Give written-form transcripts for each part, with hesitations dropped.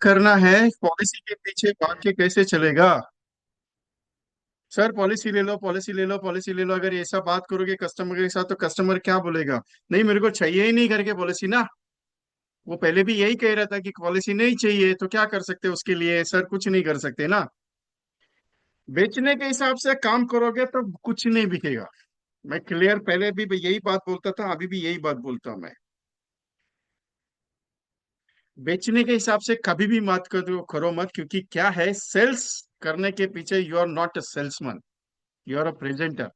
करना है। पॉलिसी के पीछे भाग के कैसे चलेगा? सर पॉलिसी ले लो, पॉलिसी ले लो, पॉलिसी ले लो, अगर ऐसा बात करोगे कस्टमर के साथ तो कस्टमर क्या बोलेगा? नहीं, मेरे को चाहिए ही नहीं करके पॉलिसी ना। वो पहले भी यही कह रहा था कि पॉलिसी नहीं चाहिए, तो क्या कर सकते हैं उसके लिए? सर कुछ नहीं कर सकते ना। बेचने के हिसाब से काम करोगे तो कुछ नहीं बिकेगा। मैं क्लियर पहले भी यही बात बोलता था, अभी भी यही बात बोलता हूं मैं। बेचने के हिसाब से कभी भी मत करो मत, क्योंकि क्या है, सेल्स करने के पीछे you are not a salesman, you are a presenter.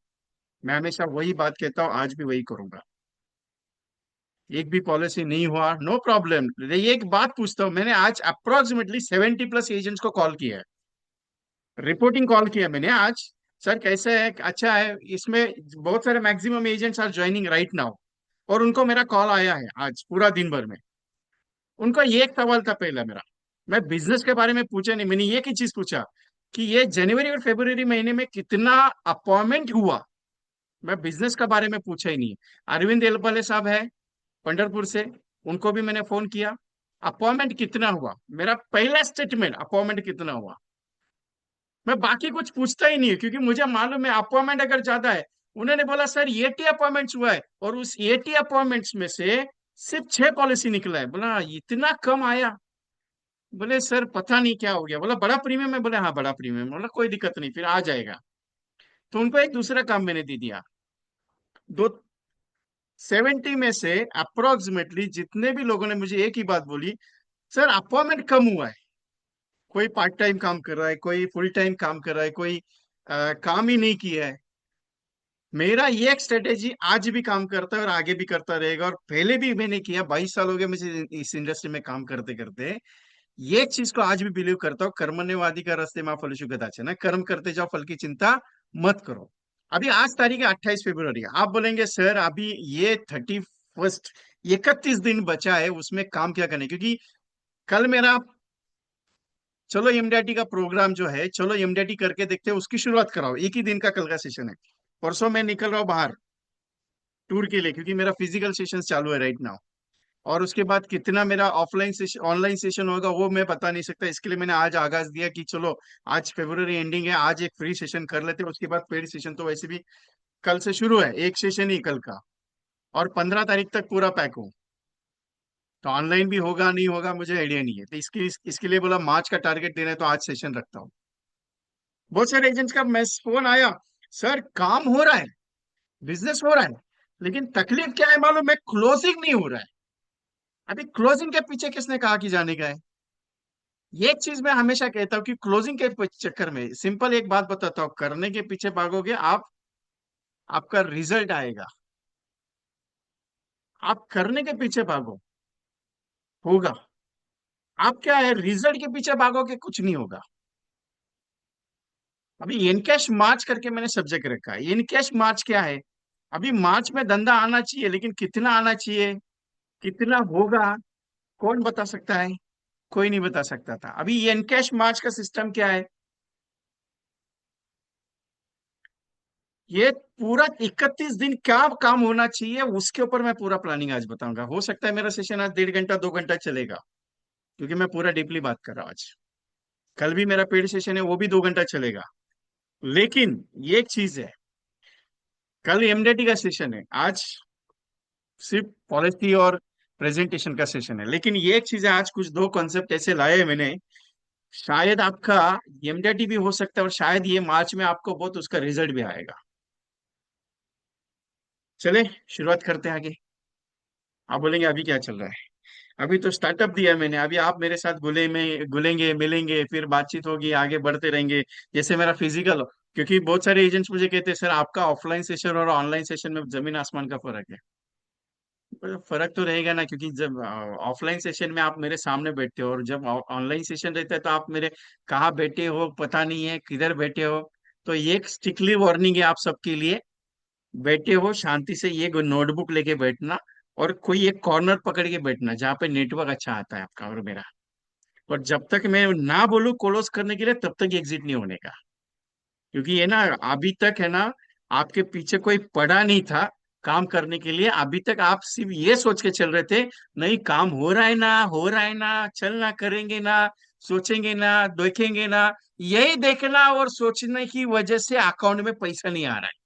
मैं हमेशा वही बात कहता हूँ, आज भी वही करूंगा। एक भी पॉलिसी नहीं हुआ, नो प्रॉब्लम। ये एक बात पूछता हूँ, मैंने आज अप्रोक्सीमेटली 70+ एजेंट्स को कॉल किया है, रिपोर्टिंग कॉल किया मैंने आज। सर कैसे है, अच्छा है, इसमें बहुत सारे maximum agents are joining right now. और उनको मेरा कॉल आया है आज पूरा दिन भर में। उनका ये एक सवाल था पहला मेरा, मैं बिजनेस के बारे में पूछा नहीं, मैंने ये की चीज पूछा कि ये जनवरी और फरवरी महीने में कितना अपॉइंटमेंट हुआ। मैं बिजनेस के बारे में पूछा ही नहीं। अरविंद एलपले साहब है पंढरपुर से, उनको भी मैंने फोन किया, अपॉइंटमेंट कितना हुआ, मेरा पहला स्टेटमेंट अपॉइंटमेंट कितना हुआ। मैं बाकी कुछ पूछता ही नहीं है, क्योंकि मुझे मालूम है अपॉइंटमेंट अगर ज्यादा है। उन्होंने बोला सर 80 अपॉइंटमेंट्स हुआ है, और उस 80 अपॉइंटमेंट्स में से सिर्फ 6 पॉलिसी निकला है। बोला इतना कम आया? बोले सर पता नहीं क्या हो गया। बोला बड़ा प्रीमियम है? बोले हाँ बड़ा प्रीमियम। बोला कोई दिक्कत नहीं, फिर आ जाएगा। तो उनको एक दूसरा काम मैंने दे दिया। दो 70 में से अप्रोक्सीमेटली जितने भी लोगों ने मुझे एक ही बात बोली, सर अपॉइंटमेंट कम हुआ है। कोई पार्ट टाइम काम कर रहा है, कोई फुल टाइम काम कर रहा है, कोई काम ही नहीं किया है। मेरा ये एक स्ट्रेटेजी आज भी काम करता है और आगे भी करता रहेगा, और पहले भी मैंने किया। 22 साल हो गए मुझे इस इंडस्ट्री में काम करते करते। ये चीज को आज भी बिलीव करता हूँ, कर्मण्यवादी का रास्ते में फल कदाचन है ना, कर्म करते जाओ, फल की चिंता मत करो। अभी आज तारीख है 28 फरवरी, आप बोलेंगे सर अभी ये 31, 31 दिन बचा है, उसमें काम क्या करने? क्योंकि कल मेरा चलो एमडीआईटी का प्रोग्राम जो है, चलो एमडीआईटी करके देखते हैं, उसकी शुरुआत कराओ। एक ही दिन का कल का सेशन है। परसों मैं निकल रहा हूँ बाहर टूर के लिए, क्योंकि मेरा फिजिकल सेशन चालू है राइट नाउ। और उसके बाद कितना मेरा ऑफलाइन सेशन ऑनलाइन सेशन होगा वो मैं बता नहीं सकता। इसके लिए मैंने आज आगाज दिया कि चलो आज फरवरी एंडिंग है, आज एक फ्री सेशन कर लेते हैं, उसके बाद पेड सेशन तो वैसे भी कल से शुरू है, एक सेशन ही कल का। और 15 तारीख तक पूरा पैक हो। तो ऑनलाइन भी होगा नहीं होगा मुझे आइडिया नहीं है, तो इसके लिए बोला मार्च का टारगेट देना है, तो आज सेशन रखता हूँ। बहुत सारे एजेंट्स का मैस फोन आया, सर काम हो रहा है, बिजनेस हो रहा है, लेकिन तकलीफ क्या है मालूम है, क्लोजिंग नहीं हो रहा है। अभी क्लोजिंग के पीछे किसने कहा कि जाने का है? ये एक चीज मैं हमेशा कहता हूँ कि क्लोजिंग के चक्कर में, सिंपल एक बात बताता हूँ, करने के पीछे भागोगे आप, आपका रिजल्ट आएगा। आप करने के पीछे भागो, होगा। आप क्या है, रिजल्ट के पीछे भागोगे, कुछ नहीं होगा। अभी इनकैश मार्च करके मैंने सब्जेक्ट रखा है। इनकैश मार्च क्या है? अभी मार्च में धंधा आना चाहिए, लेकिन कितना आना चाहिए, कितना होगा, कौन बता सकता है? कोई नहीं बता सकता था। अभी ये इनकैश मार्च का सिस्टम क्या है, ये पूरा 31 दिन क्या काम होना चाहिए, उसके ऊपर मैं पूरा प्लानिंग आज बताऊंगा। हो सकता है मेरा सेशन आज 1.5 घंटा 2 घंटा चलेगा, क्योंकि मैं पूरा डीपली बात कर रहा हूँ आज। कल भी मेरा पेड सेशन है, वो भी 2 घंटा चलेगा। लेकिन ये एक चीज है, कल एमडीटी का सेशन है, आज सिर्फ पॉलिसी और प्रेजेंटेशन का सेशन है। लेकिन ये एक चीज है, आज कुछ दो कॉन्सेप्ट ऐसे लाए हैं मैंने, शायद आपका एमडीटी भी हो सकता है, और शायद ये मार्च में आपको बहुत उसका रिजल्ट भी आएगा। चले शुरुआत करते हैं आगे। आप बोलेंगे अभी क्या चल रहा है? अभी तो स्टार्टअप दिया मैंने, अभी आप मेरे साथ घुलेंगे मिलेंगे, फिर बातचीत होगी, आगे बढ़ते रहेंगे, जैसे मेरा फिजिकल हो। क्योंकि बहुत सारे एजेंट्स मुझे कहते हैं सर आपका ऑफलाइन सेशन और ऑनलाइन सेशन में जमीन आसमान का फर्क है। पर फर्क तो रहेगा ना, क्योंकि जब ऑफलाइन सेशन में आप मेरे सामने बैठते हो, और जब ऑनलाइन सेशन रहता है तो आप मेरे कहाँ बैठे हो पता नहीं है, किधर बैठे हो। तो ये एक स्ट्रिक्टली वार्निंग है आप सबके लिए, बैठे हो शांति से ये नोटबुक लेके बैठना, और कोई एक कॉर्नर पकड़ के बैठना जहाँ पे नेटवर्क अच्छा आता है आपका और मेरा। और जब तक मैं ना बोलूं क्लोज करने के लिए, तब तक एग्जिट नहीं होने का। क्योंकि ये ना, अभी तक है ना, आपके पीछे कोई पड़ा नहीं था, काम करने के लिए। अभी तक आप सिर्फ ये सोच के चल रहे थे, नहीं काम हो रहा है ना, हो रहा है ना, चल ना, करेंगे ना, सोचेंगे ना, देखेंगे ना। यही देखना और सोचने की वजह से अकाउंट में पैसा नहीं आ रहा है।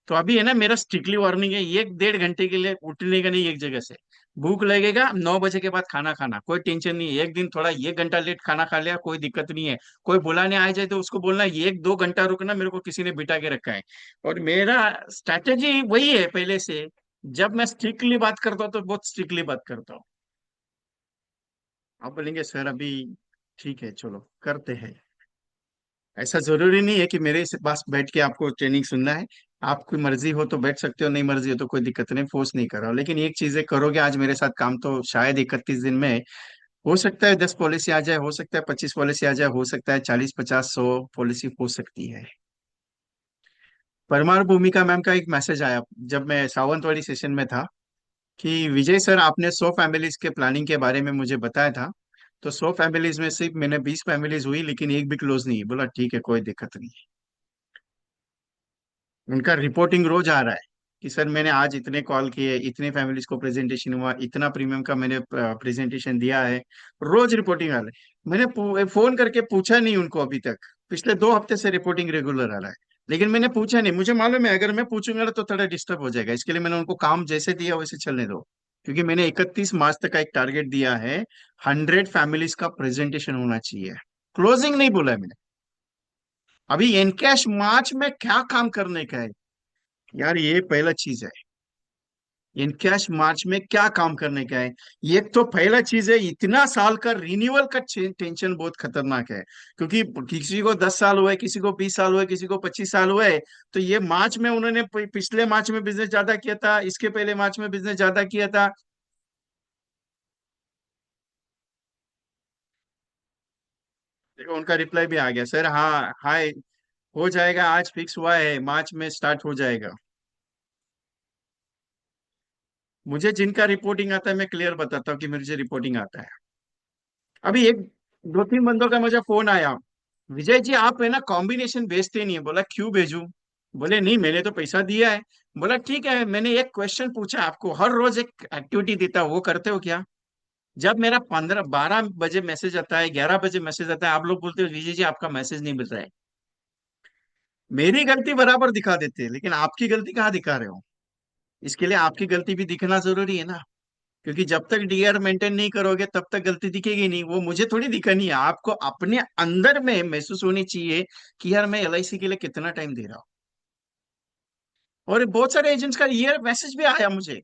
तो अभी है ना, मेरा स्ट्रिक्टली वार्निंग है, 1 1.5 घंटे के लिए उठने का नहीं एक जगह से। भूख लगेगा 9 बजे के बाद खाना खाना, कोई टेंशन नहीं है। एक दिन थोड़ा 1 घंटा लेट खाना खा लिया, कोई दिक्कत नहीं है। कोई बुलाने आ जाए तो उसको बोलना 1 2 घंटा रुकना, मेरे को किसी ने बिठा के रखा है। और मेरा स्ट्रैटेजी वही है पहले से। जब मैं स्ट्रिक्टली बात करता हूँ तो बहुत स्ट्रिक्टली बात करता हूँ। आप बोलेंगे सर अभी ठीक है, चलो करते हैं। ऐसा जरूरी नहीं है कि मेरे से पास बैठ के आपको ट्रेनिंग सुनना है। आपकी मर्जी हो तो बैठ सकते हो, नहीं मर्जी हो तो कोई दिक्कत नहीं, फोर्स नहीं कर रहा हूं। लेकिन एक चीजें करोगे आज मेरे साथ काम, तो शायद 31 दिन में हो सकता है 10 पॉलिसी आ जाए, हो सकता है 25 पॉलिसी आ जाए, हो सकता है 40 50 100 पॉलिसी हो सकती है। परमार भूमिका मैम का एक मैसेज आया जब मैं सावंतवाड़ी सेशन में था, कि विजय सर आपने 100 फैमिलीज के प्लानिंग के बारे में मुझे बताया था। तो 100 फैमिलीज में सिर्फ मैंने 20 फैमिलीज हुई, लेकिन एक भी क्लोज नहीं। बोला ठीक है, कोई दिक्कत नहीं। उनका रिपोर्टिंग रोज आ रहा है कि सर मैंने आज इतने कॉल किए, इतने फैमिलीज को प्रेजेंटेशन हुआ, इतना प्रीमियम का मैंने प्रेजेंटेशन दिया है। रोज रिपोर्टिंग आ रहा है। मैंने फोन करके पूछा नहीं उनको अभी तक। पिछले 2 हफ्ते से रिपोर्टिंग रेगुलर आ रहा है, लेकिन मैंने पूछा नहीं। मुझे मालूम है अगर मैं पूछूंगा तो थोड़ा डिस्टर्ब हो जाएगा, इसके लिए मैंने उनको काम जैसे दिया वैसे चलने दो। क्योंकि मैंने 31 मार्च तक का एक टारगेट दिया है, 100 फैमिलीज का प्रेजेंटेशन होना चाहिए। क्लोजिंग नहीं बोला है मैंने। अभी एनकैश मार्च में क्या काम करने का है यार, ये पहला चीज है। इनकैश मार्च में क्या काम करने का है, ये तो पहला चीज है। इतना साल का रिन्यूअल का टेंशन बहुत खतरनाक है। क्योंकि किसी को 10 साल हुए, किसी को 20 साल हुए, किसी को 25 साल हुए। तो ये मार्च में उन्होंने पिछले मार्च में बिजनेस ज्यादा किया था, इसके पहले मार्च में बिजनेस ज्यादा किया था। देखो उनका रिप्लाई भी आ गया, सर हाँ हाय, हो जाएगा, आज फिक्स हुआ है, मार्च में स्टार्ट हो जाएगा। मुझे जिनका रिपोर्टिंग आता है मैं क्लियर बताता हूँ कि मुझे रिपोर्टिंग आता है। अभी एक 2 3 बंदों का मुझे फोन आया, विजय जी आप है ना कॉम्बिनेशन भेजते नहीं है। बोला क्यों भेजूं? बोले नहीं मैंने तो पैसा दिया है। बोला ठीक है, मैंने एक क्वेश्चन पूछा, आपको हर रोज एक एक्टिविटी देता हूं, वो करते हो क्या? जब मेरा 15 12 बजे मैसेज आता है, 11 बजे मैसेज आता है, आप लोग बोलते हो विजय जी आपका मैसेज नहीं मिल रहा है। मेरी गलती बराबर दिखा देते हैं, लेकिन आपकी गलती कहाँ दिखा रहे हो? इसके लिए आपकी गलती भी दिखना जरूरी है ना। क्योंकि जब तक डीआर मेंटेन नहीं करोगे तब तक गलती दिखेगी नहीं। वो मुझे थोड़ी दिखनी है, आपको अपने अंदर में महसूस होनी चाहिए कि यार मैं एलआईसी के लिए कितना टाइम दे रहा हूँ। और बहुत सारे एजेंट्स का ये मैसेज भी आया मुझे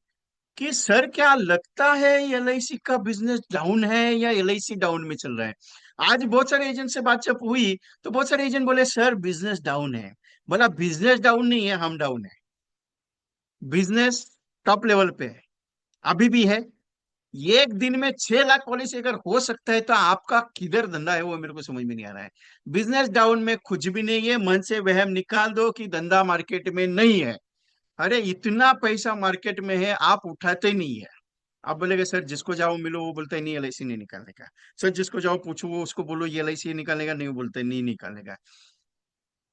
कि सर क्या लगता है एलआईसी का बिजनेस डाउन है या एलआईसी डाउन में चल रहा है। आज बहुत सारे एजेंट से बात जब हुई तो बहुत सारे एजेंट बोले सर बिजनेस डाउन है। बोला बिजनेस डाउन नहीं है, हम डाउन है। बिजनेस टॉप लेवल पे है, अभी भी है। ये एक दिन में 6 लाख पॉलिसी अगर हो सकता है तो आपका किधर धंधा है वो मेरे को समझ में नहीं आ रहा है। बिजनेस डाउन में कुछ भी नहीं है, मन से वहम निकाल दो कि धंधा मार्केट में नहीं है। अरे इतना पैसा मार्केट में है, आप उठाते नहीं है। आप बोलेगे सर जिसको जाओ मिलो वो बोलता है नहीं एलआईसी नहीं निकालने का। सर जिसको जाओ पूछो वो उसको बोलो ये एलआईसी निकालने का, नहीं वो बोलते नहीं निकालने का।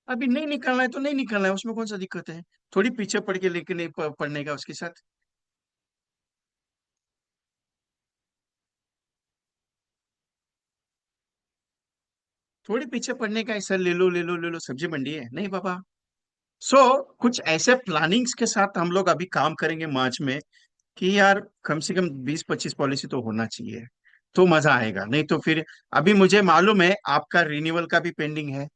अभी नहीं निकालना है तो नहीं निकालना है, उसमें कौन सा दिक्कत है? थोड़ी पीछे पड़ के लेके नहीं पढ़ने का उसके साथ। थोड़ी पीछे पड़ने का है, सर ले लो ले लो ले लो, सब्जी मंडी है नहीं बाबा। कुछ ऐसे प्लानिंग्स के साथ हम लोग अभी काम करेंगे मार्च में, कि यार कम से कम 20 25 पॉलिसी तो होना चाहिए, तो मजा आएगा। नहीं तो फिर अभी मुझे मालूम है आपका रिन्यूअल का भी पेंडिंग है।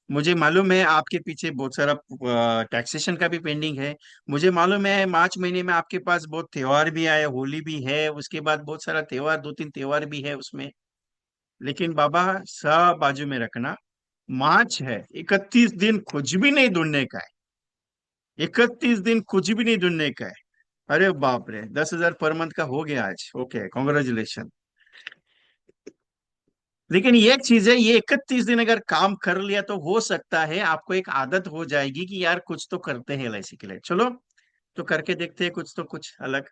मुझे मालूम है आपके पीछे बहुत सारा टैक्सेशन का भी पेंडिंग है। मुझे मालूम है मार्च महीने में आपके पास बहुत त्योहार भी आए, होली भी है, उसके बाद बहुत सारा त्योहार, 2 3 त्योहार भी है उसमें। लेकिन बाबा सब बाजू में रखना, मार्च है, 31 दिन कुछ भी नहीं ढूंढने का है। 31 दिन कुछ भी नहीं ढूंढने का है। अरे बाप रे, 10,000 पर मंथ का हो गया आज, ओके कॉन्ग्रेचुलेशन। लेकिन ये एक चीज है, ये 31 दिन अगर काम कर लिया तो हो सकता है आपको एक आदत हो जाएगी कि यार कुछ तो करते हैं एलआईसी के लिए, चलो तो करके देखते हैं कुछ तो कुछ अलग।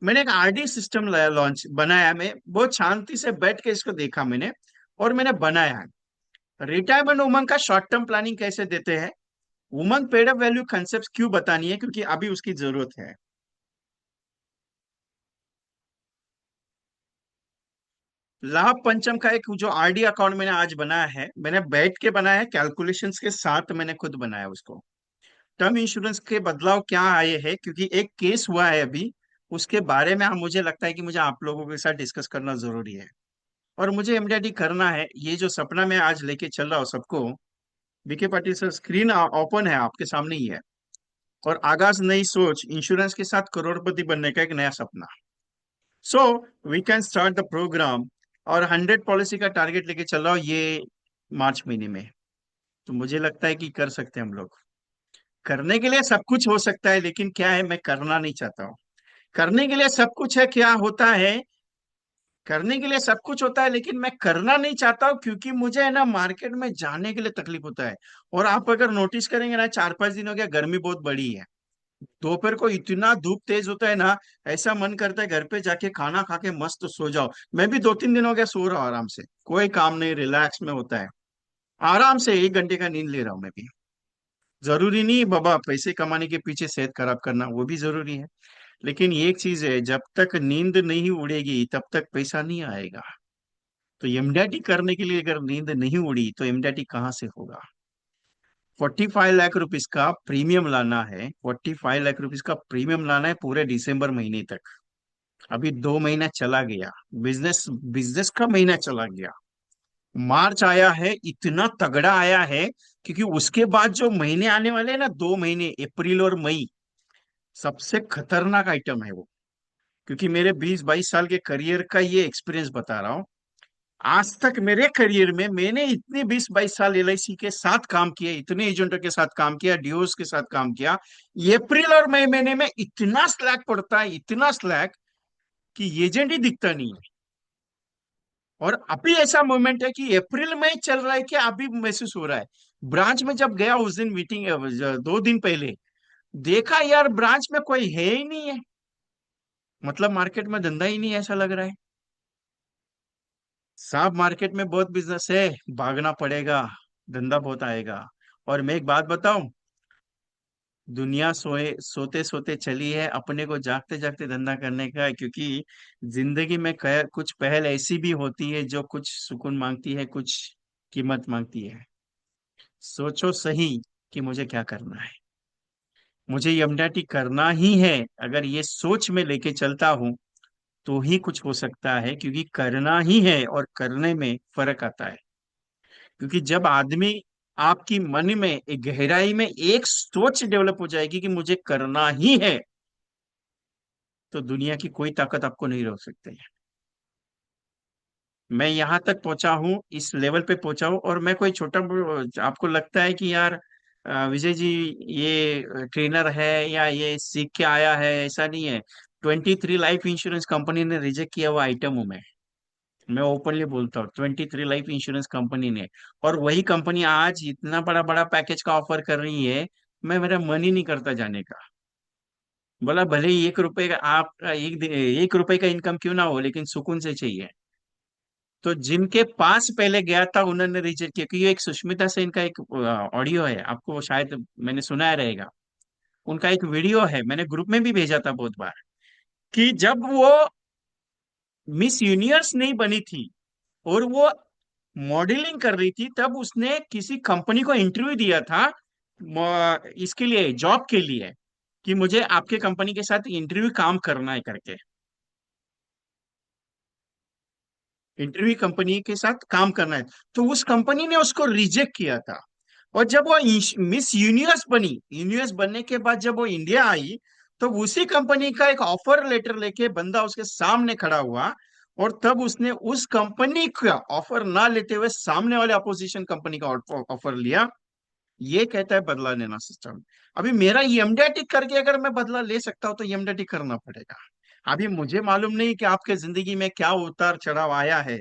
मैंने एक आरडी सिस्टम लॉन्च बनाया, मैं बहुत शांति से बैठ के इसको देखा मैंने, और मैंने बनाया है। रिटायरमेंट उमंग का शॉर्ट टर्म प्लानिंग कैसे देते हैं woman paid up value concept क्यों बतानी है, क्योंकि अभी उसकी जरूरत है। लाभ पंचम का एक जो आरडी अकाउंट मैंने आज बनाया है, मैंने बैठ के बनाया है, कैलकुलेशंस के साथ मैंने खुद बनाया उसको। टर्म इंश्योरेंस के बदलाव क्या आए हैं, क्योंकि एक केस हुआ है अभी, उसके बारे में मुझे लगता है कि मुझे आप लोगों के साथ डिस्कस करना जरूरी है। और मुझे एमडीआरटी करना है, ये जो सपना मैं आज लेके चल रहा हूँ सबको। BK Patil sir, screen open है, आपके सामने ही है। और आगाज नई सोच, इंश्योरेंस के साथ करोड़पति बनने का एक नया सपना। So we can start the programme. और 100 पॉलिसी का टारगेट लेके चल रहा हूँ ये मार्च महीने में। तो मुझे लगता है कि कर सकते हैं हम लोग। करने के लिए सब कुछ हो सकता है, लेकिन क्या है, मैं करना नहीं चाहता हूँ। करने के लिए सब कुछ है, क्या होता है, करने के लिए सब कुछ होता है, लेकिन मैं करना नहीं चाहता हूँ, क्योंकि मुझे है ना मार्केट में जाने के लिए तकलीफ होता है। और आप अगर नोटिस करेंगे ना, 4-5 दिन हो गया, गर्मी बहुत बड़ी है। दोपहर को इतना धूप तेज होता है ना, ऐसा मन करता है घर पे जाके खाना खा के मस्त सो जाओ। मैं भी 2-3 दिन हो गया सो रहा हूँ आराम से, कोई काम नहीं, रिलैक्स में होता है। आराम से 1 घंटे का नींद ले रहा हूँ मैं भी। जरूरी नहीं बाबा पैसे कमाने के पीछे सेहत खराब करना, वो भी जरूरी है। लेकिन ये एक चीज है, जब तक नींद नहीं उड़ेगी तब तक पैसा नहीं आएगा। तो एमडीआरटी करने के लिए अगर नींद नहीं उड़ी तो एमडीआरटी कहाँ से होगा। 45 लाख रुपीज का प्रीमियम लाना है, 45 लाख रुपीज का प्रीमियम लाना है पूरे दिसंबर महीने तक। अभी 2 महीना चला गया, बिजनेस बिजनेस का महीना चला गया। मार्च आया है, इतना तगड़ा आया है, क्योंकि उसके बाद जो महीने आने वाले हैं ना, 2 महीने, अप्रैल और मई, सबसे खतरनाक आइटम है वो। क्योंकि मेरे 20-22 साल के करियर का ये एक्सपीरियंस बता रहा हूँ। आज तक मेरे करियर में मैंने इतने 20-22 साल एलआईसी के साथ काम किया, इतने एजेंटों के साथ काम किया, डीओस के साथ काम किया। ये अप्रैल और मई महीने में इतना स्लैक पड़ता है, इतना स्लैक, कि एजेंट ही दिखता नहीं है। और अभी ऐसा मोमेंट है कि अप्रैल में चल रहा है कि अभी महसूस हो रहा है। ब्रांच में जब गया उस दिन मीटिंग, 2 दिन पहले देखा यार, ब्रांच में कोई है ही नहीं है। मतलब मार्केट में धंधा ही नहीं है, ऐसा लग रहा है। साहब मार्केट में बहुत बिजनेस है, भागना पड़ेगा, धंधा बहुत आएगा। और मैं एक बात बताऊं, दुनिया सोते सोते चली है, अपने को जागते जागते धंधा करने का है। क्योंकि जिंदगी में कुछ पहल ऐसी भी होती है जो कुछ सुकून मांगती है, कुछ कीमत मांगती है। सोचो सही कि मुझे क्या करना है। मुझे एमडीआरटी करना ही है। अगर ये सोच में लेके चलता हूं तो ही कुछ हो सकता है, क्योंकि करना ही है और करने में फर्क आता है। क्योंकि जब आदमी, आपकी मन में एक गहराई में एक सोच डेवलप हो जाएगी कि मुझे करना ही है, तो दुनिया की कोई ताकत आपको नहीं रोक सकती है। मैं यहां तक पहुंचा हूं, इस लेवल पे पहुंचा हूं। और मैं कोई छोटा, आपको लगता है कि यार विजय जी ये ट्रेनर है या ये सीख के आया है, ऐसा नहीं है। 23 लाइफ इंश्योरेंस कंपनी ने रिजेक्ट किया हुआ आइटम हूं मैं ओपनली बोलता हूँ, 23 लाइफ इंश्योरेंस कंपनी ने। और वही कंपनी आज इतना बड़ा बड़ा पैकेज का ऑफर कर रही है। मेरा मन ही नहीं करता जाने का। बोला भले ही 1 रुपए का, आपका 1 रुपए का इनकम क्यों ना हो, लेकिन सुकून से चाहिए। तो जिनके पास पहले गया था उन्होंने रिजेक्ट किया, क्योंकि एक सुष्मिता से इनका एक ऑडियो है, आपको शायद मैंने सुनाया रहेगा। उनका एक वीडियो है, मैंने ग्रुप में भी भेजा था बहुत बार, कि जब वो मिस यूनिवर्स नहीं बनी थी और वो मॉडलिंग कर रही थी, तब उसने किसी कंपनी को इंटरव्यू दिया था, इसके लिए, जॉब के लिए, कि मुझे आपके कंपनी के साथ इंटरव्यू काम करना है करके। इंटरव्यू कंपनी के साथ काम करना है। तो उस कंपनी ने उसको रिजेक्ट किया था। और जब वो मिस यूनिवर्स बनी, यूनिवर्स बनने के बाद जब वो इंडिया आई, तो उसी कंपनी का एक ऑफर लेटर लेके बंदा उसके सामने खड़ा हुआ। और तब उसने उस कंपनी का ऑफर ना लेते हुए सामने वाले अपोजिशन कंपनी का ऑफर लिया। ये कहता है बदला लेना सिस्टम। अभी मेरा एमडीआरटी करके अगर मैं बदला ले सकता हूं तो एमडीआरटी करना पड़ेगा। अभी मुझे मालूम नहीं कि आपके जिंदगी में क्या उतार चढ़ाव आया है,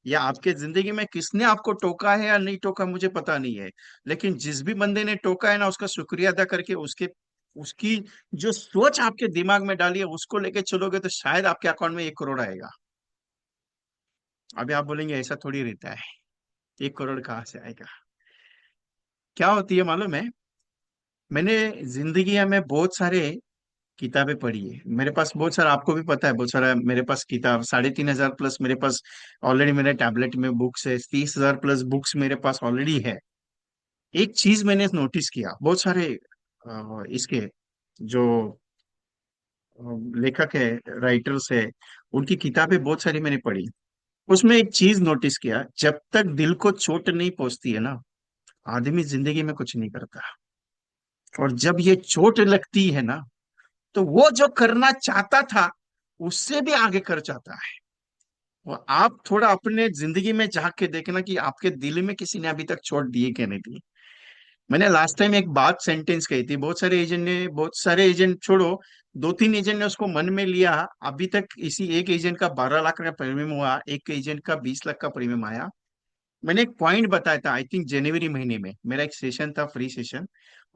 या आपके जिंदगी में किसने आपको टोका है या नहीं टोका, मुझे पता नहीं है। लेकिन जिस भी बंदे ने टोका है ना, उसका शुक्रिया अदा करके उसके उसकी जो सोच आपके दिमाग में डाली है उसको लेके चलोगे, तो शायद आपके अकाउंट में 1 करोड़ आएगा। अभी आप बोलेंगे ऐसा थोड़ी रहता है, 1 करोड़ कहाँ से आएगा। क्या होती है मालूम है, मैंने जिंदगी में बहुत सारे किताबें पढ़ी है। मेरे पास बहुत सारा, आपको भी पता है, बहुत सारा मेरे पास किताब, 3,500 प्लस मेरे पास ऑलरेडी मेरे टैबलेट में बुक्स है, 30,000 प्लस बुक्स मेरे पास ऑलरेडी है। एक चीज मैंने नोटिस किया, बहुत सारे इसके जो लेखक है, राइटर्स है, उनकी किताबें बहुत सारी मैंने पढ़ी। उसमें एक चीज नोटिस किया, जब तक दिल को चोट नहीं पहुंचती है ना, आदमी जिंदगी में कुछ नहीं करता। और जब ये चोट लगती है ना, तो वो जो करना चाहता था उससे भी आगे कर जाता है। और आप थोड़ा अपने जिंदगी में झांक के देखना कि आपके दिल में किसी ने अभी तक चोट दी है कि नहीं दी। मैंने लास्ट टाइम एक बात सेंटेंस कही थी, बहुत सारे एजेंट छोड़ो, 2-3 एजेंट ने उसको मन में लिया। अभी तक इसी एक एजेंट का 12 लाख का प्रीमियम हुआ, एक एजेंट का 20 लाख का प्रीमियम आया। मैंने एक पॉइंट बताया था, आई थिंक जनवरी महीने में मेरा एक सेशन था, फ्री सेशन।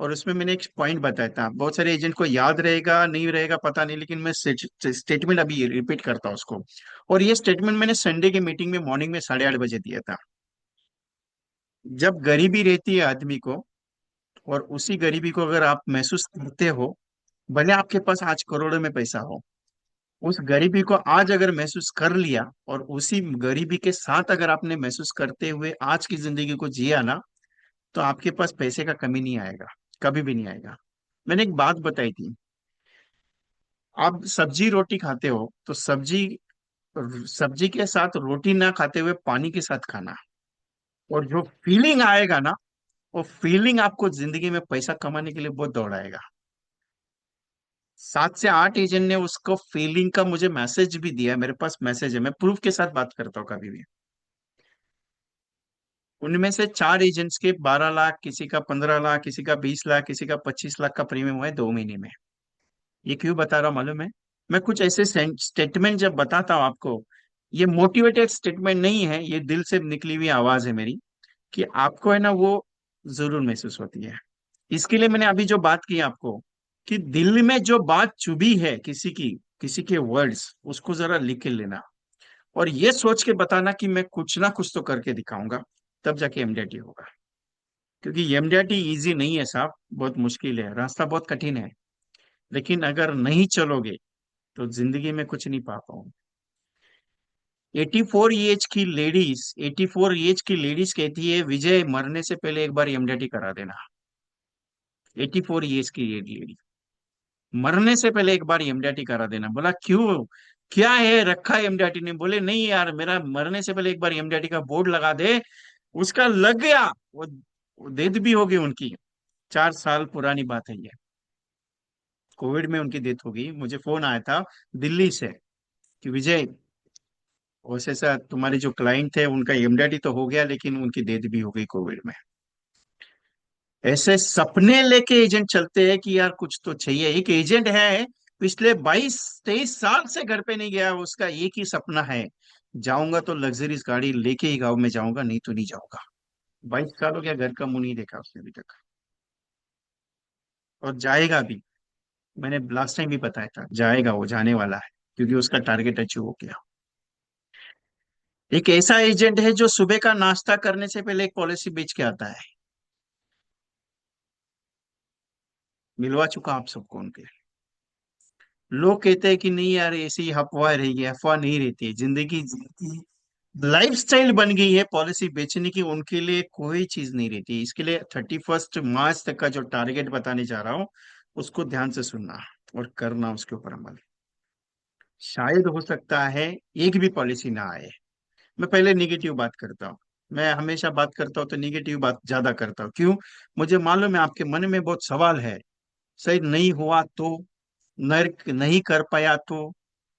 और उसमें मैंने एक पॉइंट बताया था, बहुत सारे एजेंट को याद रहेगा नहीं रहेगा पता नहीं, लेकिन मैं स्टेटमेंट अभी रिपीट करता हूँ उसको। और ये स्टेटमेंट मैंने संडे के मीटिंग में मॉर्निंग में 8:30 बजे दिया था। जब गरीबी रहती है आदमी को, और उसी गरीबी को अगर आप महसूस करते हो, भले आपके पास आज करोड़ों में पैसा हो, उस गरीबी को आज अगर महसूस कर लिया, और उसी गरीबी के साथ अगर आपने महसूस करते हुए आज की जिंदगी को जिया ना, तो आपके पास पैसे का कमी नहीं आएगा, कभी भी नहीं आएगा। मैंने एक बात बताई थी, आप सब्जी रोटी खाते हो तो सब्जी सब्जी के साथ रोटी ना खाते हुए पानी के साथ खाना, और जो फीलिंग आएगा ना, वो फीलिंग आपको जिंदगी में पैसा कमाने के लिए बहुत दौड़ाएगा। 7 से 8 एजेंट ने उसको फीलिंग का मुझे मैसेज भी दिया है, मेरे पास मैसेज है, मैं प्रूफ के साथ बात करता हूँ कभी भी। उनमें से 4 एजेंट्स के 12 लाख, किसी का 15 लाख, किसी का 20 लाख, किसी का 25 लाख का प्रीमियम हुआ है 2 महीने में। ये क्यों बता रहा हूं मालूम है? मैं कुछ ऐसे स्टेटमेंट जब बताता हूँ आपको, ये मोटिवेटेड स्टेटमेंट नहीं है, ये दिल से निकली हुई आवाज है मेरी, कि आपको है ना वो जरूर महसूस होती है। इसके लिए मैंने अभी जो बात की आपको, कि दिल में जो बात चुभी है किसी की, किसी के वर्ड्स, उसको जरा लिख के लेना, और ये सोच के बताना कि मैं कुछ ना कुछ तो करके दिखाऊंगा, तब जाके एमडीआरटी होगा। क्योंकि एमडीआरटी इजी नहीं है साहब, बहुत मुश्किल है, रास्ता बहुत कठिन है। लेकिन अगर नहीं चलोगे तो जिंदगी में कुछ नहीं पा पाओगे। 84 एज की लेडीज कहती है, विजय मरने से पहले एक बार एमडीआरटी करा देना। 84 एज की लेडी, मरने से पहले एक बार एमडीआरटी करा देना। बोला क्यों, क्या है रखा है एमडीआरटी ने? बोले नहीं यार, मेरा मरने से पहले एक बार एमडीआरटी का बोर्ड लगा दे। उसका लग गया, वो डेथ भी होगी उनकी। 4 साल पुरानी बात है ये, कोविड में उनकी डेथ हो गई। मुझे फोन आया था दिल्ली से कि विजय, वैसे ऐसा तुम्हारे जो क्लाइंट थे उनका एमडीआरटी तो हो गया, लेकिन उनकी डेथ भी हो गई कोविड में। ऐसे सपने लेके एजेंट चलते हैं कि यार कुछ तो चाहिए। एक एजेंट है, पिछले 22-23 साल से घर पे नहीं गया, उसका एक ही सपना है, जाऊंगा तो लग्जरीज गाड़ी लेके ही गाँव में जाऊंगा, नहीं तो नहीं जाऊंगा। 22 साल हो गया, घर का मुंह नहीं देखा उसने अभी तक, और जाएगा भी। मैंने लास्ट टाइम भी बताया था, जाएगा, वो जाने वाला है, क्योंकि उसका टारगेट अचीव हो गया। एक ऐसा एजेंट है जो सुबह का नाश्ता करने से पहले एक पॉलिसी बेच के आता है। मिलवा चुका आप सबको उनके। लोग कहते हैं कि नहीं यार, ऐसी अफवाह रही है, अफवाह नहीं रहती है, जिंदगी की लाइफस्टाइल बन गई है पॉलिसी बेचने की, उनके लिए कोई चीज नहीं रहती। इसके लिए 31 मार्च तक का जो टारगेट बताने जा रहा हूँ, उसको ध्यान से सुनना और करना उसके ऊपर अमल। शायद हो सकता है एक भी पॉलिसी ना आए। मैं पहले निगेटिव बात करता हूँ, मैं हमेशा बात करता हूँ तो निगेटिव बात ज्यादा करता हूँ। क्यों? मुझे मालूम है आपके मन में बहुत सवाल है। शायद नहीं हुआ तो, नर्क नहीं कर पाया तो,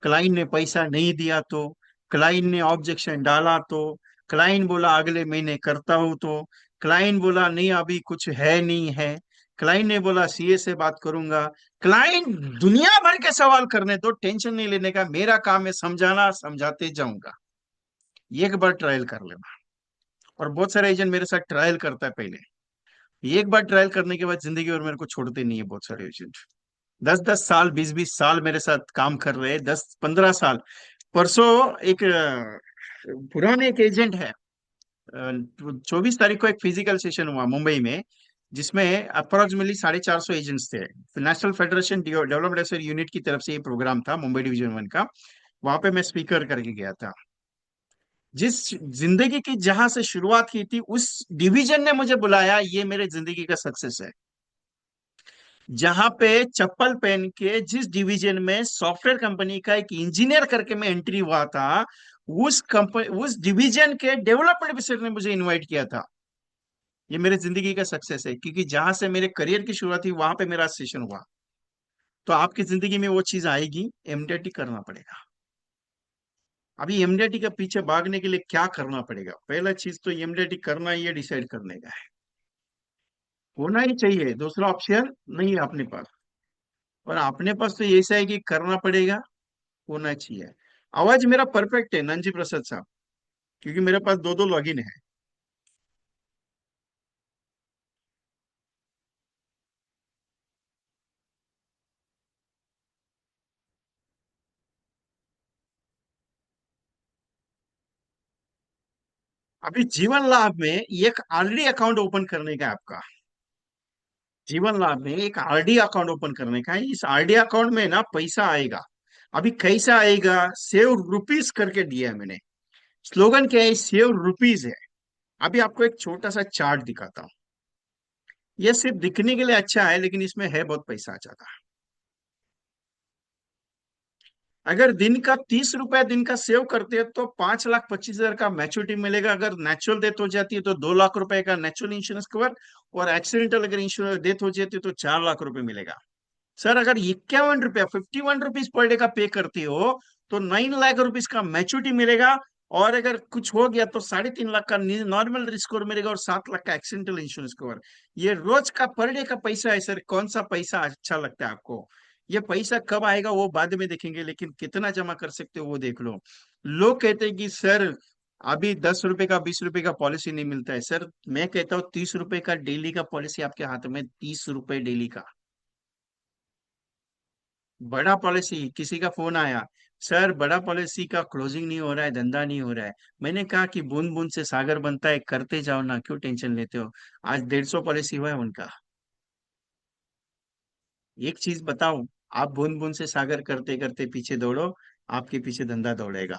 क्लाइंट ने पैसा नहीं दिया तो, क्लाइंट ने ऑब्जेक्शन डाला तो, क्लाइंट बोला अगले महीने करता हूं तो, क्लाइंट बोला नहीं अभी कुछ है नहीं है, क्लाइंट ने बोला सीए से बात करूंगा। क्लाइंट दुनिया भर के सवाल करने दो, टेंशन नहीं लेने का, मेरा काम है समझाना, समझाते जाऊंगा। एक बार ट्रायल कर लेना। और बहुत सारे एजेंट मेरे साथ ट्रायल करता है पहले, एक बार ट्रायल करने के बाद जिंदगी भर मेरे को छोड़ते नहीं है बहुत सारे एजेंट। 10-10 साल, 20-20 साल मेरे साथ काम कर रहे हैं, 10-15 साल। परसों एक पुराने एक एजेंट है, 24 तारीख को एक फिजिकल सेशन हुआ मुंबई में। जिसमें अप्रोक्सीमेटली 450 एजेंट्स थे। नेशनल फेडरेशन डेवलपमेंट यूनिट की तरफ से ये प्रोग्राम था, मुंबई डिवीजन 1 का। वहां पे मैं स्पीकर करके गया था। जिस जिंदगी की जहां से शुरुआत की थी, उस डिवीजन ने मुझे बुलाया, ये मेरे जिंदगी का सक्सेस है। जहां पे चप्पल पहन के जिस डिवीजन में सॉफ्टवेयर कंपनी का एक इंजीनियर करके मैं एंट्री हुआ था, उस कंपनी उस डिवीजन के डेवलपमेंट ऑफिसर ने मुझे इनवाइट किया था। ये मेरे जिंदगी का सक्सेस है, क्योंकि जहां से मेरे करियर की शुरुआत हुई वहां पे मेरा सेशन हुआ। तो आपकी जिंदगी में वो चीज आएगी, एमडीटी करना पड़ेगा। अभी एमडीटी के पीछे भागने के लिए क्या करना पड़ेगा? पहला चीज तो एमडीटी करना ही है, डिसाइड करने का है। होना ही चाहिए, दूसरा ऑप्शन नहीं है अपने पास। और अपने पास तो ऐसा है कि करना पड़ेगा, होना चाहिए। आवाज मेरा परफेक्ट है नंजी प्रसाद साहब, क्योंकि मेरे पास दो दो लॉगिन है। अभी जीवन लाभ में एक आरडी अकाउंट ओपन करने का है आपका। जीवन लाभ में एक आरडी अकाउंट ओपन करने का है। इस आरडी अकाउंट में ना पैसा आएगा। अभी कैसा आएगा? सेव रुपीज करके दिया है मैंने। स्लोगन क्या है? सेव रुपीज है। अभी आपको एक छोटा सा चार्ट दिखाता हूँ। ये सिर्फ दिखने के लिए अच्छा है, लेकिन इसमें है बहुत पैसा आ जाता है। अगर दिन का 30 रुपया दिन का सेव करते हैं तो 5,25,000 का मैच्योरिटी मिलेगा। अगर नेचुरल डेथ हो जाती है तो 2 लाख रुपए का नेचुरल इंश्योरेंस कवर। और एक्सीडेंटल अगर इंश्योरेंस डेथ हो जाती है तो 4 लाख रुपए मिलेगा। सर अगर 51 रुपया 51 रुपीज पर डे का पे करते हो तो 9 लाख रुपीज का मैच्योरिटी मिलेगा। और अगर कुछ हो गया तो 3.5 लाख का नॉर्मल रिस्क कवर मिलेगा और 7 लाख का एक्सीडेंटल इंश्योरेंस कवर। ये रोज का पर डे का पैसा है सर। कौन सा पैसा अच्छा लगता है आपको? ये पैसा कब आएगा वो बाद में देखेंगे, लेकिन कितना जमा कर सकते हो वो देख लो। लोग कहते हैं कि सर अभी 10 रुपए का 20 रुपए का पॉलिसी नहीं मिलता है। सर मैं कहता हूँ 30 रुपए का डेली का पॉलिसी आपके हाथ में, 30 रुपए डेली का बड़ा पॉलिसी। किसी का फोन आया, सर बड़ा पॉलिसी का क्लोजिंग नहीं हो रहा है, धंधा नहीं हो रहा है। मैंने कहा कि बूंद बूंद से सागर बनता है, करते जाओ ना, क्यों टेंशन लेते हो? आज 150 पॉलिसी हुआ है उनका। एक चीज बताऊं, आप बूंद बूंद से सागर करते करते पीछे दौड़ो, आपके पीछे धंधा दौड़ेगा।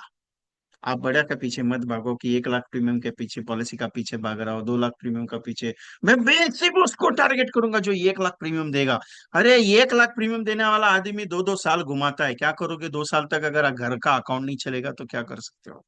आप बड़ा के पीछे मत भागो कि 1 लाख प्रीमियम के पीछे पॉलिसी का पीछे भाग रहा हो, 2 लाख प्रीमियम का पीछे। मैं बेसिक उसको टारगेट करूंगा जो 1 लाख प्रीमियम देगा। अरे 1 लाख प्रीमियम देने वाला आदमी 2-2 साल घुमाता है, क्या करोगे 2 साल तक? अगर घर का अकाउंट नहीं चलेगा तो क्या कर सकते हो?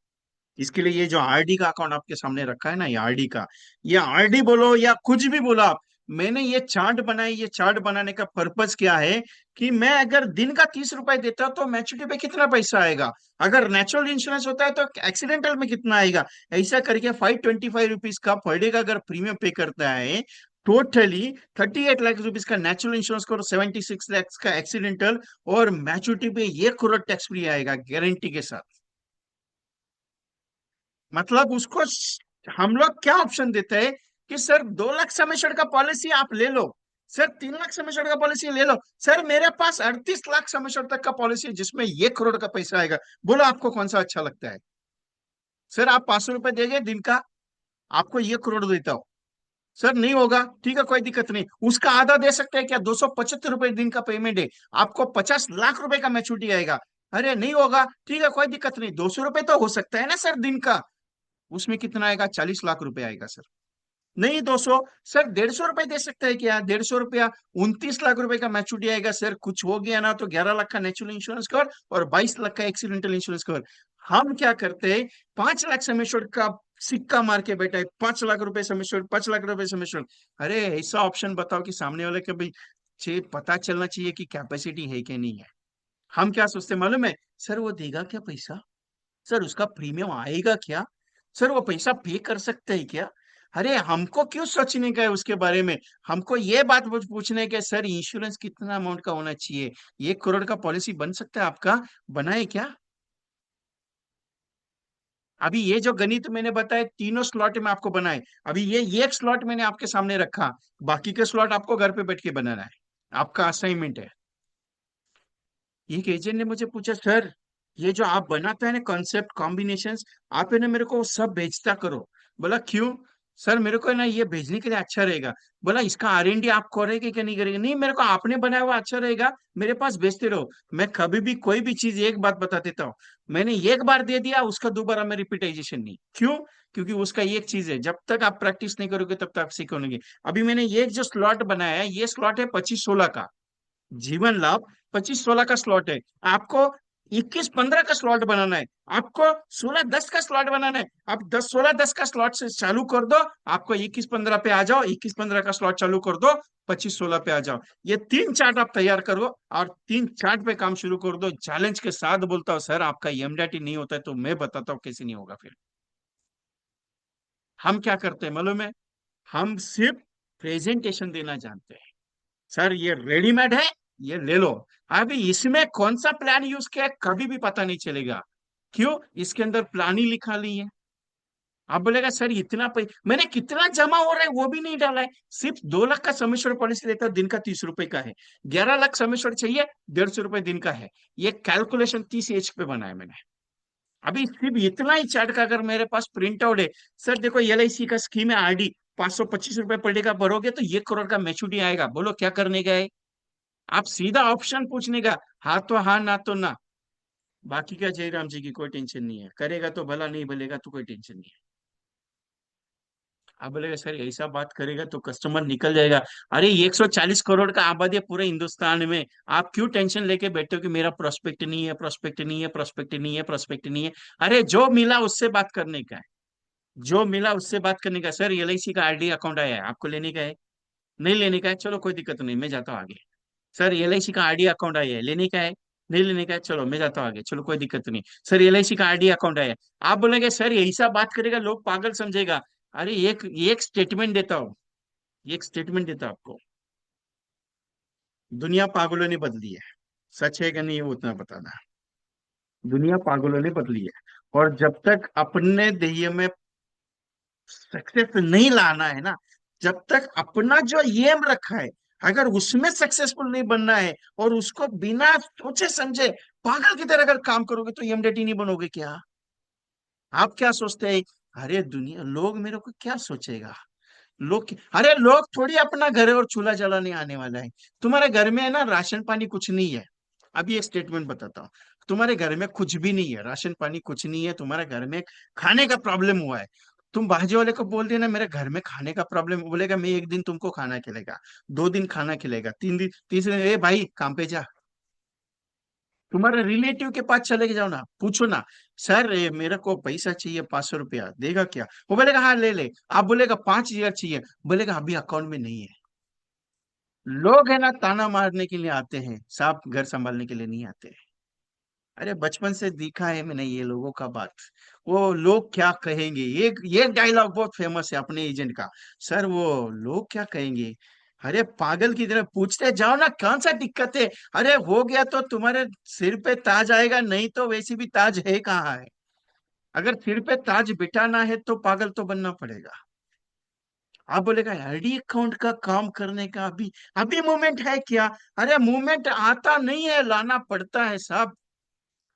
इसके लिए ये जो आरडी का अकाउंट आपके सामने रखा है ना, ये आरडी का, ये आरडी बोलो या कुछ भी बोलो आप, मैंने ये चार्ट बनाई। ये चार्ट बनाने का पर्पज क्या है कि मैं अगर दिन का 30 रुपए देता तो मैच्योरिटी पे कितना पैसा आएगा, अगर नेचुरल इंश्योरेंस होता है तो एक्सीडेंटल में कितना आएगा, ऐसा करके 525 रुपीज का पर डे का अगर प्रीमियम पे करता है, टोटली 38 लाख रुपीज का नेचुरल इंश्योरेंस को, 76 लाख का एक्सीडेंटल, और मैच्योरिटी पे 1 करोड़ टैक्स फ्री आएगा गारंटी के साथ। मतलब उसको हम लोग क्या ऑप्शन देते हैं कि सर 2 लाख सम एश्योर्ड का पॉलिसी आप ले लो, सर 3 लाख सम एश्योर्ड का पॉलिसी ले लो, सर मेरे पास 38 लाख सम एश्योर्ड तक का पॉलिसी है जिसमें 1 करोड़ का पैसा आएगा। बोलो आपको कौन सा अच्छा लगता है? सर आप 500 रुपए देंगे दिन का, आपको 1 करोड़ देता हूं। सर नहीं होगा, ठीक है कोई दिक्कत नहीं, उसका आधा दे सकते हैं क्या? 275 रुपए दिन का पेमेंट है, आपको 50 लाख रुपए का मैच्योरिटी आएगा। अरे नहीं होगा, ठीक है कोई दिक्कत नहीं, 200 रुपए तो हो सकता है ना सर दिन का। उसमें कितना आएगा? 40 लाख रुपए आएगा सर। नहीं 200, सर 150 रुपए दे सकते हैं क्या? 150 रुपया, 29 लाख रुपए का मैच्योरिटी आएगा सर। कुछ हो गया ना तो 11 लाख का नेचुरल इंश्योरेंस कवर और 22 लाख का एक्सीडेंटल इंश्योरेंस कवर। हम क्या करते हैं, 5 लाख समेश्वर का सिक्का मार के बैठा है, 5 लाख रुपए समेश्वर, 5 लाख रुपए समेश्वर। अरे ऐसा ऑप्शन बताओ कि सामने वाले के भाई पता चलना चाहिए कि कैपेसिटी है कि नहीं है। हम क्या सोचते हैं मालूम है? सर वो देगा क्या पैसा? सर उसका प्रीमियम आएगा क्या? सर वो पैसा पे कर सकते हैं क्या? अरे हमको क्यों सोचने का है उसके बारे में? हमको ये बात पूछने के सर इंश्योरेंस कितना अमाउंट का होना चाहिए, 1 करोड़ का पॉलिसी बन सकता है आपका? बनाए क्या? अभी ये जो गणित मैंने बताया तीनों स्लॉट में आपको बनाए। अभी ये एक स्लॉट मैंने आपके सामने रखा, बाकी के स्लॉट आपको घर पे बैठ के बनाना है, आपका असाइनमेंट है। एक एजेंट ने मुझे पूछा, सर ये जो आप बनाते हैं ना कॉन्सेप्ट कॉम्बिनेशंस, आप है ना मेरे को सब बेचता करो। बोला क्यों? सर मेरे को ना ये भेजने के लिए अच्छा रहेगा। बोला इसका R&D आप करेंगे कि नहीं करेंगे? नहीं, मेरे को आपने बनाया हुआ अच्छा रहेगा, मेरे पास भेजते रहो। मैं कभी भी कोई भी चीज एक बात बता देता हूँ, मैंने एक बार दे दिया उसका दोबारा मैं रिपीटाइजेशन नहीं। क्यों? क्योंकि उसका एक चीज है, जब तक आप प्रैक्टिस नहीं करोगे तब तक आप सीखोगे। अभी मैंने ये जो स्लॉट बनाया है, ये स्लॉट है 25-16 का। जीवन लाभ 25-16 का स्लॉट है। आपको 21-15 का स्लॉट बनाना है, आपको 16-10 का स्लॉट बनाना है। आप 10-16-10 का स्लॉट से चालू कर दो, आपको 21-15 पे आ जाओ, 21-15 का स्लॉट चालू कर दो, 25-16 पे आ जाओ। ये तीन चार्ट आप तैयार करो और तीन चार्ट पे काम शुरू कर दो। चैलेंज के साथ बोलता हूँ सर, आपका एमडीटी नहीं होता है तो मैं बताता हूँ कैसे नहीं होगा फिर। हम क्या करते हैं मालूम है? हम सिर्फ प्रेजेंटेशन देना जानते हैं। सर ये रेडीमेड है, ये ले लो। अभी इसमें कौन सा प्लान यूज किया है कभी भी पता नहीं चलेगा। क्यों? इसके अंदर प्लान ही लिखा नहीं है। आप बोलेगा सर इतना मैंने कितना जमा हो रहा है वो भी नहीं डाला है। सिर्फ 2 लाख का समेश्वर पॉलिसी लेता है, दिन का 30 रुपए का है। 11 लाख समेश्वर चाहिए, 150 रुपए दिन का है। ये कैलकुलेशन 30 एज पे बनाया मैंने। अभी सिर्फ इतना ही चार्ट का अगर मेरे पास प्रिंट आउट है। सर देखो LIC का स्कीम है RD, 525 रुपए पर डे का भरोगे तो 1 करोड़ का मैच्योरिटी आएगा। बोलो क्या करने का है? आप सीधा ऑप्शन पूछने का, हाँ तो हाँ, ना तो ना। बाकी का जयराम जी की कोई टेंशन नहीं है, करेगा तो भला, नहीं बोलेगा तो कोई टेंशन नहीं है। आप बोलेगा सर ऐसा बात करेगा तो कस्टमर निकल जाएगा। अरे 140 करोड़ का आबादी है पूरे हिंदुस्तान में, आप क्यों टेंशन लेके बैठे हो कि मेरा प्रोस्पेक्ट नहीं है, प्रोस्पेक्ट नहीं है, प्रोस्पेक्ट नहीं है, प्रोस्पेक्ट नहीं है? अरे जो मिला उससे बात करने का है, जो मिला उससे बात करने का। सर LIC का RD अकाउंट आया है, आपको लेने का है? नहीं लेने का है, चलो कोई दिक्कत नहीं, मैं जाता हूँ आगे। सर LIC का RD अकाउंट आया है, लेने का है? नहीं लेने का है, चलो मैं जाता हूँ आगे, चलो कोई दिक्कत नहीं। सर LIC का RD अकाउंट आया है। आप बोलेंगे सर ऐसा बात करेगा लोग पागल समझेगा। अरे एक एक स्टेटमेंट देता हूँ, एक स्टेटमेंट देता हूँ आपको। दुनिया पागलों ने बदली है, सच है कि नहीं वो उतना बताना। दुनिया पागलों ने बदली है, और जब तक अपने ध्येय में सक्सेस नहीं लाना है ना, जब तक अपना जो एम रखा है, अगर उसमें सक्सेसफुल नहीं बनना है और उसको बिना सोचे समझे पागल की तरह अगर काम करोगे तो एमडीटी नहीं बनोगे क्या? आप क्या सोचते हैं? अरे दुनिया, लोग मेरे को क्या सोचेगा? अरे लोग थोड़ी अपना घर और चूल्हा जलाने आने वाला है। तुम्हारे घर में है ना राशन पानी कुछ नहीं है। अभी एक स्टेटमेंट बताता हूँ, तुम्हारे घर में कुछ भी नहीं है, राशन पानी कुछ नहीं है, तुम्हारे घर में खाने का प्रॉब्लम हुआ है। तुम बाजू वाले को बोल देना मेरे घर में खाने का प्रॉब्लम, बोलेगा मैं एक दिन तुमको खाना खिलेगा, 2 दिन खाना खिलेगा, 3 दिन, तीसरे दिन ए भाई काम पे जा। तुम्हारे रिलेटिव के पास चले जाओ ना, पूछो ना, सर मेरे को पैसा चाहिए 500 रुपया, देगा क्या? वो बोलेगा हाँ ले ले। आप बोलेगा 5,000 चाहिए, बोलेगा अभी अकाउंट में नहीं है। लोग है ना ताना मारने के लिए आते हैं, सांप घर संभालने के लिए नहीं आते हैं। अरे बचपन से देखा है मैंने ये लोगों का बात। वो लोग क्या कहेंगे, ये डायलॉग बहुत फेमस है अपने एजेंट का। सर वो लोग क्या कहेंगे? अरे पागल की तरह पूछते जाओ ना, कौन सा दिक्कत है? अरे हो गया तो तुम्हारे सिर पे ताज आएगा, नहीं तो वैसे भी ताज है कहाँ है? अगर सिर पे ताज बिठाना है तो पागल तो बनना पड़ेगा। आप बोलेगा आईडी अकाउंट का काम करने का अभी अभी मूवमेंट है क्या? अरे मूवमेंट आता नहीं है, लाना पड़ता है साहब।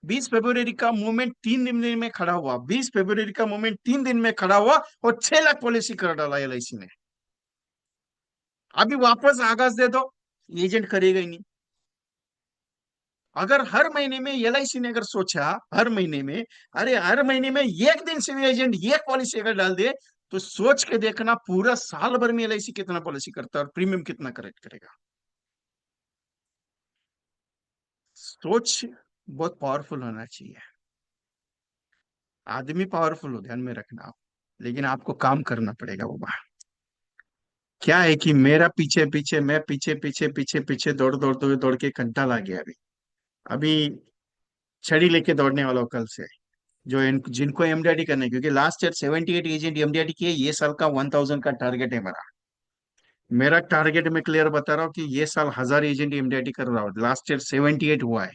20 फरवरी का मूवमेंट 3 दिन में खड़ा हुआ, 20 फरवरी का मूवमेंट 3 दिन में खड़ा हुआ और 6 लाख पॉलिसी कर डाला LIC ने। अभी वापस आगाज दे दो, एजेंट करेगा ही नहीं। अगर हर महीने में LIC ने अगर सोचा, हर महीने में, अरे हर महीने में एक दिन से भी एजेंट एक पॉलिसी अगर डाल दे, तो सोच के देखना पूरा साल भर में LIC कितना पॉलिसी करता है और प्रीमियम कितना करेक्ट करेगा। सोच बहुत पावरफुल होना चाहिए। आदमी पावरफुल हो, ध्यान में रखना आप, लेकिन आपको काम करना पड़ेगा वो। क्या है कि मेरा पीछे पीछे, मैं पीछे पीछे पीछे पीछे दौड़ दौड़ दौड़ दौड़ के घंटा लग गया अभी। अभी छड़ी लेके दौड़ने वाला हूँ कल से। जिनको एमडीआरटी करना है, क्योंकि लास्ट ईयर 78 एजेंट एमडीआरटी किए, ये साल का 1000 का टारगेट है मेरा। मेरा टारगेट मैं क्लियर बता रहा हूँ कि ये साल 1000 एजेंट एमडीआरटी कर रहा हूँ। लास्ट ईयर 78 हुआ है,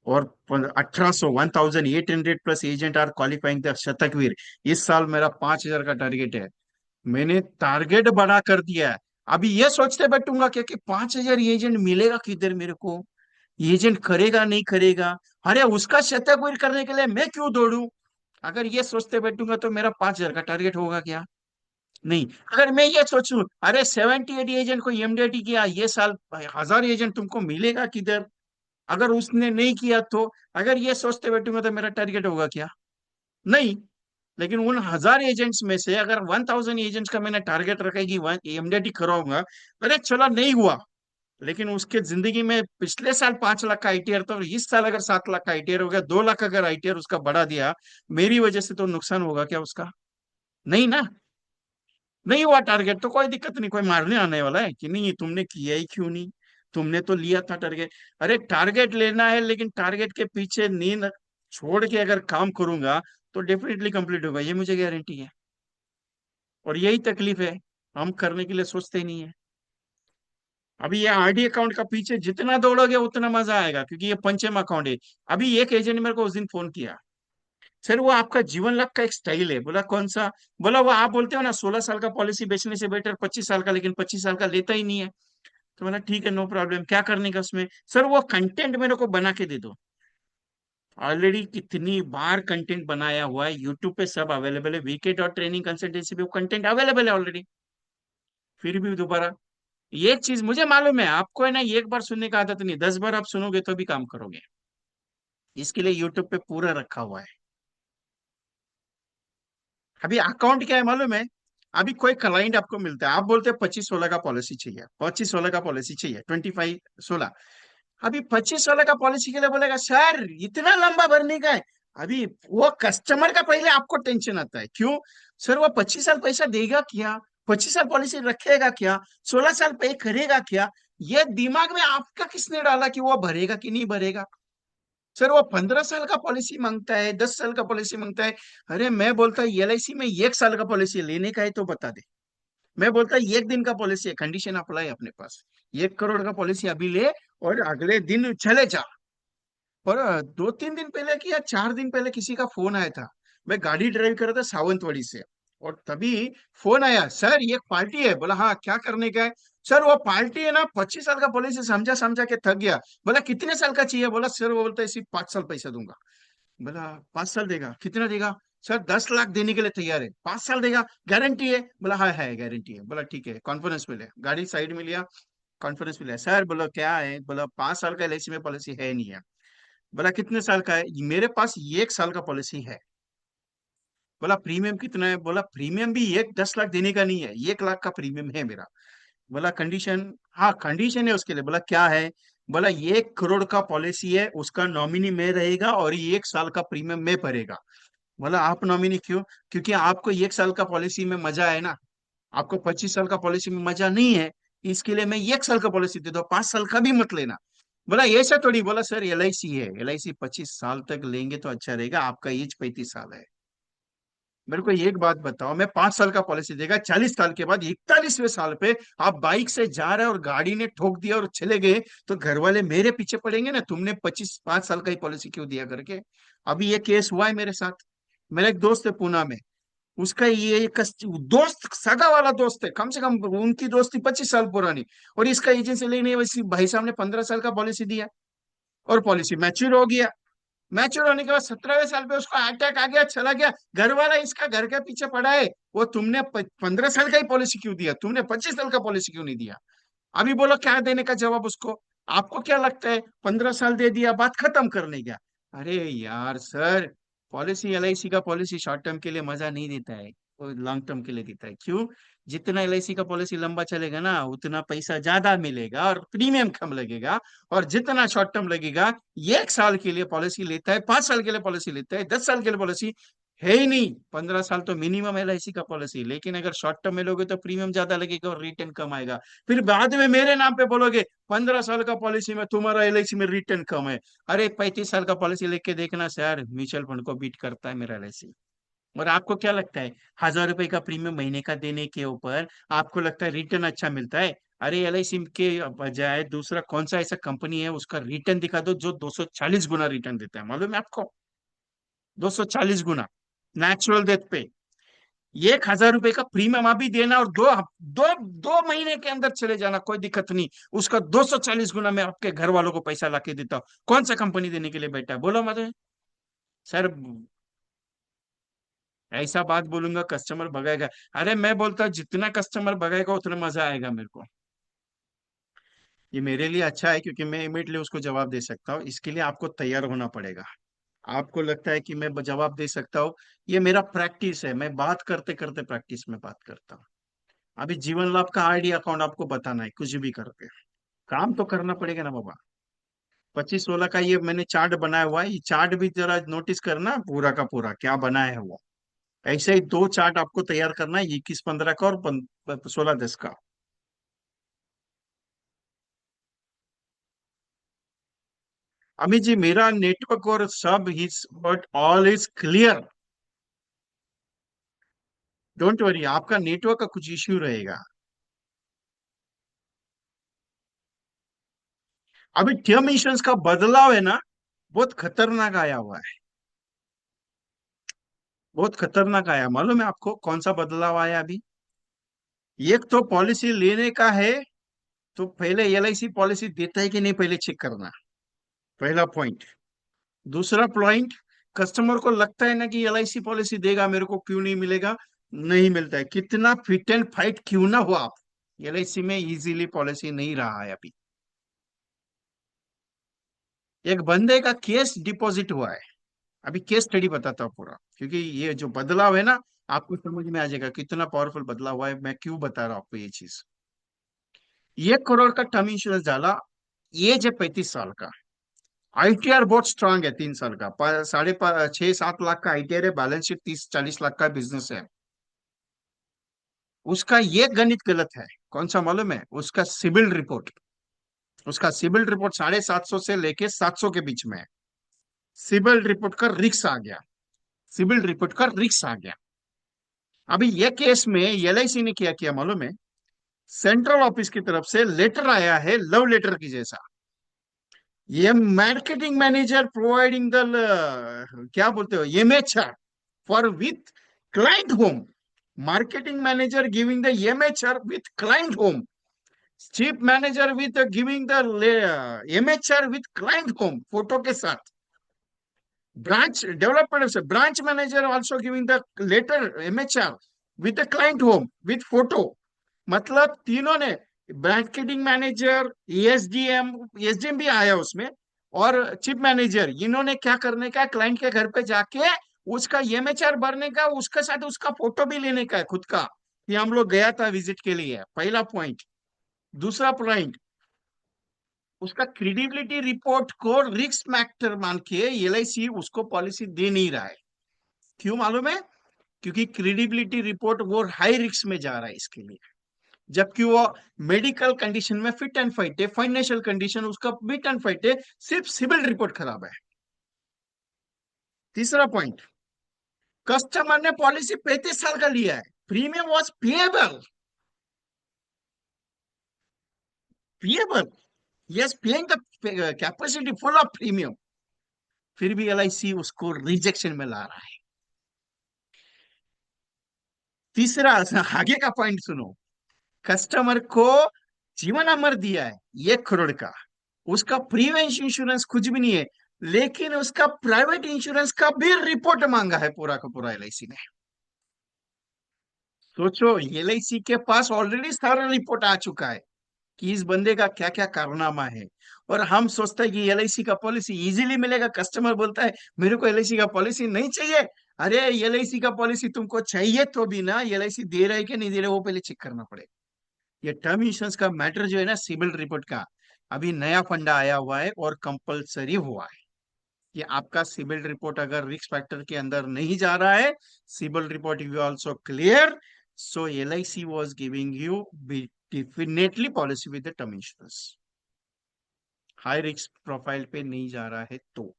और 1800 1800 plus agent are qualifying the Shatakveer. इस साल मेरा 5000 का टारगेट है। मैंने टारगेट बड़ा कर दिया है। अभी ये सोचते बैठूंगा क्या कि 5000 एजेंट मिलेगा किधर मेरे को, एजेंट करेगा नहीं करेगा, अरे उसका शतक करने के लिए मैं क्यों दौड़ू? अगर ये सोचते बैठूंगा तो मेरा 5000 का टारगेट होगा क्या? नहीं, अगर मैं ये सोचूं अरे 78 एजेंट को एमडीटी किया ये साल, 1000 एजेंट तुमको मिलेगा किधर? अगर उसने नहीं किया तो, अगर ये सोचते बैठूंगा तो मेरा टारगेट होगा क्या? नहीं। लेकिन उन 1000 एजेंट्स में से अगर 1000 एजेंट्स का मैंने टारगेट रखा है कि एमडीटी कराऊंगा, अरे चला नहीं हुआ, लेकिन उसके जिंदगी में पिछले साल 5 लाख का आईटीआर, तो इस साल अगर 7 लाख का आईटीआर हो गया, 2 लाख अगर आईटीआर उसका बढ़ा दिया मेरी वजह से, तो नुकसान होगा क्या उसका? नहीं ना। नहीं हुआ टारगेट तो कोई दिक्कत नहीं, कोई मारने आने वाला है कि नहीं तुमने किया ही क्यों नहीं, तुमने तो लिया था टारगेट। अरे टारगेट लेना है, लेकिन टारगेट के पीछे नींद छोड़ के अगर काम करूंगा तो डेफिनेटली कंप्लीट होगा, ये मुझे गारंटी है। और यही तकलीफ है, हम करने के लिए सोचते ही नहीं है। अभी ये आरडी अकाउंट का पीछे जितना दौड़ोगे उतना मजा आएगा, क्योंकि ये पंचम अकाउंट है। अभी एक एजेंट मेरे को उस दिन फोन किया, सर वो आपका जीवन लाभ का एक स्टाइल है। बोला कौन सा? बोला वो आप बोलते हो ना 16 साल का पॉलिसी बेचने से बेटर 25 साल का, लेकिन 25 साल का लेता ही नहीं है। तो बोला ठीक है, नो प्रॉब्लम, क्या करने का उसमें? सर वो कंटेंट मेरे को बना के दे दो। ऑलरेडी कितनी बार कंटेंट बनाया हुआ है, यूट्यूब पे सब अवेलेबल है, वीके डॉट ट्रेनिंग कंसल्टेंसी पे वो कंटेंट अवेलेबल है ऑलरेडी। फिर भी दोबारा ये चीज मुझे मालूम है, आपको है ना एक बार सुनने का आदत नहीं, 10 बार आप सुनोगे तो भी काम करोगे। इसके लिए यूट्यूब पे पूरा रखा हुआ है। अभी अकाउंट क्या है मालूम है? अभी कोई क्लाइंट आपको मिलता है, आप बोलते हैं 25-16 का पॉलिसी चाहिए, 25-16 का पॉलिसी चाहिए, 25-16। अभी 25-16 का पॉलिसी के लिए बोलेगा सर इतना लंबा भरने का है। अभी वो कस्टमर का पहले आपको टेंशन आता है, क्यों? सर वो 25 साल पैसा देगा क्या? 25 साल पॉलिसी रखेगा क्या? 16 साल पे करेगा क्या? ये दिमाग में आपका किसने डाला कि वो भरेगा कि नहीं भरेगा? सर वो 15 साल का पॉलिसी मांगता है, 10 साल का पॉलिसी मांगता है। अरे मैं बोलता एलआईसी में 1 साल का पॉलिसी लेने का है तो बता दे। मैं बोलता 1 दिन का पॉलिसी है, कंडीशन अप्लाई अपने पास, 1 करोड़ का पॉलिसी अभी ले और अगले दिन चले जा। और 2-3 दिन पहले कि या 4 दिन पहले किसी का फोन आया था, मैं गाड़ी ड्राइव कर रहा था सावंतवाड़ी से, और तभी फोन आया, सर ये पार्टी है। बोला हाँ, क्या करने का है? सर वो पार्टी है ना, 25 साल का पॉलिसी समझा समझा के थक गया। बोला कितने साल का चाहिए? बोला सर वो बोलता है सिर्फ 5 साल पैसा दूंगा। बोला 5 साल देगा? कितना देगा? सर 10 लाख देने के लिए तैयार है, 5 साल देगा, गारंटी है? बोला हाँ है गारंटी है। बोला ठीक है, कॉन्फ्रेंस में ले, गाड़ी साइड में लिया, कॉन्फ्रेंस में लिया। सर बोला क्या है? बोला 5 साल का एलआईसी में पॉलिसी है नहीं है। बोला कितने साल का है? मेरे पास ये 1 साल का पॉलिसी है। बोला प्रीमियम कितना है? बोला प्रीमियम भी एक 10 लाख देने का नहीं है, 1 लाख का प्रीमियम है मेरा। बोला कंडीशन? हाँ कंडीशन है उसके लिए। बोला क्या है? बोला 1 करोड़ का पॉलिसी है, उसका नॉमिनी में रहेगा और ये 1 साल का प्रीमियम में भरेगा। बोला आप नॉमिनी क्यों? क्योंकि आपको 1 साल का पॉलिसी में मजा है ना, आपको 25 साल का पॉलिसी में मजा नहीं है, इसके लिए मैं 1 साल का पॉलिसी दे दो, 5 साल का भी मत लेना। बोला ऐसा थोड़ी। बोला सर एलआईसी है, एलआईसी 25 साल तक लेंगे तो अच्छा रहेगा, आपका एज 35 साल है। मेरे को एक बात बताओ, मैं 5 साल का पॉलिसी देगा, 40 साल के बाद 41वें साल पे आप बाइक से जा रहे हैं और गाड़ी ने ठोक दिया और चले गए, तो घर वाले मेरे पीछे पड़ेंगे ना, तुमने 5 साल का ही पॉलिसी क्यों दिया करके। अभी ये केस हुआ है मेरे साथ। मेरा एक दोस्त है पूना में, उसका ये एक दोस्त, सगा वाला दोस्त है, कम से कम उनकी दोस्ती 25 साल पुरानी, और इसका एजेंसी लेने वैसे भाई साहब ने 15 साल का पॉलिसी दिया, और पॉलिसी मैच्योर हो गया। मैच्योर होने के बाद 17वें साल पे उसको अटैक आ गया, चला गया। घर वाला इसका घर के पीछे पड़ा है, वो तुमने 15 साल का ही पॉलिसी क्यों दिया, तुमने 25 साल का पॉलिसी क्यों नहीं दिया? अभी बोलो क्या देने का जवाब उसको? आपको क्या लगता है 15 साल दे दिया बात खत्म करने क्या? अरे यार सर, पॉलिसी एलआईसी का पॉलिसी शॉर्ट टर्म के लिए मजा नहीं देता है, वो लॉन्ग टर्म के लिए देता है। क्यों? जितना एलआईसी का पॉलिसी लंबा चलेगा ना, उतना पैसा ज्यादा मिलेगा और प्रीमियम कम लगेगा। और जितना शॉर्ट टर्म लगेगा, ये 1 साल के लिए पॉलिसी लेता है, 5 साल के लिए पॉलिसी लेता है, 10 साल के लिए पॉलिसी है ही नहीं। 15 साल तो मिनिमम एलआईसी का पॉलिसी, लेकिन अगर शॉर्ट टर्म में लोगे तो प्रीमियम ज्यादा लगेगा और रिटर्न कम आएगा। फिर बाद में मेरे नाम पे बोलोगे 15 साल का पॉलिसी में तुम्हारा एलआईसी में रिटर्न कम है। अरे 35 साल का पॉलिसी लेके देखना सर, म्यूचुअल फंड को बीट करता है मेरा एलआईसी। और आपको क्या लगता है, 1000 रुपए का प्रीमियम महीने का देने के ऊपर आपको लगता है रिटर्न अच्छा मिलता है? अरे एलआईसी के बजाय दूसरा कौन सा ऐसा कंपनी है, उसका रिटर्न दिखा दो जो 240 गुना रिटर्न देता है, मालूम है आपको? 240 गुना नेचुरल डेथ पे। 1000 रुपए का प्रीमियम अभी देना और दो दो 2 महीने के अंदर चले जाना, कोई दिक्कत नहीं। उसका 240 गुना मैं आपके घर वालों को पैसा लाके देता हूँ। कौन सा कंपनी देने के लिए बैठा है बोलो मुझे? सर ऐसा बात बोलूंगा कस्टमर भगाएगा। अरे मैं बोलता जितना कस्टमर भगाएगा उतना मजा आएगा मेरे को। ये मेरे लिए अच्छा है क्योंकि मैं इमीडिएटली उसको जवाब दे सकता हूँ। इसके लिए आपको तैयार होना पड़ेगा। आपको लगता है कि मैं जवाब दे सकता हूँ, ये मेरा प्रैक्टिस है, मैं बात करते करते प्रैक्टिस में बात करता हूँ। अभी जीवन लाभ का आईडी अकाउंट आपको बताना है कुछ भी करके, काम तो करना पड़ेगा ना बाबा। 25-16 का ये मैंने चार्ट बनाया हुआ है, ये चार्ट भी जरा नोटिस करना पूरा का पूरा क्या बनाया है वो। ऐसे ही दो चार्ट आपको तैयार करना है, 21-15 का और 16-10 का। अमित जी मेरा नेटवर्क और सब his but all is clear. Don't worry, आपका नेटवर्क का कुछ इश्यू रहेगा। अभी टर्म इंश्योरेंस का बदलाव है ना, बहुत खतरनाक आया हुआ है। बहुत खतरनाक आया, मालूम है आपको कौन सा बदलाव आया अभी? एक तो पॉलिसी लेने का है, तो पहले एलआईसी पॉलिसी देता है कि नहीं पहले चेक करना, पहला पॉइंट। दूसरा पॉइंट, कस्टमर को लगता है ना कि एलआईसी पॉलिसी देगा मेरे को, क्यों नहीं मिलेगा? नहीं मिलता है, कितना फिट एंड फाइट क्यों ना हुआ आप, एलआईसी में इजीली पॉलिसी नहीं रहा है अभी। एक बंदे का केस डिपॉजिट हुआ है, अभी केस स्टडी बताता हूँ पूरा, क्योंकि ये जो बदलाव है ना, आपको समझ में आ जाएगा कितना पावरफुल बदलाव हुआ है, मैं क्यों बता रहा हूँ आपको ये चीज। 1 करोड़ का टर्म इंश्योरेंस डाला, एज है 35 साल का, आईटीआर बहुत स्ट्रांग है 3 साल का, 6-7 लाख का आईटीआर है, बैलेंस शीट 30-40 लाख का बिजनेस है। उसका ये गणित गलत है, कौन सा मालूम है? उसका सिबिल रिपोर्ट, उसका सिबिल रिपोर्ट 750 से लेके 700 के बीच में है। सिबिल रिपोर्ट का रिक्स आ गया, सिबिल रिपोर्ट का रिक्स आ गया। अभी ये केस में एलआईसी ने क्या किया मालूम है? सेंट्रल ऑफिस की तरफ से लेटर आया है, लव लेटर की जैसा। ये मार्केटिंग मैनेजर प्रोवाइडिंग द, क्या बोलते हो, MHR for with client home. Marketing manager giving the MHR with client home, chief manager with giving the MHR with client home photo के साथ। ब्रांच डेवलपमेंट से branch manager also giving the letter MHR with the client home with photo. मतलब तीनों ने, marketing manager, SDM, SDM भी आया उसमें, और चीफ मैनेजर, इन्होंने क्या करने का, क्लाइंट के घर पे जाके उसका एमएचआर भरने का, उसके साथ उसका फोटो भी लेने का है खुद का, कि हम लोग गया था विजिट के लिए, पहला पॉइंट। दूसरा पॉइंट, उसका क्रेडिबिलिटी रिपोर्ट को रिस्क फैक्टर मान के एलआईसी उसको पॉलिसी दे नहीं रहा है। क्यों मालूम है? क्योंकि क्रेडिबिलिटी रिपोर्ट वो हाई रिस्क में जा रहा है इसके लिए, जबकि वो मेडिकल कंडीशन में फिट एंड फाइट है, फाइनेंशियल कंडीशन उसका फिट एंड फाइट है, सिर्फ सिविल रिपोर्ट खराब है। तीसरा पॉइंट, कस्टमर ने पॉलिसी 35 साल का लिया है, premium was payable, payable, yes, paying the capacity full of premium, फिर भी एलआईसी उसको रिजेक्शन में ला रहा है। तीसरा, आगे का पॉइंट सुनो, कस्टमर को जीवन अमर दिया है 1 करोड़ का, उसका प्रीवेंशन इंश्योरेंस कुछ भी नहीं है, लेकिन उसका प्राइवेट इंश्योरेंस का भी रिपोर्ट मांगा है पूरा का पूरा एलआईसी ने। सोचो, एलआईसी के पास ऑलरेडी सारा रिपोर्ट आ चुका है कि इस बंदे का क्या क्या कारनामा है, और हम सोचते हैं कि एलआईसी का पॉलिसी इजीली मिलेगा, कस्टमर बोलता है मेरे को एलआईसी का पॉलिसी नहीं चाहिए। अरे एलआईसी का पॉलिसी तुमको चाहिए तो भी ना, एलआईसी दे रहा है कि नहीं दे रहा है वो पहले चेक करना पड़ेगा। ये टर्म इंश्योरेंस का मैटर जो है ना, सिविल रिपोर्ट का, अभी नया फंडा आया हुआ है और कंपलसरी हुआ है कि आपका सिविल रिपोर्ट अगर रिस्क फैक्टर के अंदर नहीं जा रहा है, civil report you also clear, so LIC was giving you definitely policy with the term insurance. High risk profile पे नहीं जा रहा है तो,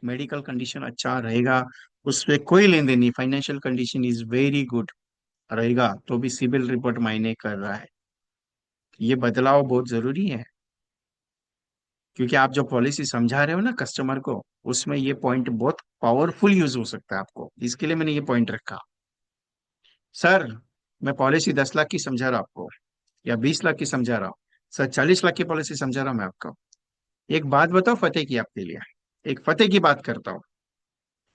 मेडिकल कंडीशन अच्छा रहेगा, उस पर कोई लेन देन नहीं, financial condition is very good रहेगा, तो भी सिविल रिपोर्ट मायने कर रहा है। ये बदलाव बहुत जरूरी है, क्योंकि आप जो पॉलिसी समझा रहे हो ना कस्टमर को, उसमें ये पॉइंट बहुत पावरफुल यूज हो सकता है आपको, इसके लिए मैंने ये पॉइंट रखा। सर, मैं पॉलिसी 10 लाख की समझा रहा हूं आपको, या 20 लाख की समझा रहा हूँ, सर 40 लाख की पॉलिसी समझा रहा हूं मैं आपको। एक बात बताओ फतेह की आपके लिए, एक फतेह की बात करता हूँ।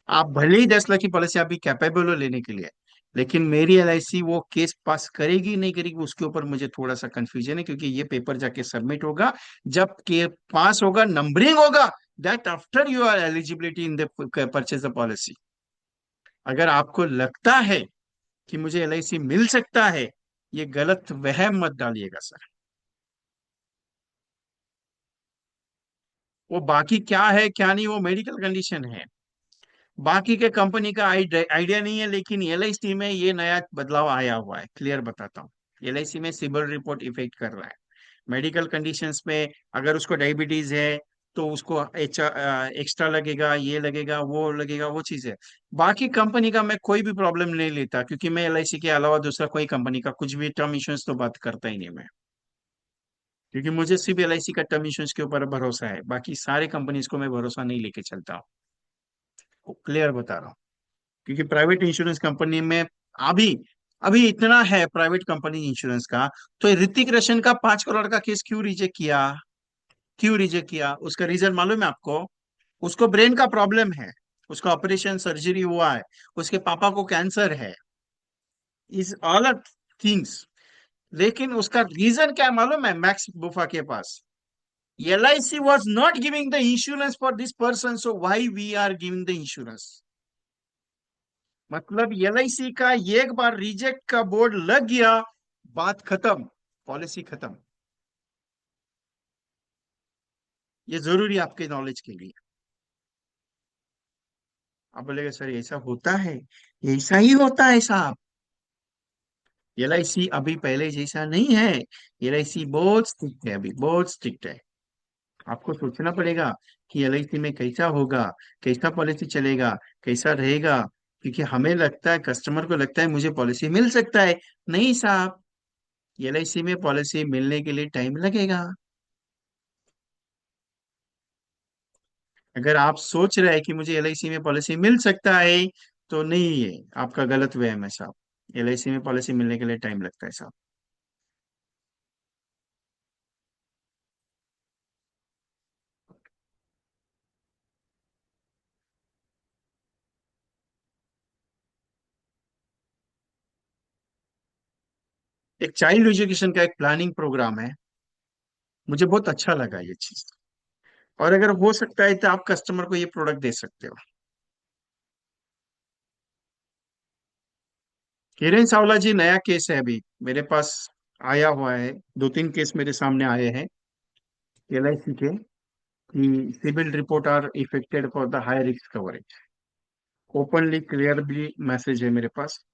आप भले ही 10 लाख की पॉलिसी आप भी कैपेबल हो लेने के लिए, लेकिन मेरी एलआईसी वो केस पास करेगी नहीं करेगी उसके ऊपर मुझे थोड़ा सा कंफ्यूजन है, क्योंकि ये पेपर जाके सबमिट होगा, जब के पास होगा, नंबरिंग होगा, that after you are eligibility in the purchase the policy. अगर आपको लगता है कि मुझे एलआईसी मिल सकता है, ये गलत वहम मत डालिएगा सर। वो बाकी क्या है क्या नहीं वो मेडिकल कंडीशन है, बाकी के कंपनी का आइडिया नहीं है, लेकिन एलआईसी में ये नया बदलाव आया हुआ है, क्लियर बताता हूँ। एलआईसी में सिबिल रिपोर्ट इफेक्ट कर रहा है मेडिकल कंडीशंस में। अगर उसको डायबिटीज है तो उसको एक्स्ट्रा लगेगा, ये लगेगा वो लगेगा, वो चीज है। बाकी कंपनी का मैं कोई भी प्रॉब्लम नहीं लेता, क्योंकि मैं एलआईसी के अलावा दूसरा कोई कंपनी का कुछ भी टर्म इंश्योरेंस तो बात करता ही नहीं मैं, क्योंकि मुझे सिर्फ एलआईसी का टर्म इंश्योरेंस के ऊपर भरोसा है, बाकी सारे कंपनीज को मैं भरोसा नहीं लेके चलता हूँ, क्लियर बता रहा हूँ। क्योंकि प्राइवेट इंश्योरेंस कंपनी में अभी अभी इतना है प्राइवेट कंपनी इंश्योरेंस का, तो ऋतिक रोशन का 5 करोड़ का केस क्यों रिजेक्ट किया? क्यों रिजेक्ट किया उसका रीजन मालूम है आपको? उसको ब्रेन का प्रॉब्लम है, उसका ऑपरेशन सर्जरी हुआ है, उसके पापा को कैंसर है, इज ऑल थिंग्स। लेकिन उसका रीजन क्या है मालूम है मैक्स बुफा के पास? LIC was not giving the insurance for this person, so why we are giving the insurance? मतलब LIC का एक बार रिजेक्ट का बोर्ड लग गया, बात खत्म, पॉलिसी खत्म। ये जरूरी है आपके नॉलेज के लिए। आप बोलेगा सर ऐसा होता है, ऐसा ही होता है साहब। LIC अभी पहले जैसा नहीं है, LIC बहुत स्ट्रिक्ट है, अभी बहुत स्ट्रिक्ट है। आपको सोचना पड़ेगा कि LIC में कैसा होगा, कैसा पॉलिसी चलेगा, कैसा रहेगा। क्योंकि हमें लगता है, कस्टमर को लगता है मुझे पॉलिसी मिल सकता है। नहीं साहब, LIC में पॉलिसी मिलने के लिए टाइम लगेगा। अगर आप सोच रहे हैं कि मुझे LIC में पॉलिसी मिल सकता है, तो नहीं, है आपका गलत वहम है साहब। LIC में पॉलिसी मिलने के लिए टाइम लगता है साहब। एक चाइल्ड एजुकेशन का एक प्लानिंग प्रोग्राम है, मुझे बहुत अच्छा लगा ये चीज। और अगर हो सकता है तो आप कस्टमर को ये प्रोडक्ट दे सकते हो। हिरेन सावला जी, नया केस है अभी मेरे पास आया हुआ है, 2-3 केस मेरे सामने आए हैं LIC के, कि civil report are affected for the high risk coverage. Openly clearly message है मेरे पास,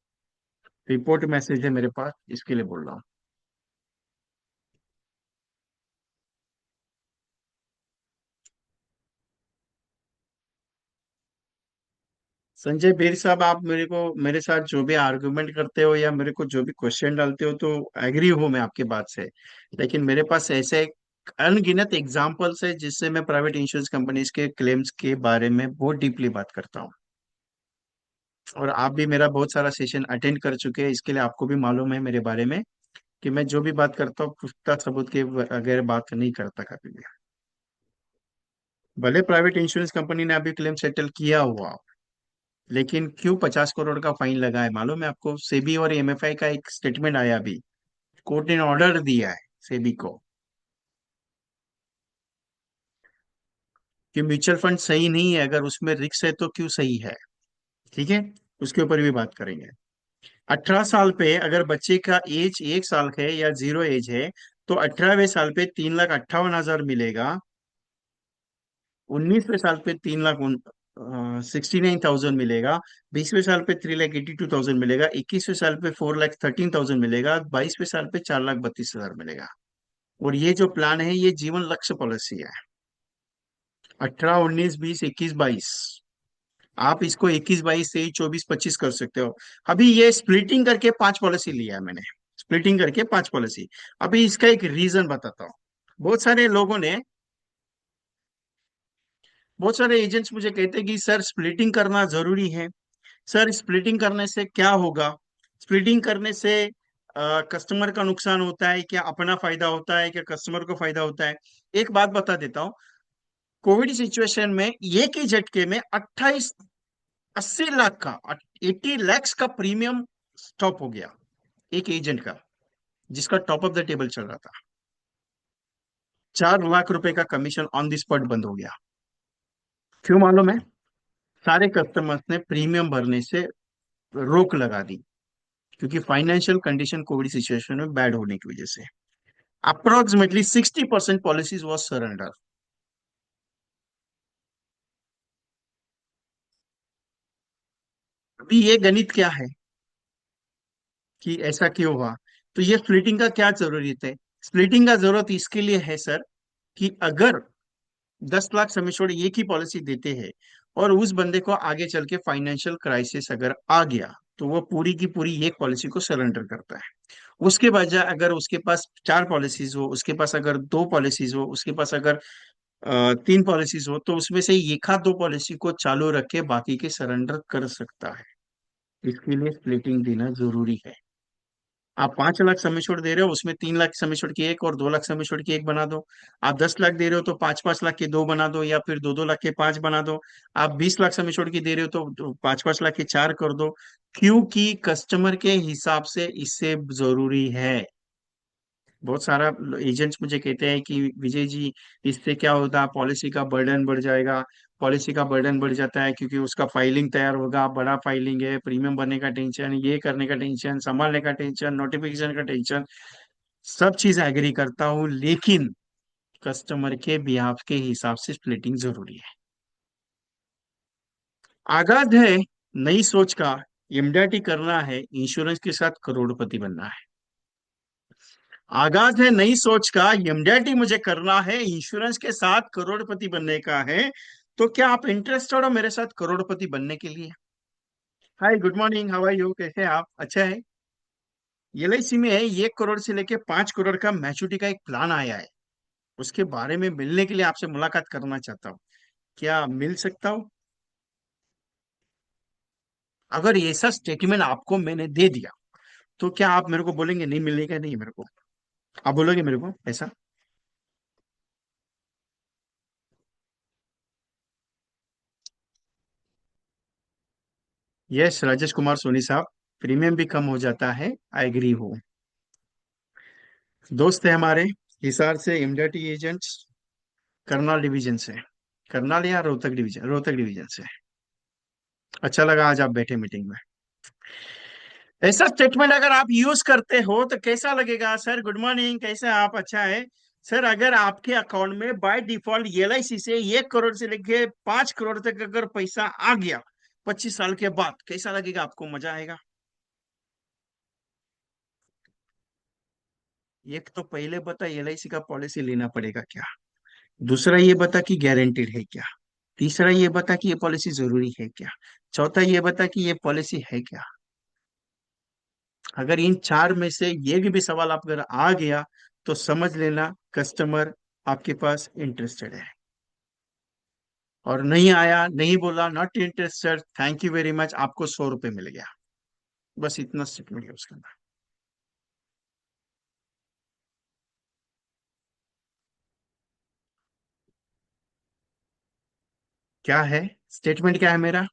रिपोर्ट मैसेज है मेरे पास, इसके लिए बोल रहा हूँ। संजय बीर साहब, आप मेरे को, मेरे साथ जो भी आर्गुमेंट करते हो या मेरे को जो भी क्वेश्चन डालते हो, तो एग्री हूं मैं आपकी बात से। लेकिन मेरे पास ऐसे अनगिनत एग्जांपल्स है जिससे मैं प्राइवेट इंश्योरेंस कंपनीज के क्लेम्स के बारे में बहुत डीपली बात करता हूँ। और आप भी मेरा बहुत सारा सेशन अटेंड कर चुके हैं, इसके लिए आपको भी मालूम है मेरे बारे में कि मैं जो भी बात करता हूँ पुख्ता सबूत के बगैर बात नहीं करता कभी भी। भले प्राइवेट इंश्योरेंस कंपनी ने अभी क्लेम सेटल किया हुआ, लेकिन क्यों 50 करोड़ का फाइन लगा है मालूम है आपको? सेबी और MFI का एक स्टेटमेंट आया अभी, कोर्ट ने ऑर्डर दिया है सेबी को कि म्यूचुअल फंड सही नहीं है, अगर उसमें रिस्क है तो क्यों सही है। ठीक है, उसके ऊपर भी बात करेंगे। 18 साल पे अगर बच्चे का एज 1 साल है या 0 एज है, तो 18वें साल पे 3,58,000 मिलेगा। 19वें साल पे 3,69,000 मिलेगा। 20वें साल पे 3,82,000 मिलेगा। 21वें साल पे 4,13,000 मिलेगा। 22वें साल पे 4,32,000 मिलेगा। और ये जो प्लान है ये जीवन लक्ष्य पॉलिसी है। 18, 19, 20, 21, 22, आप इसको 21, 22, 23, 24, 25 कर सकते हो। अभी ये स्प्लिटिंग करके 5 पॉलिसी लिया है मैंने, स्प्लिटिंग करके 5 पॉलिसी। अभी इसका एक रीजन बताता हूँ। बहुत सारे लोगों ने, बहुत सारे एजेंट्स मुझे कहते हैं कि सर स्प्लिटिंग करना जरूरी है, सर स्प्लिटिंग करने से क्या होगा, स्प्लिटिंग करने से कस्टमर का नुकसान होता है क्या, अपना फायदा होता है क्या, कस्टमर को फायदा होता है? एक बात बता देता हूँ, कोविड सिचुएशन में एक ही झटके में 28 80 लाख का, 80 लैक्स का प्रीमियम स्टॉप हो गया एक एजेंट का, जिसका टॉप ऑफ द टेबल चल रहा था। 4 लाख रुपए का कमीशन ऑन द स्पॉट बंद हो गया। क्यों मालूम है? सारे कस्टमर्स ने प्रीमियम भरने से रोक लगा दी, क्योंकि फाइनेंशियल कंडीशन कोविड सिचुएशन में बैड होने की वजह से अप्रोक्सीमेटली 60% पॉलिसीज वॉज सरेंडर। अभी ये गणित क्या है कि ऐसा क्यों हुआ? तो ये स्प्लिटिंग का क्या जरूरत है? स्प्लिटिंग का जरूरत इसके लिए है सर, कि अगर 10 लाख सम एश्योर्ड एक ही पॉलिसी देते हैं और उस बंदे को आगे चल के फाइनेंशियल क्राइसिस अगर आ गया, तो वो पूरी की पूरी एक पॉलिसी को सरेंडर करता है। उसके बजाय अगर उसके पास 4 पॉलिसीज हो, उसके पास अगर 2 पॉलिसीज हो, उसके पास अगर 3 पॉलिसीज हो, तो उसमें से एक आध 2 पॉलिसी को चालू रख के बाकी के सरेंडर कर सकता है। इसके लिए स्प्लिटिंग देना जरूरी है। आप 5 लाख सम एश्योर्ड दे रहे हो, उसमें 3 लाख सम एश्योर्ड की एक और 2 लाख सम एश्योर्ड की एक बना दो। आप 10 लाख दे रहे हो तो 5-5 लाख के दो बना दो, या फिर 2-2 लाख के पांच बना दो। आप 20 लाख सम एश्योर्ड की दे रहे हो तो 5-5 लाख के चार कर दो। क्योंकि कस्टमर के हिसाब से इससे जरूरी है। बहुत सारा एजेंट्स मुझे कहते हैं कि विजय जी, इससे क्या होता है, पॉलिसी का बर्डन बढ़ जाएगा। पॉलिसी का बर्डन बढ़ जाता है क्योंकि उसका फाइलिंग तैयार होगा, बड़ा फाइलिंग है, प्रीमियम भरने का टेंशन, ये करने का टेंशन, संभालने का टेंशन, नोटिफिकेशन का टेंशन। सब चीज एग्री करता हूँ, लेकिन कस्टमर के बिहाफ के हिसाब से स्प्लिटिंग जरूरी है। आगाज है नई सोच का, एमडीआरटी करना है, इंश्योरेंस के साथ करोड़पति बनना है। आगाज है नई सोच का, एमडीआरटी मुझे करना है, इंश्योरेंस के साथ करोड़पति बनने का है। तो क्या आप इंटरेस्टेड हो मेरे साथ करोड़पति बनने के लिए? Hi, good morning, how are you, कैसे हैं आप? अच्छा है। एलआईसी में 1 करोड़ से लेके 5 करोड़ का मैच्योरिटी का एक प्लान आया है। उसके बारे में मिलने के लिए आपसे मुलाकात करना चाहता हूँ। क्या मिल सकता हूँ? अगर ऐसा स्टेटमेंट आपको मैंने दे दिया, तो क्या आप मेरे को बोलेंगे नहीं मिलने का? नहीं मेरे को, आप बोलोगे मेरे को ऐसा? यस, राजेश कुमार सोनी साहब। प्रीमियम भी कम हो जाता है, आई एग्री हूँ। दोस्त है हमारे, हिसार से इमडीटी एजेंट्स, करनाल डिवीजन से। करनाल या रोहतक डिवीजन, रोहतक डिवीजन से। अच्छा लगा आज आप बैठे मीटिंग में। ऐसा स्टेटमेंट अगर आप यूज करते हो तो कैसा लगेगा? सर गुड मॉर्निंग, कैसे हैं आप? अच्छा है। सर, अगर आपके अकाउंट में बाय डिफॉल्ट एलआईसी से 1 करोड़ से लेके 5 करोड़ तक अगर पैसा आ गया 25 साल के बाद, कैसा लगेगा आपको? मजा आएगा? एक तो पहले बता, एलआईसी का पॉलिसी लेना पड़ेगा क्या? दूसरा ये बता कि गारंटेड है क्या? तीसरा ये बता कि ये पॉलिसी जरूरी है क्या? चौथा ये बता कि ये पॉलिसी है क्या? अगर इन चार में से ये भी सवाल आप अगर आ गया, तो समझ लेना कस्टमर आपके पास इंटरेस्टेड है। और नहीं आया, नहीं बोला not interested, thank you very much, आपको 100 रुपये मिल गया। बस इतना स्टेटमेंट यूज करना। क्या है? स्टेटमेंट क्या है मेरा?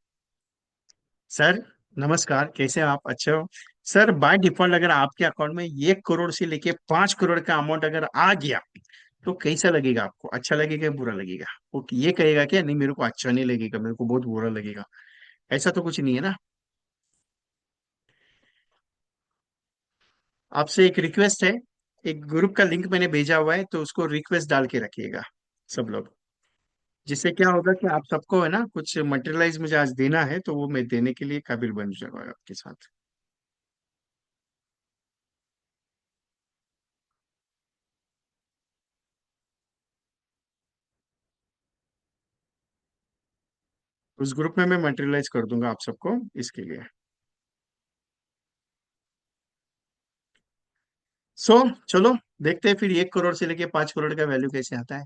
सर नमस्कार, कैसे हैं आप? अच्छे हो? सर, बाय डिफॉल्ट अगर आपके अकाउंट में 1 करोड़ से लेके 5 करोड़ का अमाउंट अगर आ गया, तो कैसा लगेगा आपको? अच्छा लगेगा या बुरा लगेगा? वो ये कहेगा क्या, नहीं मेरे को अच्छा नहीं लगेगा, मेरे को बहुत बुरा लगेगा? ऐसा तो कुछ नहीं है ना। आपसे एक रिक्वेस्ट है, एक ग्रुप का लिंक मैंने भेजा हुआ है, तो उसको रिक्वेस्ट डाल के रखिएगा सब लोग। जिससे क्या होगा कि आप सबको है ना कुछ मटेरियलाइज मुझे आज देना है, तो वो मैं देने के लिए काबिल बन जाऊंगा आपके साथ। उस ग्रुप में मैं मटेरियलाइज कर दूंगा आप सबको इसके लिए। सो चलो, देखते हैं फिर 1 करोड़ से लेके 5 करोड़ का वैल्यू कैसे आता है।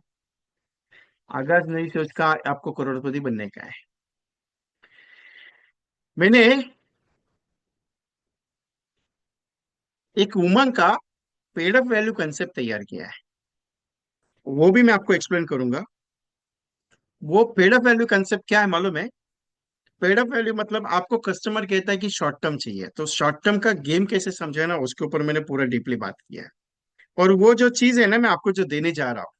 आगाज नहीं सोच का, आपको करोड़पति बनने का है। मैंने एक उमंग का पेड अप वैल्यू कंसेप्ट तैयार किया है, वो भी मैं आपको एक्सप्लेन करूंगा। वो पेड अप वैल्यू कंसेप्ट क्या है मालूम है? पेड अप वैल्यू मतलब आपको कस्टमर कहता है कि शॉर्ट टर्म चाहिए, तो शॉर्ट टर्म का गेम कैसे समझे ना, उसके ऊपर मैंने पूरा डीपली बात किया है। और वो जो चीज है ना, मैं आपको जो देने जा रहा हूँ,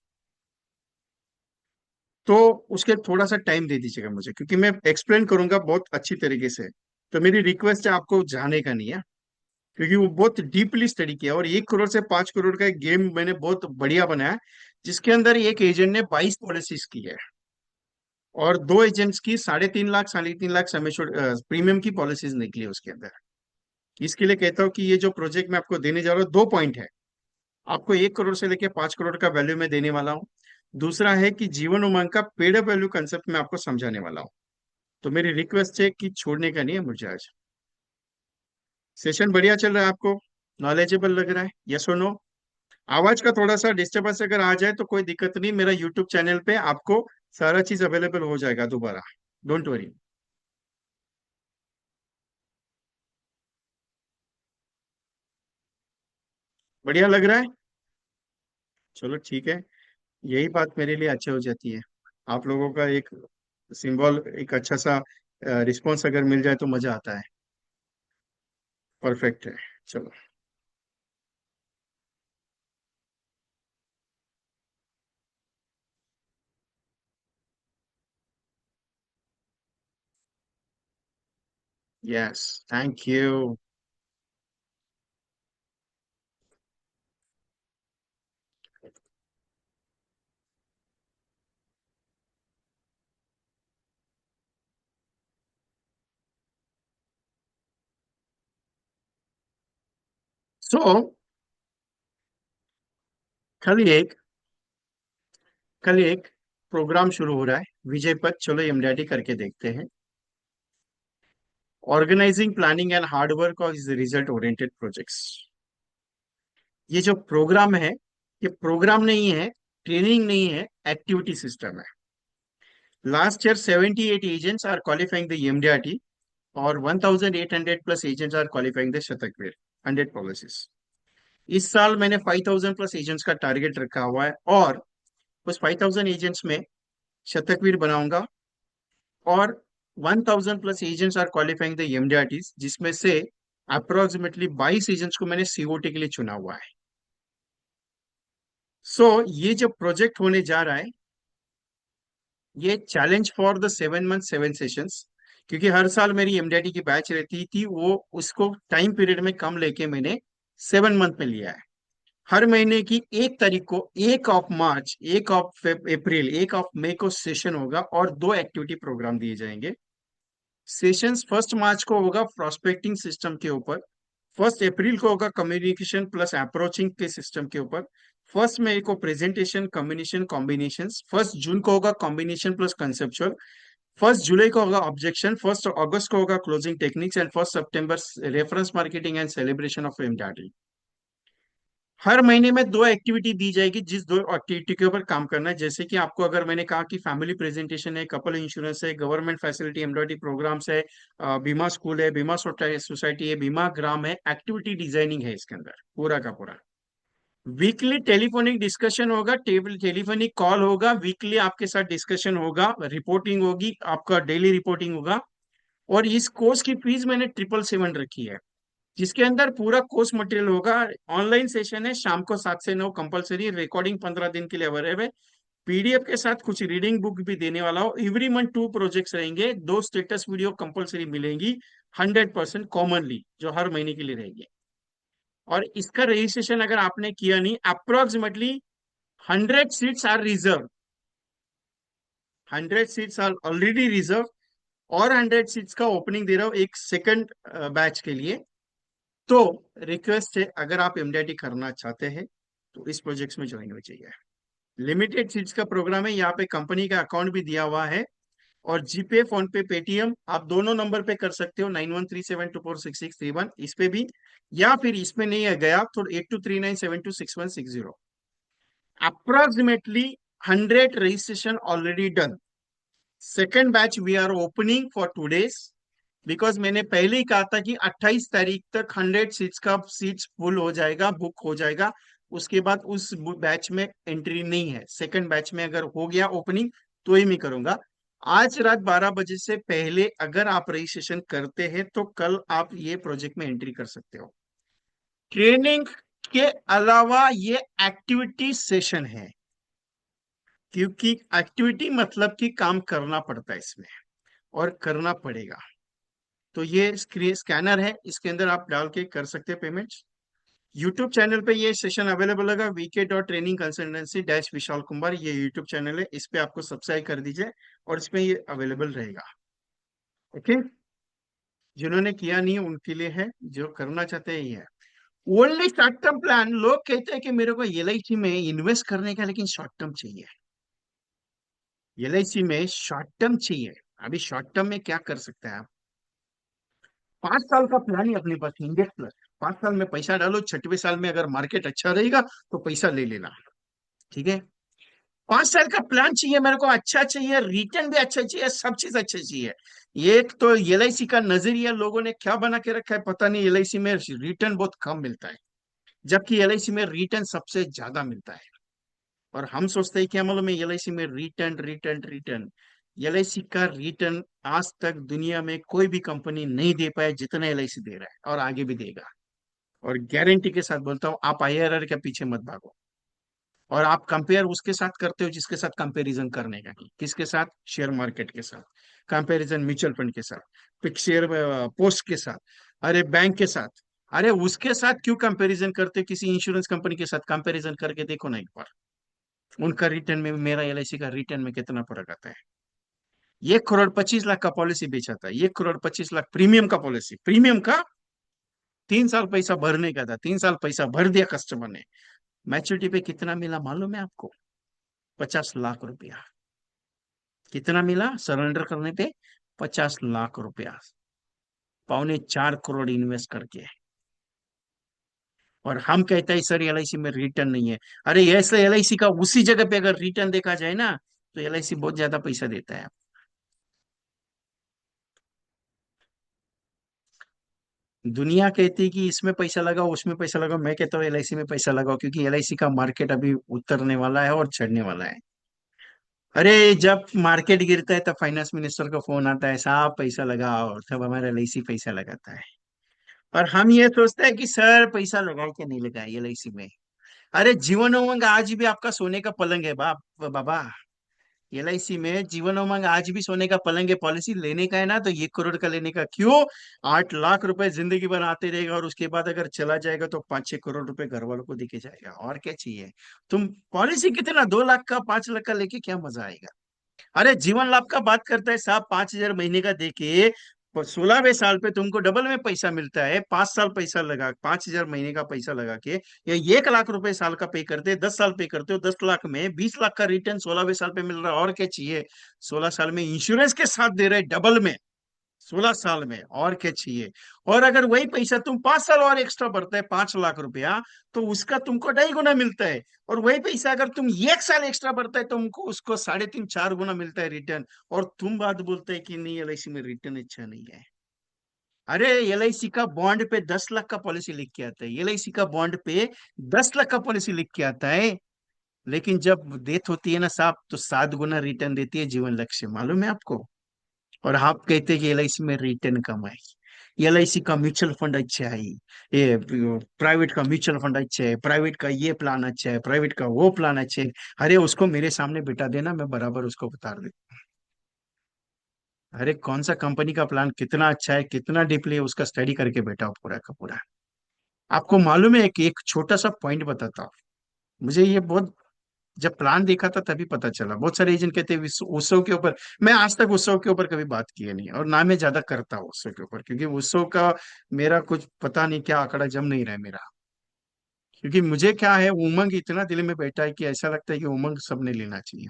तो उसके थोड़ा सा टाइम दे दीजिएगा मुझे, क्योंकि मैं एक्सप्लेन करूंगा बहुत अच्छी तरीके से। तो मेरी रिक्वेस्ट है, आपको जाने का नहीं है, क्योंकि वो बहुत डीपली स्टडी किया, और 1 करोड़ से 5 करोड़ का एक गेम मैंने बहुत बढ़िया बनाया, जिसके अंदर एक एजेंट ने 22 पॉलिसीज की है, और दो एजेंट्स की 3.5 लाख 3.5 लाख प्रीमियम की पॉलिसीज निकली है उसके अंदर। इसके लिए कहता हूँ कि ये जो प्रोजेक्ट मैं आपको देने जा रहा हूँ, 2 पॉइंट है। आपको 1 करोड़ से लेके 5 करोड़ का वैल्यू में देने वाला हूँ। दूसरा है कि जीवन उमंग का पेड अप वैल्यू कंसेप्ट मैं आपको समझाने वाला हूँ। तो मेरी रिक्वेस्ट है कि छोड़ने का नहीं है मुझे आज। सेशन बढ़िया चल रहा है, आपको नॉलेजेबल लग रहा है, यस और नो? आवाज का थोड़ा सा डिस्टर्बेंस अगर आ जाए तो कोई दिक्कत नहीं, मेरा यूट्यूब चैनल पे आपको सारा चीज अवेलेबल हो जाएगा दोबारा, डोंट वरी। बढ़िया लग रहा है? चलो ठीक है। यही बात मेरे लिए अच्छी हो जाती है, आप लोगों का एक सिंबल, एक अच्छा सा रिस्पॉन्स अगर मिल जाए तो मजा आता है। परफेक्ट है। चलो। Yes, thank you. सो कल एक कल एक प्रोग्राम शुरू हो रहा है, विजय पथ, चलो एमडीआरटी करके देखते हैं। Organising, planning and hard work of result oriented projects. ये जो प्रोग्राम है, ये प्रोग्राम नहीं है, ट्रेनिंग नहीं है, एक्टिविटी सिस्टम है। Last year 78 agents are qualifying the MDRT, और 1800 plus agents are qualifying the Shatakveer 100 policies. इस साल मैंने 5000 प्लस एजेंट्स का टारगेट रखा हुआ है, और उस 5000 एजेंट्स में शतकवीर बनाऊंगा, और 1000 plus agents are qualifying the MDRT, जिसमें से अप्रोक्सीमेटली 22 एजेंट्स को मैंने सीओटी के लिए चुना हुआ है। ये जो प्रोजेक्ट होने जा रहा है, ये challenge for the 7 month 7 sessions, क्योंकि हर साल मेरी एमडीआरटी की बैच रहती थी, वो उसको टाइम पीरियड में कम लेके मैंने 7 मंथ में लिया है। हर महीने की 1 तारीख को, 1 of March, 1 of April, 1 of May को सेशन होगा, और 2 एक्टिविटी प्रोग्राम दिए जाएंगे। सेशंस 1 मार्च को होगा प्रोस्पेक्टिंग सिस्टम के ऊपर, 1 अप्रैल को होगा कम्युनिकेशन प्लस अप्रोचिंग के सिस्टम के ऊपर, 1 मई को प्रेजेंटेशन कम्युनिकेशन कॉम्बिनेशन, 1 जून को होगा कॉम्बिनेशन प्लस कंसेप्चुअल, 1 जुलाई को होगा ऑब्जेक्शन, 1 अगस्त को होगा क्लोजिंग टेक्निक्स, एंड 1 सितंबर reference marketing and celebration of MDRT. हर महीने में 2 एक्टिविटी दी जाएगी, जिस 2 एक्टिविटी के ऊपर काम करना है। जैसे कि आपको अगर मैंने कहा कि फैमिली प्रेजेंटेशन है, कपल इंश्योरेंस है, गवर्नमेंट फैसिलिटी एम्ब्रॉयडरी प्रोग्राम्स है, बीमा स्कूल है, बीमा सोसाइटी है, बीमा ग्राम है, एक्टिविटी डिजाइनिंग है इसके अंदर पूरा का पूरा। वीकली टेलीफोनिक डिस्कशन होगा, टेलीफोनिक कॉल होगा, वीकली आपके साथ डिस्कशन होगा, रिपोर्टिंग होगी, आपका डेली रिपोर्टिंग होगा। और इस कोर्स की फीस मैंने 777 रखी है, जिसके अंदर पूरा कोर्स मटेरियल होगा। ऑनलाइन सेशन है, शाम को 7 से 9 कंपलसरी, रिकॉर्डिंग 15 दिन के लिए अवेलेबल है। पीडीएफ के साथ कुछ रीडिंग बुक भी देने वाला हो। एवरी मंथ 2 प्रोजेक्ट्स रहेंगे, 2 स्टेटस वीडियो कंपलसरी मिलेंगी, 100% कॉमनली, जो हर महीने के लिए रहेंगे। और इसका रजिस्ट्रेशन अगर आपने किया नहीं, approximately 100 seats are reserve, 100 seats are already reserve, और 100 सीट्स का ओपनिंग दे रहा हूँ एक सेकंड बैच के लिए। तो रिक्वेस्ट है, अगर आप एमडीआईटी करना चाहते हैं तो इस प्रोजेक्ट में ज्वाइन हो जाइए। लिमिटेड सीट्स का प्रोग्राम है, यहाँ पे कंपनी का अकाउंट भी दिया हुआ है, और जीपे, फोन पे, पेटीएम, आप दोनों नंबर पे कर सकते हो, 9137246631 इस पे भी, या फिर इसमें नहीं है गया तो 8239726160। Approximately 100 registration already done. Second batch we are opening for 2 days, because मैंने पहले ही कहा था कि 28 तारीख तक 100 सीट्स का सीट्स फुल हो जाएगा, बुक हो जाएगा। उसके बाद उस बैच में एंट्री नहीं है, सेकंड बैच में अगर हो गया ओपनिंग तो ही मैं करूंगा। आज रात 12 बजे से पहले अगर आप रजिस्ट्रेशन करते हैं तो कल आप ये प्रोजेक्ट में एंट्री कर सकते हो। ट्रेनिंग के अलावा ये एक्टिविटी सेशन है, क्योंकि एक्टिविटी मतलब कि काम करना पड़ता है इसमें, और करना पड़ेगा। तो ये स्क्रीन स्कैनर है, इसके अंदर आप डाल के कर सकते हैं पेमेंट। यूट्यूब चैनल पे ये सेशन अवेलेबल होगा, VK dot training consultancy dash Vishal Kumar, ये यूट्यूब चैनल है, इस पे आपको सब्सक्राइब कर दीजिए और इसमें ये अवेलेबल रहेगा। ओके, जिन्होंने किया नहीं है उनके लिए है, जो करना चाहते हैं ये है। ओनली शॉर्ट टर्म प्लान, लोग कहते हैं कि मेरे को एलआईसी में इन्वेस्ट करने का, लेकिन शॉर्ट टर्म चाहिए। एलआईसी में शॉर्ट टर्म चाहिए। अभी शॉर्ट टर्म में क्या कर सकते हैं आप? 5 साल का प्लान ही अपने पास, इंडेक्स प्लस। 5 साल में पैसा डालो, छठवें साल में अगर मार्केट अच्छा रहेगा तो पैसा ले लेना। ठीक है, 5 साल का प्लान चाहिए मेरे को, अच्छा चाहिए, रिटर्न भी अच्छा चाहिए, सब चीज अच्छा चाहिए। एक तो एलआईसी का नजरिया लोगों ने क्या बना के रखा है पता नहीं, एलआईसी में रिटर्न बहुत कम मिलता है, जबकि एलआईसी में रिटर्न सबसे ज्यादा मिलता है। और हम सोचते हैं क्या मालूम है, एलआईसी में रिटर्न रिटर्न रिटर्न। एलआईसी का रिटर्न आज तक दुनिया में कोई भी कंपनी नहीं दे पाया जितना एलआईसी दे रहा है, और आगे भी देगा। और गारंटी के साथ बोलता हूँ, आप आईआरआर के पीछे मत भागो। और आप कंपेयर उसके साथ करते हो जिसके साथ कंपैरिजन करने का नहीं, किसके साथ? शेयर मार्केट के साथ कंपैरिजन, म्यूचुअल फंड के साथ, फिक्स शेयर पोस्ट के साथ, अरे बैंक के साथ। अरे उसके साथ क्यों कंपैरिजन करते हो? किसी इंश्योरेंस कंपनी के साथ कंपैरिजन करके देखो ना एक बार, उनका रिटर्न में मेरा एलआईसी का रिटर्न में कितना फर्क आता है। 1 करोड़ 25 लाख का पॉलिसी बेचा था, 1 करोड़ 25 लाख प्रीमियम का पॉलिसी, प्रीमियम का। 3 साल पैसा भरने का था, 3 साल पैसा भर दिया कस्टमर ने। मैच्योरिटी पे कितना मिला मालूम है आपको? 50 लाख रुपया। कितना मिला सरेंडर करने पे? 50 लाख रुपया। 3.25 करोड़ इन्वेस्ट करके। और हम कहते हैं सर एलआईसी में रिटर्न नहीं है। अरे ऐसे एलआईसी का उसी जगह पे अगर रिटर्न देखा जाए ना, तो एलआईसी बहुत ज्यादा पैसा देता है। दुनिया कहती है कि इसमें पैसा लगाओ, उसमें पैसा लगाओ, मैं कहता हूँ एलआईसी में पैसा लगाओ, क्योंकि एलआईसी का मार्केट अभी उतरने वाला है और चढ़ने वाला है। अरे जब मार्केट गिरता है तब फाइनेंस मिनिस्टर का फोन आता है, साहब पैसा लगाओ, तब हमारा एलआईसी पैसा लगाता है। और हम ये सोचते हैं कि सर पैसा लगाए कि नहीं लगाए एलआईसी में। अरे जीवन उमंग आज भी आपका सोने का पलंग है बाप बाबा। एलआईसी में जीवन उमंग आज भी सोने का पलंग है। पॉलिसी लेने का है ना तो 1 करोड़ का लेने का, क्यों? 8 लाख रुपए जिंदगी भर आते रहेगा, और उसके बाद अगर चला जाएगा तो 5-6 करोड़ रुपए घर वालों को दिखे जाएगा, और क्या चाहिए? तुम पॉलिसी कितना, 2 लाख का 5 लाख का लेके क्या मजा आएगा? अरे जीवन लाभ का बात करता है साहब, 5,000 महीने का देके 16वें साल पे तुमको डबल में पैसा मिलता है। 5 साल पैसा लगा, 5,000 महीने का पैसा लगा के, या 1 लाख रुपए साल का पे करते, 10 साल पे करते हो, 10 लाख में 20 लाख का रिटर्न 16वें साल पे मिल रहा है, और क्या चाहिए? 16 साल में इंश्योरेंस के साथ दे रहे डबल में, 16 साल में, और क्या चाहिए? और अगर वही पैसा तुम 5 साल और एक्स्ट्रा भरता है, 5 लाख रुपया, तो उसका तुमको 2.5 गुना मिलता है। और वही पैसा अगर तुम 1 साल एक्स्ट्रा भरता है, तो तुमको उसको 3.5-4 गुना मिलता है रिटर्न। और तुम बात बोलते हैं कि नहीं एलआईसी में रिटर्न अच्छा नहीं है। अरे एलआईसी का बॉन्ड पे 10 लाख का पॉलिसी लिख के आता है, एलआईसी का बॉन्ड पे 10 लाख का पॉलिसी लिख के आता है। लेकिन जब डेथ होती है ना साहब, तो 7 गुना रिटर्न देती है जीवन लक्ष्य, मालूम है आपको? और आप कहते हैं कि एलआईसी में रिटर्न कम है। एलआईसी का म्यूचुअल फंड अच्छा है, ये प्राइवेट का म्यूचुअल फंड अच्छा है, प्राइवेट का ये प्लान अच्छा है, प्राइवेट का वो प्लान अच्छा है। अरे उसको मेरे सामने बिठा देना, मैं बराबर उसको बता दे। अरे कौन सा कंपनी का प्लान कितना अच्छा है, कितना डीपली है, उसका स्टडी करके बैठा हो पूरा का पूरा। आपको मालूम है कि एक छोटा सा पॉइंट बताता हूँ, मुझे ये बहुत, जब प्लान देखा था तभी पता चला। बहुत सारे एजेंट कहते हैं उत्सव के ऊपर, मैं आज तक उत्सव के ऊपर कभी बात की है नहीं, और ना मैं ज्यादा करता हूँ उत्सव के ऊपर, क्योंकि उत्सव का मेरा कुछ पता नहीं क्या आंकड़ा जम नहीं रहा है मेरा। क्योंकि मुझे क्या है, उमंग इतना दिल में बैठा है कि ऐसा लगता है कि उमंग सबने लेना चाहिए।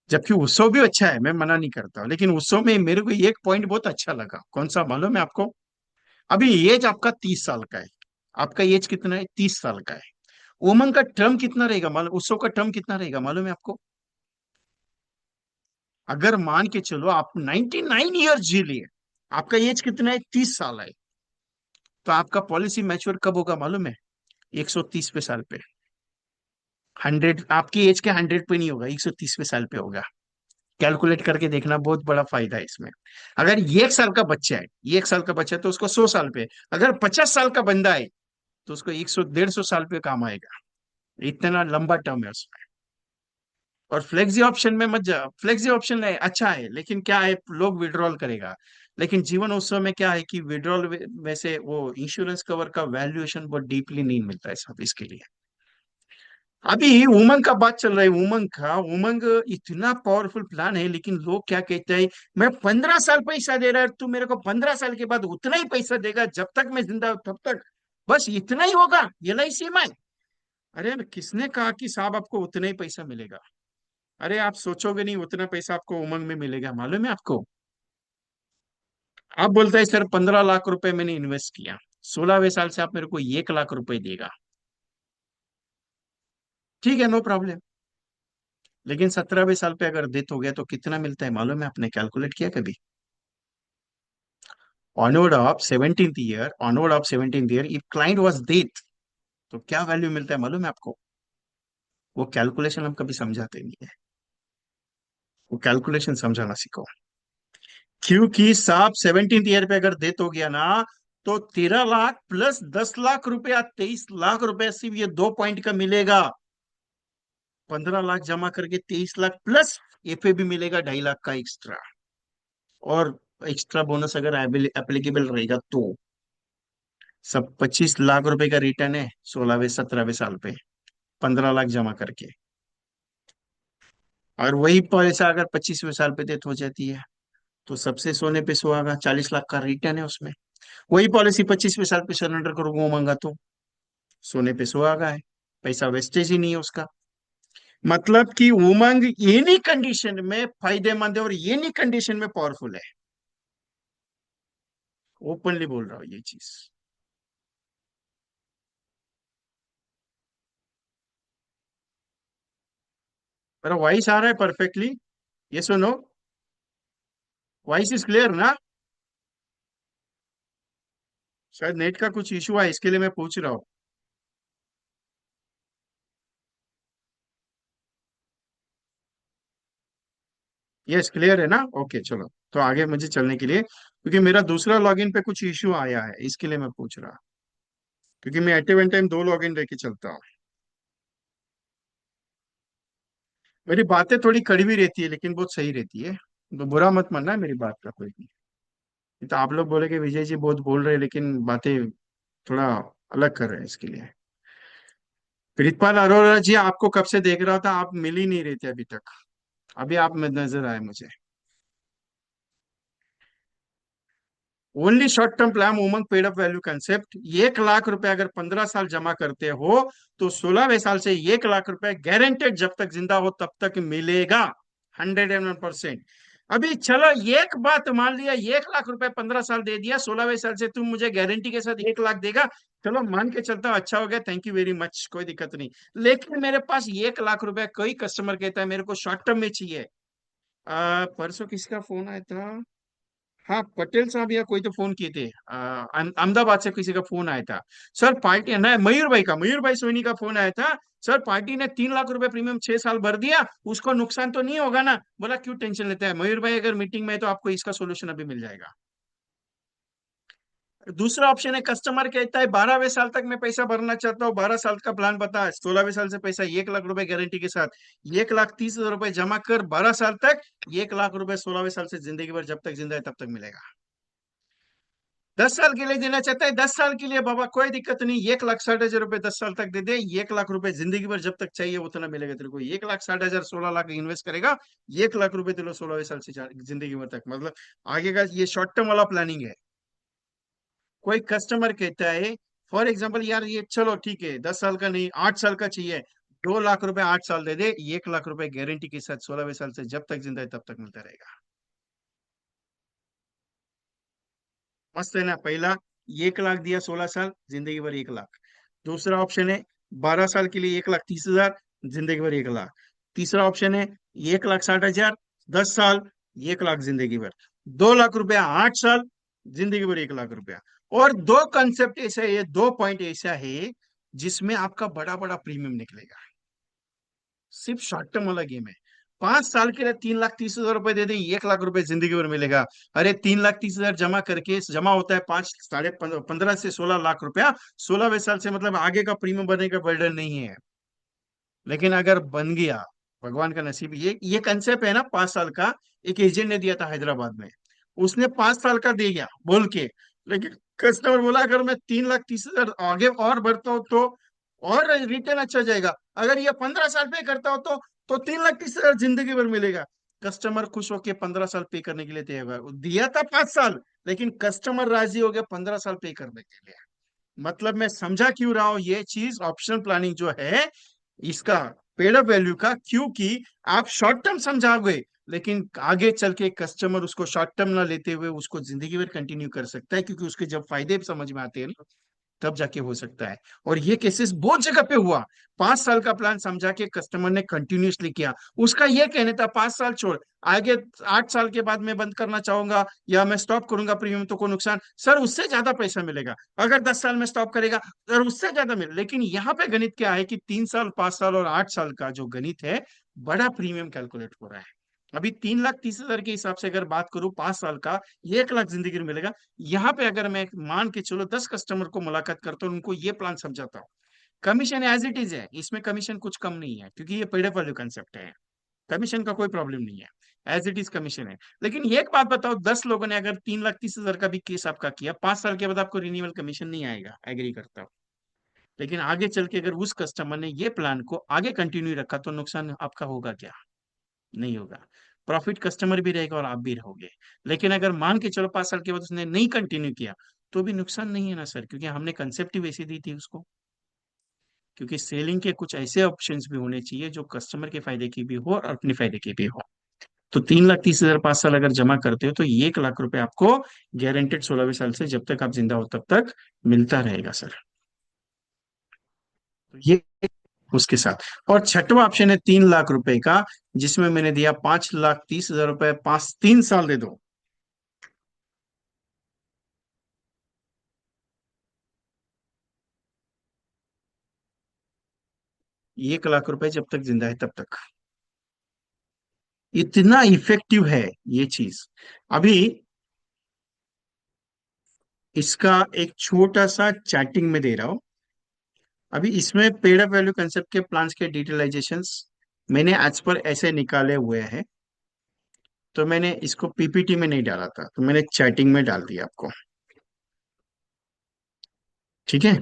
जबकि उत्सव भी अच्छा है, मैं मना नहीं करता, लेकिन उत्सव में मेरे को एक पॉइंट बहुत अच्छा लगा, कौन सा मालूम है आपको? अभी एज आपका 30 साल का है। आपका एज कितना है? 30 साल का है। उमंग का टर्म कितना रहेगा मालूम? उत्सव का टर्म कितना रहेगा मालूम है आपको? अगर मान के चलो आप 99 ईयर जी लिए, आपका एज कितना है? 30 साल है, तो आपका पॉलिसी मैच्योर कब होगा मालूम है? 130वें साल पे। 100 आपकी एज के 100 पे नहीं होगा, 130वें साल पे होगा। कैलकुलेट करके देखना, बहुत बड़ा फायदा है इसमें। अगर ये 1 साल का बच्चा है, ये 1 साल का बच्चा है तो उसको 100 साल पे, अगर 50 साल का बंदा है तो उसको 100 150 साल पे काम आएगा। इतना लंबा टर्म है उसमें। और फ्लेक्सी ऑप्शन में मत जा, फ्लेक्सी ऑप्शन है अच्छा है, लेकिन क्या है, लोग विड्रॉल करेगा। लेकिन जीवन उत्सव में क्या है कि विड्रॉल में से वो इंश्योरेंस कवर का वैल्यूएशन बहुत डीपली नहीं मिलता है सब इसके लिए। अभी उमंग का बात चल रहा है, उमंग का, उमंग इतना पावरफुल प्लान है, लेकिन लोग क्या कहते हैं, मैं 15 साल पैसा दे रहा है, तू मेरे को 15 साल के बाद उतना ही पैसा देगा, जब तक मैं जिंदा हूं तब तक बस इतना ही होगा LIC में। अरे किसने कहा कि साहब आपको उतना ही पैसा मिलेगा? अरे आप सोचोगे नहीं उतना पैसा आपको उमंग में मिलेगा, मालूम है आपको? आप बोलते हैं सर 15 लाख रुपए मैंने इन्वेस्ट किया, 16वें साल से आप मेरे को 1 लाख रुपए देगा। ठीक है, नो प्रॉब्लम। लेकिन 17वें साल पे अगर डेथ हो गया तो कितना मिलता है मालूम है? आपने कैलकुलेट किया कभी? Onward of 17th year if client was death, तो क्या वैल्यू मिलता है मालूम है आपको? वो कैलकुलेशन हम कभी समझाते नहीं है। वो कैलकुलेशन समझाना सीखो। क्योंकि साहब 17th ईयर पे अगर डेथ हो गया ना, तो 13 लाख प्लस 10 लाख रुपया, 23 लाख रुपया सिर्फ ये 2 पॉइंट का मिलेगा। 15 लाख जमा करके 23 लाख प्लस एफए भी मिलेगा 2.5 लाख का एक्स्ट्रा। और एक्स्ट्रा बोनस अगर एप्लीकेबल रहेगा तो सब 25 लाख रुपए का रिटर्न है 16वें 17वें साल पे, 15 लाख जमा करके। और वही पैसा अगर 25वें साल पे डेथ हो जाती है तो सबसे सोने पे सुहागा, 40 लाख का रिटर्न है उसमें। वही पॉलिसी 25वें साल पे सरेंडर करूंगा मांगा तो सोने पे सुहागा है, पैसा वेस्टेज ही नहीं है उसका। मतलब कि उमंग एनी कंडीशन में फायदेमंद है और एनी कंडीशन में पावरफुल है। ओपनली बोल रहा हूँ ये चीज। मेरा वॉइस आ रहा है परफेक्टली? ये सुनो, वॉइस इज क्लियर ना? शायद नेट का कुछ इशू है, इसके लिए मैं पूछ रहा हूँ। यस क्लियर है ना? ओके चलो, तो आगे मुझे चलने के लिए, क्योंकि मेरा दूसरा लॉगिन पे कुछ इशू आया है, इसके लिए मैं पूछ रहा। क्योंकि मैं एट वन टाइम 2 लॉगिन लेके चलता हूँ। मेरी बातें थोड़ी कड़वी रहती है लेकिन बहुत सही रहती है, तो बुरा मत मानना है मेरी बात का कोई भी। नहीं तो आप लोग बोले कि विजय जी बहुत बोल रहे हैं लेकिन बातें थोड़ा अलग कर रहे हैं, इसके लिए। प्रीतपाल अरोड़ा जी, आपको कब से देख रहा था, आप मिल ही नहीं रहे थे अभी तक। अभी आप में नजर आए मुझे। Only short term plan Umang paid up value concept, 1 lakh रुपए अगर 15 साल जमा करते हो तो 16वें साल से 1 लाख रुपए गारंटेड जब तक जिंदा हो तब तक मिलेगा। 101%। अभी चलो एक बात मान लिया, 1 लाख रुपए 15 साल दे दिया, 16वें साल से तुम मुझे गारंटी के साथ 1 लाख देगा। चलो मान के चलता हूँ, अच्छा हो गया, थैंक यू वेरी मच, कोई दिक्कत नहीं। लेकिन मेरे पास 1 लाख रुपए, कोई कस्टमर कहता है मेरे को शॉर्ट टर्म में चाहिए। परसों किसका फोन आया था? हाँ पटेल साहब या कोई तो फोन किए थे, अहमदाबाद से किसी का फोन आया था। सर पार्टी ना, मयूर भाई का, मयूर भाई सोनी का फोन आया था। सर पार्टी ने 3 लाख रुपए प्रीमियम 6 साल भर दिया, उसको नुकसान तो नहीं होगा ना? बोला क्यों टेंशन लेता है मयूर भाई, अगर मीटिंग में है तो आपको इसका सोल्यूशन अभी मिल जाएगा। दूसरा ऑप्शन है, कस्टमर कहता है 12वें साल तक मैं पैसा भरना चाहता हूँ, 12 साल का प्लान बता है, 16वें साल से पैसा 1 लाख रुपए गारंटी के साथ, 1,30,000 रुपए जमा कर 12 साल तक, 1 लाख रुपए 16वें साल से जिंदगी भर जब तक जिंदा है तब तक मिलेगा। 10 साल के लिए देना चाहता है, 10 साल के लिए बाबा कोई दिक्कत नहीं, 1,60,000 रुपए 10 साल तक दे दे, 1 लाख रुपए जिंदगी भर जब तक चाहिए उतना मिलेगा तेरे को, 1,60,000 16 लाख इन्वेस्ट करेगा, 1 लाख रुपए तेरे 16वें साल से जिंदगी भर तक, मतलब आगे का ये शॉर्ट टर्म वाला प्लानिंग है। कोई कस्टमर कहता है फॉर एग्जाम्पल, यार ये चलो ठीक है 10 साल का नहीं 8 साल का चाहिए, 2 लाख रुपए 8 साल दे दे, 1 लाख रुपए गारंटी के साथ 16वें साल से जब तक जिंदा है तब तक मिलता रहेगा। मस्त है ना? पहला 1 लाख दिया, 16 साल जिंदगी भर 1 लाख। दूसरा ऑप्शन है 12 साल के लिए 1,30,000 जिंदगी भर 1 लाख। तीसरा ऑप्शन है 1,60,000 10 साल, 1 लाख जिंदगी भर। 2 लाख रुपया 8 साल, जिंदगी भर 1 लाख रुपया। और दो कंसेप्ट ऐसा है, दो पॉइंट ऐसा है जिसमें आपका बड़ा बड़ा प्रीमियम निकलेगा। सिर्फ शॉर्ट टर्म वाला गेम है। 5 साल के लिए 3,30,000 रुपए दे दें, 1 लाख रुपए जिंदगी भर मिलेगा। अरे 3,30,000 जमा करके जमा होता है 15 से 16 लाख रुपया। 16वें साल से मतलब आगे का प्रीमियम भरने का बर्डन नहीं है। लेकिन अगर बन गया, भगवान का नसीब, ये कंसेप्ट है ना 5 साल का। एक एजेंट ने दिया था हैदराबाद में, उसने 5 साल का दे गया बोल के, लेकिन कस्टमर बोला अगर मैं 3,30,000 आगे और बढ़ता हूँ तो और रिटर्न अच्छा जाएगा, अगर ये 15 साल पे करता हो तो 3,30,000 जिंदगी भर मिलेगा। कस्टमर खुश होके 15 साल पे करने के लिए तैयार हुआ। दिया था 5 साल, लेकिन कस्टमर राजी हो गया 15 साल पे करने के लिए। मतलब मैं समझा क्यों रहा हूं ये चीज, ऑप्शन प्लानिंग जो है इसका, पेड अप वैल्यू का, क्योंकि आप शॉर्ट टर्म समझाओगे, लेकिन आगे चल के कस्टमर उसको शॉर्ट टर्म ना लेते हुए उसको जिंदगी भर कंटिन्यू कर सकता है, क्योंकि उसके जब फायदे समझ में आते हैं ना, तब जाके हो सकता है। और ये केसेस बहुत जगह पे हुआ। 5 साल का प्लान समझा के कस्टमर ने कंटिन्यूअसली किया। उसका ये कहने था 5 साल छोड़, आगे 8 साल के बाद मैं बंद करना चाहूंगा या मैं स्टॉप करूंगा प्रीमियम तो कोई नुकसान, सर उससे ज्यादा पैसा मिलेगा। अगर 10 साल में स्टॉप करेगा, सर उससे ज्यादा मिले। लेकिन यहाँ पे गणित क्या है कि 3 साल, 5 साल और 8 साल का जो गणित है, बड़ा प्रीमियम कैलकुलेट हो रहा है। अभी 3,30,000 के हिसाब से अगर बात करूं 5 साल का, 1 लाख जिंदगी में मिलेगा। यहाँ पे अगर मैं मान के चलो 10 कस्टमर को मुलाकात करता हूँ, उनको ये प्लान समझाता हूँ, कमीशन एज इट इज है, इसमें कमीशन कुछ कम नहीं है, क्योंकि ये पेड अप वैल्यू कंसेप्ट है। कमीशन का कोई प्रॉब्लम नहीं है, एज इट इज कमीशन है। लेकिन ये एक बात बताओ, 10 लोगों ने अगर 3,30,000 का भी केस आपका किया, 5 साल के बाद आपको रिन्यूअल कमीशन नहीं आएगा, एग्री करता हूँ। लेकिन आगे चल के अगर उस कस्टमर ने ये प्लान को आगे कंटिन्यू रखा, तो नुकसान आपका होगा क्या? नहीं होगा। प्रॉफिट कस्टमर भी रहेगा और आप भी रहोगे। लेकिन अगर मान के चलो 5 साल के बाद उसने नहीं कंटिन्यू किया, तो भी नुकसान नहीं है ना सर, क्योंकि हमने कंसेप्ट ही वैसी दी थी उसको। क्योंकि सेलिंग के कुछ ऐसे ऑप्शंस भी होने चाहिए जो कस्टमर के फायदे की भी हो और अपने फायदे की भी हो। तो 3,30,000 5 साल अगर जमा करते हो तो 1 लाख रुपए आपको गारंटेड 16वें साल से, जब तक आप जिंदा हो तब तक मिलता रहेगा सर। तो ये उसके साथ। और छठवा ऑप्शन है 3 लाख रुपए का, जिसमें मैंने दिया 5,30,000 रुपए, 3 साल दे दो। 1 लाख रुपए जब तक जिंदा है तब तक। इतना इफेक्टिव है ये चीज। अभी इसका एक छोटा सा चैटिंग में दे रहा हूं। अभी इसमें पेड अप वैल्यू कंसेप्ट के प्लान्स के डिटेलाइजेशंस मैंने आज पर ऐसे निकाले हुए हैं। तो मैंने इसको पीपीटी में नहीं डाला था, तो मैंने चैटिंग में डाल दिया आपको। ठीक है।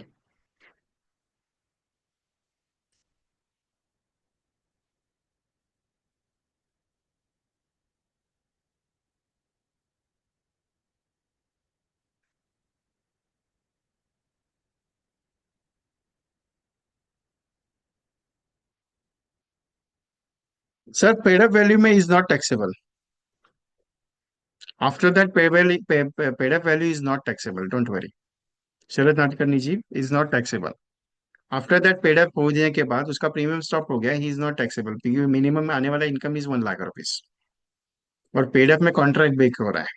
सर पेड अप वैल्यू में is not taxable. After that paid up value is not taxable, don't worry. Sharad Nadkarni ji, is not taxable. After that paid up हो जाने के बाद उसका प्रीमियम स्टॉप हो गया, ही इज नॉट टैक्सेबल, क्योंकि मिनिमम आने वाला इनकम इज 1 लाख रुपीज। और पेड अप में कॉन्ट्रैक्ट ब्रेक हो रहा है,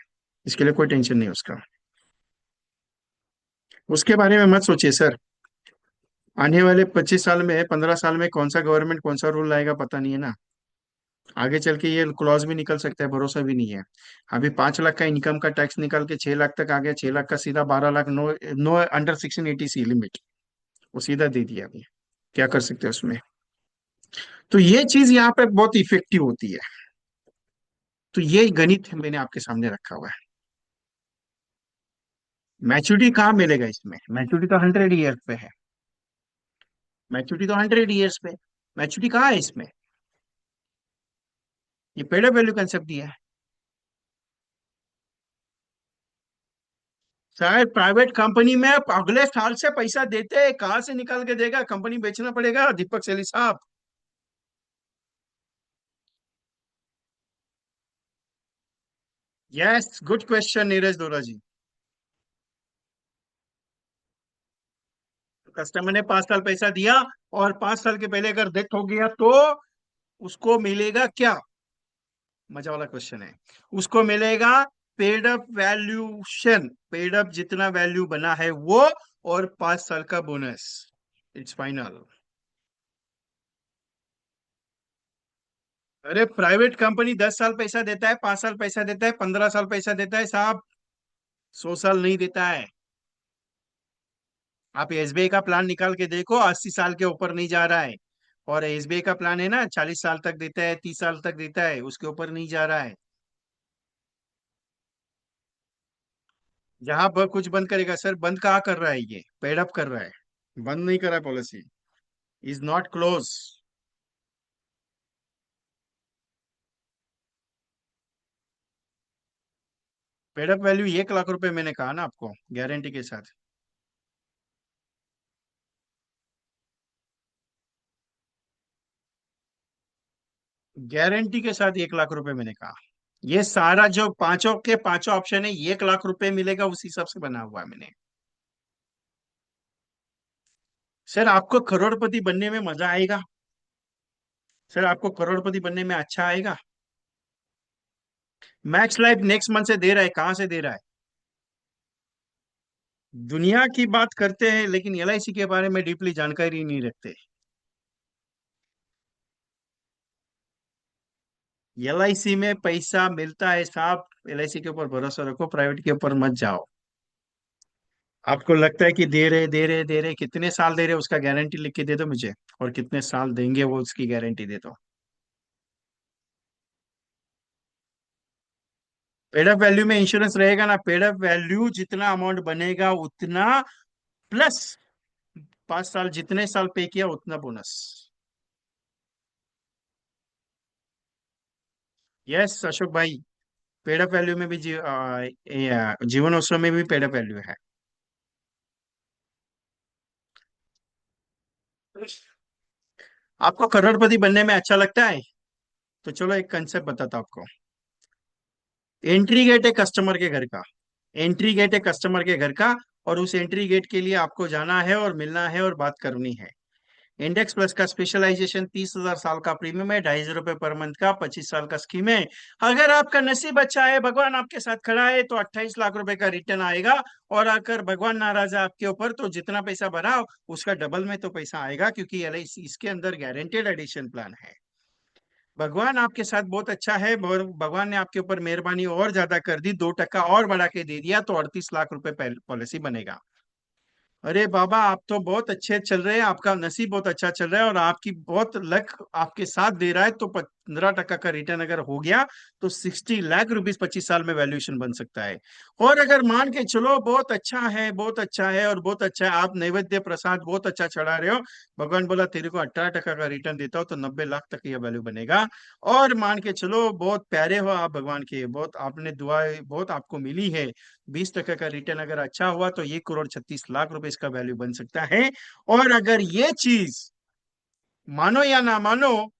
इसके लिए कोई टेंशन नहीं उसका। उसके बारे में मत सोचिए सर। आने वाले 25 साल में, 15 साल में कौन सा गवर्नमेंट कौन सा रूल लाएगा पता नहीं है ना। आगे चल के ये क्लॉज भी निकल सकता है, भरोसा भी नहीं है। अभी 5 लाख का इनकम का टैक्स निकाल के 6 लाख तक आ गया, 6 लाख का सीधा 12 lakh, no no under section 80 limit, वो सीधा दे दिया अभी। क्या कर सकते हैं उसमें? तो ये चीज यहाँ पे बहुत इफेक्टिव होती है। तो ये गणित मैंने आपके सामने रखा हुआ है। मैच्योरिटी कहाँ मिलेगा इसमें? मैच्योरिटी तो 100 ईयर्स पे है। मैच्योरिटी तो 100 ईयर्स पे। मैच्योरिटी कहाँ है इसमें? ये पेड वैल्यू कंसेप्ट दिया है। शायद प्राइवेट कंपनी में आप अगले साल से पैसा देते हैं, कहाँ से निकाल के देगा? कंपनी बेचना पड़ेगा दीपक सेली साहब। यस, गुड क्वेश्चन नीरज दोरा जी। कस्टमर ने 5 साल पैसा दिया, और 5 साल के पहले अगर डेथ हो गया तो उसको मिलेगा क्या? मजा वाला क्वेश्चन है। उसको मिलेगा paid up valuation, paid up जितना वैल्यू बना है वो, और 5 साल का बोनस। It's final. अरे प्राइवेट कंपनी 10 साल पैसा देता है, 5 साल पैसा देता है, 15 साल पैसा देता है साहब। 100 साल नहीं देता है। आप एसबीआई का प्लान निकाल के देखो, 80 साल के ऊपर नहीं जा रहा है। और एसबीआई का प्लान है ना, 40 साल तक देता है, 30 साल तक देता है, उसके ऊपर नहीं जा रहा है। जहां पर कुछ बंद करेगा सर, बंद कहाँ कर रहा है, ये पेड अप कर रहा है। बंद नहीं कर रहा है policy. Is not close. Paid up value 1 lakh रुपए मैंने कहा ना आपको, गारंटी के साथ। गारंटी के साथ 1 लाख रुपए मैंने कहा। ये सारा जो पांचों के पांचों ऑप्शन है, 1 लाख रुपए मिलेगा, उस हिसाब से बना हुआ है मैंने। सर आपको करोड़पति बनने में मजा आएगा। सर आपको करोड़पति बनने में अच्छा आएगा। मैक्स लाइफ नेक्स्ट मंथ से दे रहा है, कहां से दे रहा है? दुनिया की बात करते हैं लेकिन एलआईसी के बारे में डीपली जानकारी नहीं रखते। एलआईसी में पैसा मिलता है साहब। एलआईसी के ऊपर भरोसा रखो, प्राइवेट के ऊपर मत जाओ। आपको लगता है कि दे रहे, कितने साल दे रहे उसका गारंटी लिख के दे दो मुझे। और कितने साल देंगे वो, उसकी गारंटी दे दो। पेड अप वैल्यू में इंश्योरेंस रहेगा ना, पेड अप वैल्यू जितना अमाउंट बनेगा उतना, प्लस 5 साल जितने साल पे किया उतना बोनस। यस अशोक भाई। पेड अप वैल्यू में भी जीवन उत्सव में भी पेड अप वैल्यू है। आपको करोड़पति बनने में अच्छा लगता है? तो चलो एक कंसेप्ट बताता हूं आपको। एंट्री गेट है कस्टमर के घर का। एंट्री गेट है कस्टमर के घर का। और उस एंट्री गेट के लिए आपको जाना है और मिलना है और बात करनी है। इंडेक्स प्लस का स्पेशलाइजेशन, 30,000 साल का प्रीमियम है, 2,500 रुपये पर मंथ का, 25 साल का स्कीम है। अगर आपका नसीब अच्छा है, भगवान आपके साथ खड़ा है, तो 28 लाख रुपए का रिटर्न आएगा। और अगर भगवान नाराज है आपके ऊपर, तो जितना पैसा भरा उसका डबल में तो पैसा आएगा, क्योंकि एलआईसी इसके अंदर गारंटेड एडिशन प्लान है। भगवान आपके साथ बहुत अच्छा है, भगवान ने आपके ऊपर मेहरबानी और ज्यादा कर दी, 2 टका और बढ़ा के दे दिया, तो 38 लाख रुपए पॉलिसी बनेगा। अरे बाबा, आप तो बहुत अच्छे चल रहे हैं, आपका नसीब बहुत अच्छा चल रहा है, और आपकी बहुत लक आपके साथ दे रहा है, तो 15 टका का रिटर्न अगर हो गया, तो 60 लाख रुपीज 25 साल में वैल्यूएशन बन सकता है। और अगर मान के चलो बहुत अच्छा है, बहुत अच्छा है और बहुत अच्छा है, आप नैवेद्य प्रसाद बहुत अच्छा चढ़ा रहे हो, भगवान बोला तेरे को 18 टका का रिटर्न देता हो, तो 90 लाख तक यह वैल्यू बनेगा। और मान के चलो बहुत प्यारे हो आप भगवान के, बहुत आपने दुआएं बहुत आपको मिली है, 20 टका का रिटर्न अगर अच्छा हुआ, तो 1,36 लाख रुपए इसका वैल्यू बन सकता है। और अगर ये चीज मानो या ना मानो,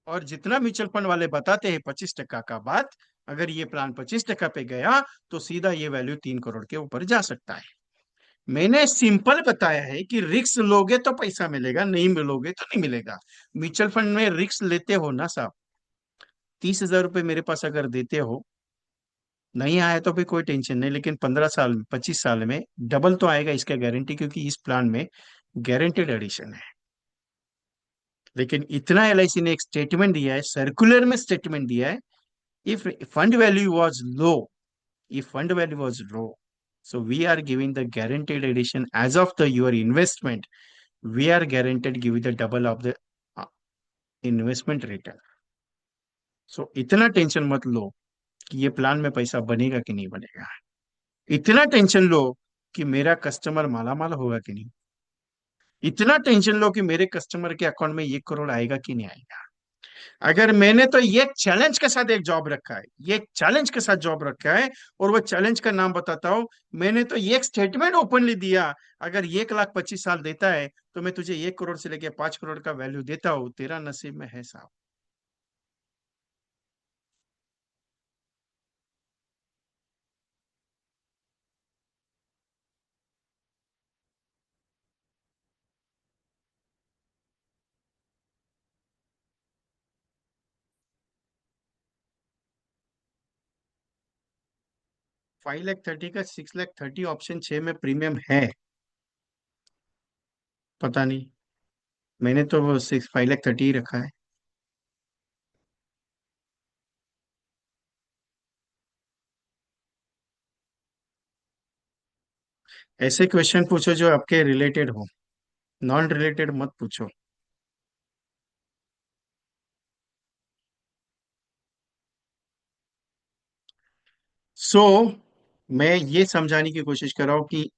और जितना म्यूचुअल फंड वाले बताते हैं 25 टका का बात, अगर ये प्लान 25 टका पे गया, तो सीधा ये वैल्यू 3 करोड़ के ऊपर जा सकता है। मैंने सिंपल बताया है कि रिक्स लोगे तो पैसा मिलेगा, नहीं मिलोगे तो नहीं मिलेगा। म्यूचुअल फंड में रिक्स लेते हो ना साहब। 30,000 रुपये मेरे पास अगर देते हो, नहीं आया तो भी कोई टेंशन नहीं, लेकिन 15 साल 25 साल में डबल तो आएगा, इसका गारंटी, क्योंकि इस प्लान में गारंटेड एडिशन है। लेकिन इतना एलआईसी ने एक स्टेटमेंट दिया है, सर्कुलर में स्टेटमेंट दिया है, if fund value was low, if fund value was low, so we are giving the guaranteed addition as of the your investment, we are guaranteed give you the double of the uh, investment return. So इतना tension मत लो कि ये plan में पैसा बनेगा कि नहीं बनेगा। इतना टेंशन लो कि मेरा कस्टमर मालामाल होगा कि नहीं। इतना टेंशन लो कि मेरे कस्टमर के अकाउंट में 1 करोड़ आएगा कि नहीं आएगा। अगर मैंने तो ये चैलेंज के साथ एक जॉब रखा है, ये चैलेंज के साथ जॉब रखा है, और वो चैलेंज का नाम बताता हूं। मैंने तो ये एक स्टेटमेंट ओपनली दिया, अगर 1,25 साल देता है, तो मैं तुझे 1 करोड़ से लेके 5 करोड़ का वैल्यू देता हूँ, तेरा नसीब में है साहब। 5,30,000 का 6,30,000 ऑप्शन 6 में प्रीमियम है। पता नहीं, मैंने तो वो 5,30,000 ही रखा है। ऐसे क्वेश्चन पूछो जो आपके रिलेटेड हो, नॉन रिलेटेड मत पूछो। सो मैं ये समझाने की कोशिश कर रहा हूँ कि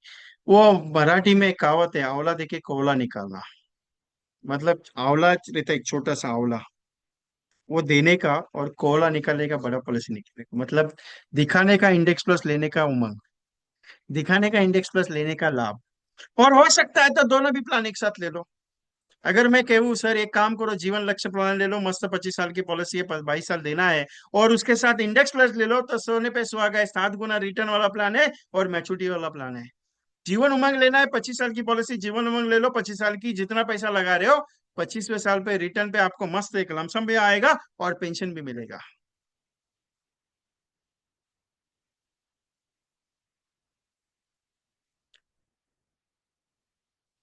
वो मराठी में एक कहावत है, आंवला देके कोवला निकालना। मतलब आंवला रहता है एक छोटा सा आंवला, वो देने का और कोवला निकालने का बड़ा पॉलिसी निकले, मतलब दिखाने का इंडेक्स प्लस लेने का उमंग, दिखाने का इंडेक्स प्लस लेने का लाभ। और हो सकता है तो दोनों भी प्लान एक साथ ले लो। अगर मैं कहूँ सर एक काम करो, जीवन लक्ष्य प्लान ले लो, मस्त 25 साल की पॉलिसी है, 22 साल देना है, और उसके साथ इंडेक्स प्लस ले लो, तो सोने पे सुहागा है, 7 गुना रिटर्न वाला प्लान है और मैच्योरिटी वाला प्लान है। जीवन उमंग लेना है, 25 साल की पॉलिसी, जीवन उमंग ले लो 25 साल की, जितना पैसा लगा रहे हो 25वें साल पे रिटर्न पे आपको मस्त एक लमसम भी आएगा और पेंशन भी मिलेगा।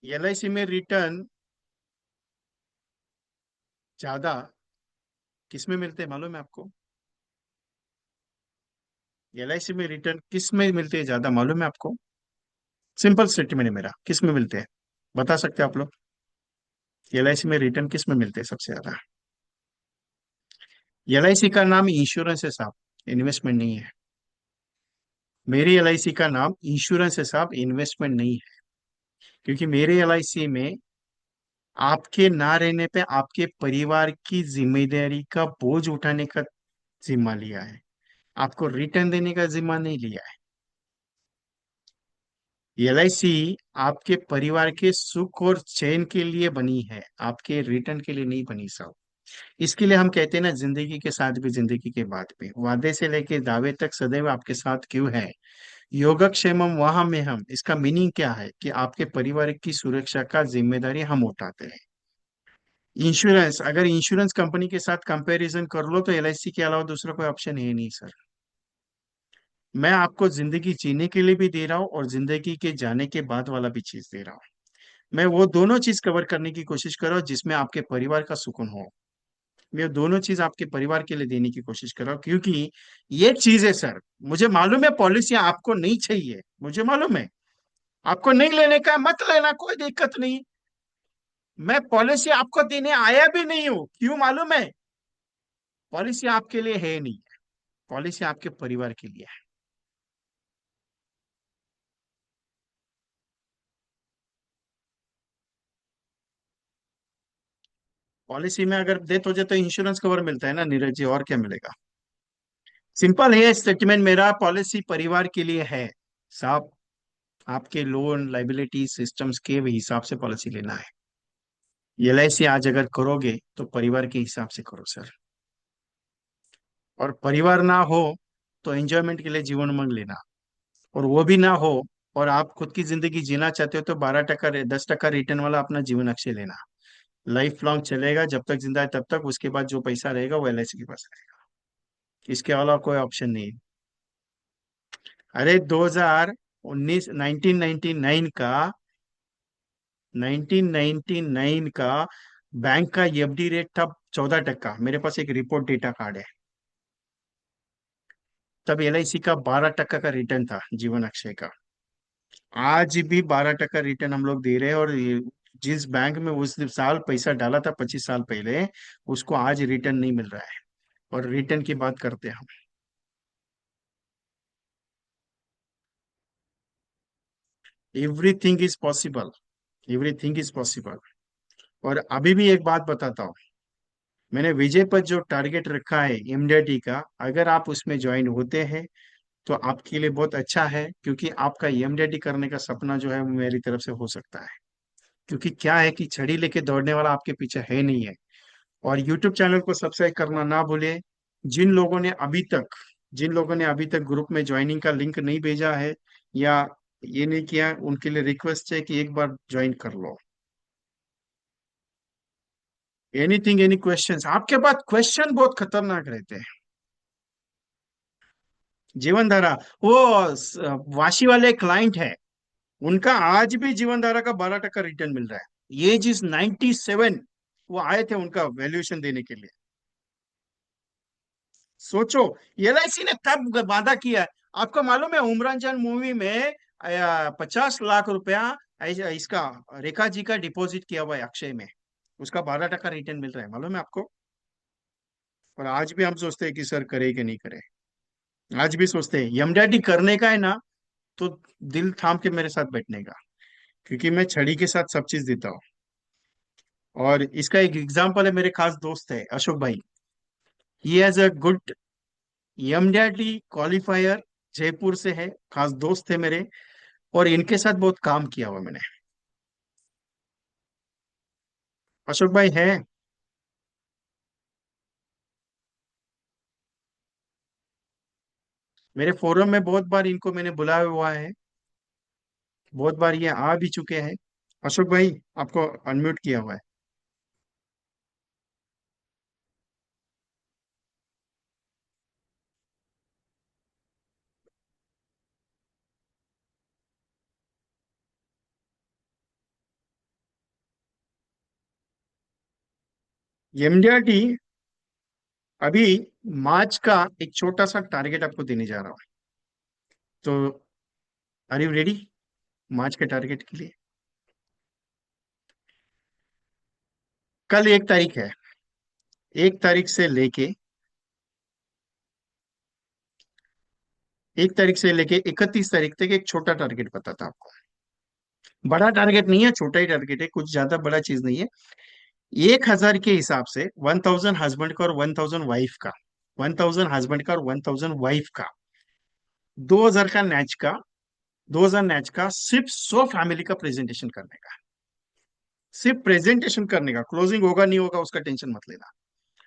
एलआईसी में रिटर्न ज्यादा किस में मिलते हैं मालूम है आपको? एलआईसी में रिटर्न किस में मिलते हैं ज्यादा मालूम है आपको? सिंपल स्टेटमेंट है मेरा, किस में मिलते हैं बता सकते हैं आप लोग? एलआईसी में रिटर्न किस में मिलते हैं सबसे ज्यादा? एलआईसी का नाम इंश्योरेंस है साहब, इन्वेस्टमेंट नहीं है। मेरी एलआईसी का नाम इंश्योरेंस है साहब, इन्वेस्टमेंट नहीं है। क्योंकि मेरे एलआईसी में आपके ना रहने पे आपके परिवार की जिम्मेदारी का बोझ उठाने का जिम्मा लिया है, आपको रिटर्न देने का जिम्मा नहीं लिया है। एलआईसी आपके परिवार के सुख और चैन के लिए बनी है, आपके रिटर्न के लिए नहीं बनी साहब। इसके लिए हम कहते हैं ना, जिंदगी के साथ भी जिंदगी के बाद भी, वादे से लेके दावे तक सदैव आपके साथ क्यों है। योगक्षेमम वहां में हम, इसका मीनिंग क्या है कि आपके परिवार की सुरक्षा का जिम्मेदारी हम उठाते हैं। इंश्योरेंस, अगर इंश्योरेंस कंपनी के साथ कंपैरिजन कर लो तो एलआईसी के अलावा दूसरा कोई ऑप्शन है नहीं सर। मैं आपको जिंदगी जीने के लिए भी दे रहा हूँ और जिंदगी के जाने के बाद वाला भी चीज दे रहा हूँ। मैं वो दोनों चीज कवर करने की कोशिश कर रहा हूँ जिसमें आपके परिवार का सुकून हो। मैं दोनों चीज आपके परिवार के लिए देने की कोशिश कर रहा हूँ, क्योंकि ये चीज है सर, मुझे मालूम है पॉलिसियां आपको नहीं चाहिए, मुझे मालूम है। आपको नहीं लेने का मत लेना, कोई दिक्कत नहीं। मैं पॉलिसी आपको देने आया भी नहीं हूं, क्यों मालूम है? पॉलिसी आपके लिए है नहीं, पॉलिसी आपके परिवार के लिए है। पॉलिसी में अगर डेथ हो जाए तो इंश्योरेंस कवर मिलता है ना नीरज जी, और क्या मिलेगा? सिंपल है स्टेटमेंट मेरा, पॉलिसी परिवार के लिए है साहब। आपके लोन लाइबिलिटी सिस्टम्स के भी हिसाब से पॉलिसी लेना है। एलआईसी आज अगर करोगे तो परिवार के हिसाब से करो सर। और परिवार ना हो तो एंजॉयमेंट के लिए जीवन उमंग लेना, और वो भी ना हो और आप खुद की जिंदगी जीना चाहते हो तो 12% 10% रिटर्न वाला अपना जीवन अक्षय लेना। लाइफ लॉन्ग चलेगा, जब तक जिंदा है तब तक, उसके बाद जो पैसा रहेगा वो एलआईसी के पास रहेगा। इसके अलावा कोई ऑप्शन नहीं है। अरे 2019 1999 का, 1999 का बैंक का एफडी रेट था 14%। मेरे पास एक रिपोर्ट डेटा कार्ड है। तब एलआईसी का 12% का रिटर्न था जीवन अक्षय का। आज भी 12% रिटर्न हम लोग दे रहे हैं, और जिस बैंक में उस साल पैसा डाला था 25 साल पहले, उसको आज रिटर्न नहीं मिल रहा है। और रिटर्न की बात करते हैं हम। Everything is possible, everything is possible. और अभी भी एक बात बताता हूँ, मैंने विजय पर जो टारगेट रखा है एमडीटी का, अगर आप उसमें ज्वाइन होते हैं तो आपके लिए बहुत अच्छा है, क्योंकि आपका एमडीटी करने का सपना जो है वो मेरी तरफ से हो सकता है। क्योंकि क्या है कि छड़ी लेके दौड़ने वाला आपके पीछे है नहीं है। और यूट्यूब चैनल को सब्सक्राइब करना ना भूले। जिन लोगों ने अभी तक जिन लोगों ने अभी तक ग्रुप में ज्वाइनिंग का लिंक नहीं भेजा है या ये नहीं किया, उनके लिए रिक्वेस्ट है कि एक बार ज्वाइन कर लो। एनीथिंग एनी क्वेश्चंस आपके पास? क्वेश्चन बहुत खतरनाक रहते हैं। जीवन धारा, वो वाशी वाले क्लाइंट है, उनका आज भी जीवन धारा का 12% रिटर्न मिल रहा है। ये जिस 97, वो आए थे उनका वैल्यूएशन देने के लिए। सोचो, एलआईसी ने तब वादा किया है। आपको मालूम है उमरान जान मूवी में 50 लाख रुपया इसका रेखा जी का डिपॉजिट किया हुआ है अक्षय में। उसका 12% रिटर्न मिल रहा है, मालूम है आपको? और आज भी हम सोचते हैं कि सर करे कि नहीं करे। आज भी सोचते हैं एमडीआरटी करने का है ना, तो दिल थाम के मेरे साथ बैठने का, क्योंकि मैं छड़ी के साथ सब चीज देता हूँ। और इसका एक एग्जाम्पल है, मेरे खास दोस्त है अशोक भाई। He has a good MDRT qualifier, Jaipur से है, खास दोस्त है मेरे। और इनके साथ बहुत काम किया हुआ मैंने। अशोक भाई है। मेरे फोरम में बहुत बार इनको मैंने बुलाया हुआ है, बहुत बार ये आ भी चुके हैं। अशोक भाई, आपको अनम्यूट किया हुआ है। एमडीआरटी अभी मार्च का एक छोटा सा टारगेट आपको देने जा रहा हूँ। तो आर यू रेडी मार्च के टारगेट के लिए? कल 1 तारीख है। 1 तारीख से लेके 31 तारीख तक एक छोटा टारगेट बताता हूँ आपको। बड़ा टारगेट नहीं है, छोटा ही टारगेट है, कुछ ज्यादा बड़ा चीज नहीं है। 1,000 के हिसाब से 1,000 हस्बैंड का और 1,000 वाइफ का, 1,000 हस्बैंड का और 1,000 वाइफ का, 2,000 का नेच का, 2,000 नेच का सिर्फ 100 फैमिली का प्रेजेंटेशन करने का। सिर्फ प्रेजेंटेशन करने का, क्लोजिंग होगा नहीं होगा उसका टेंशन मत लेना।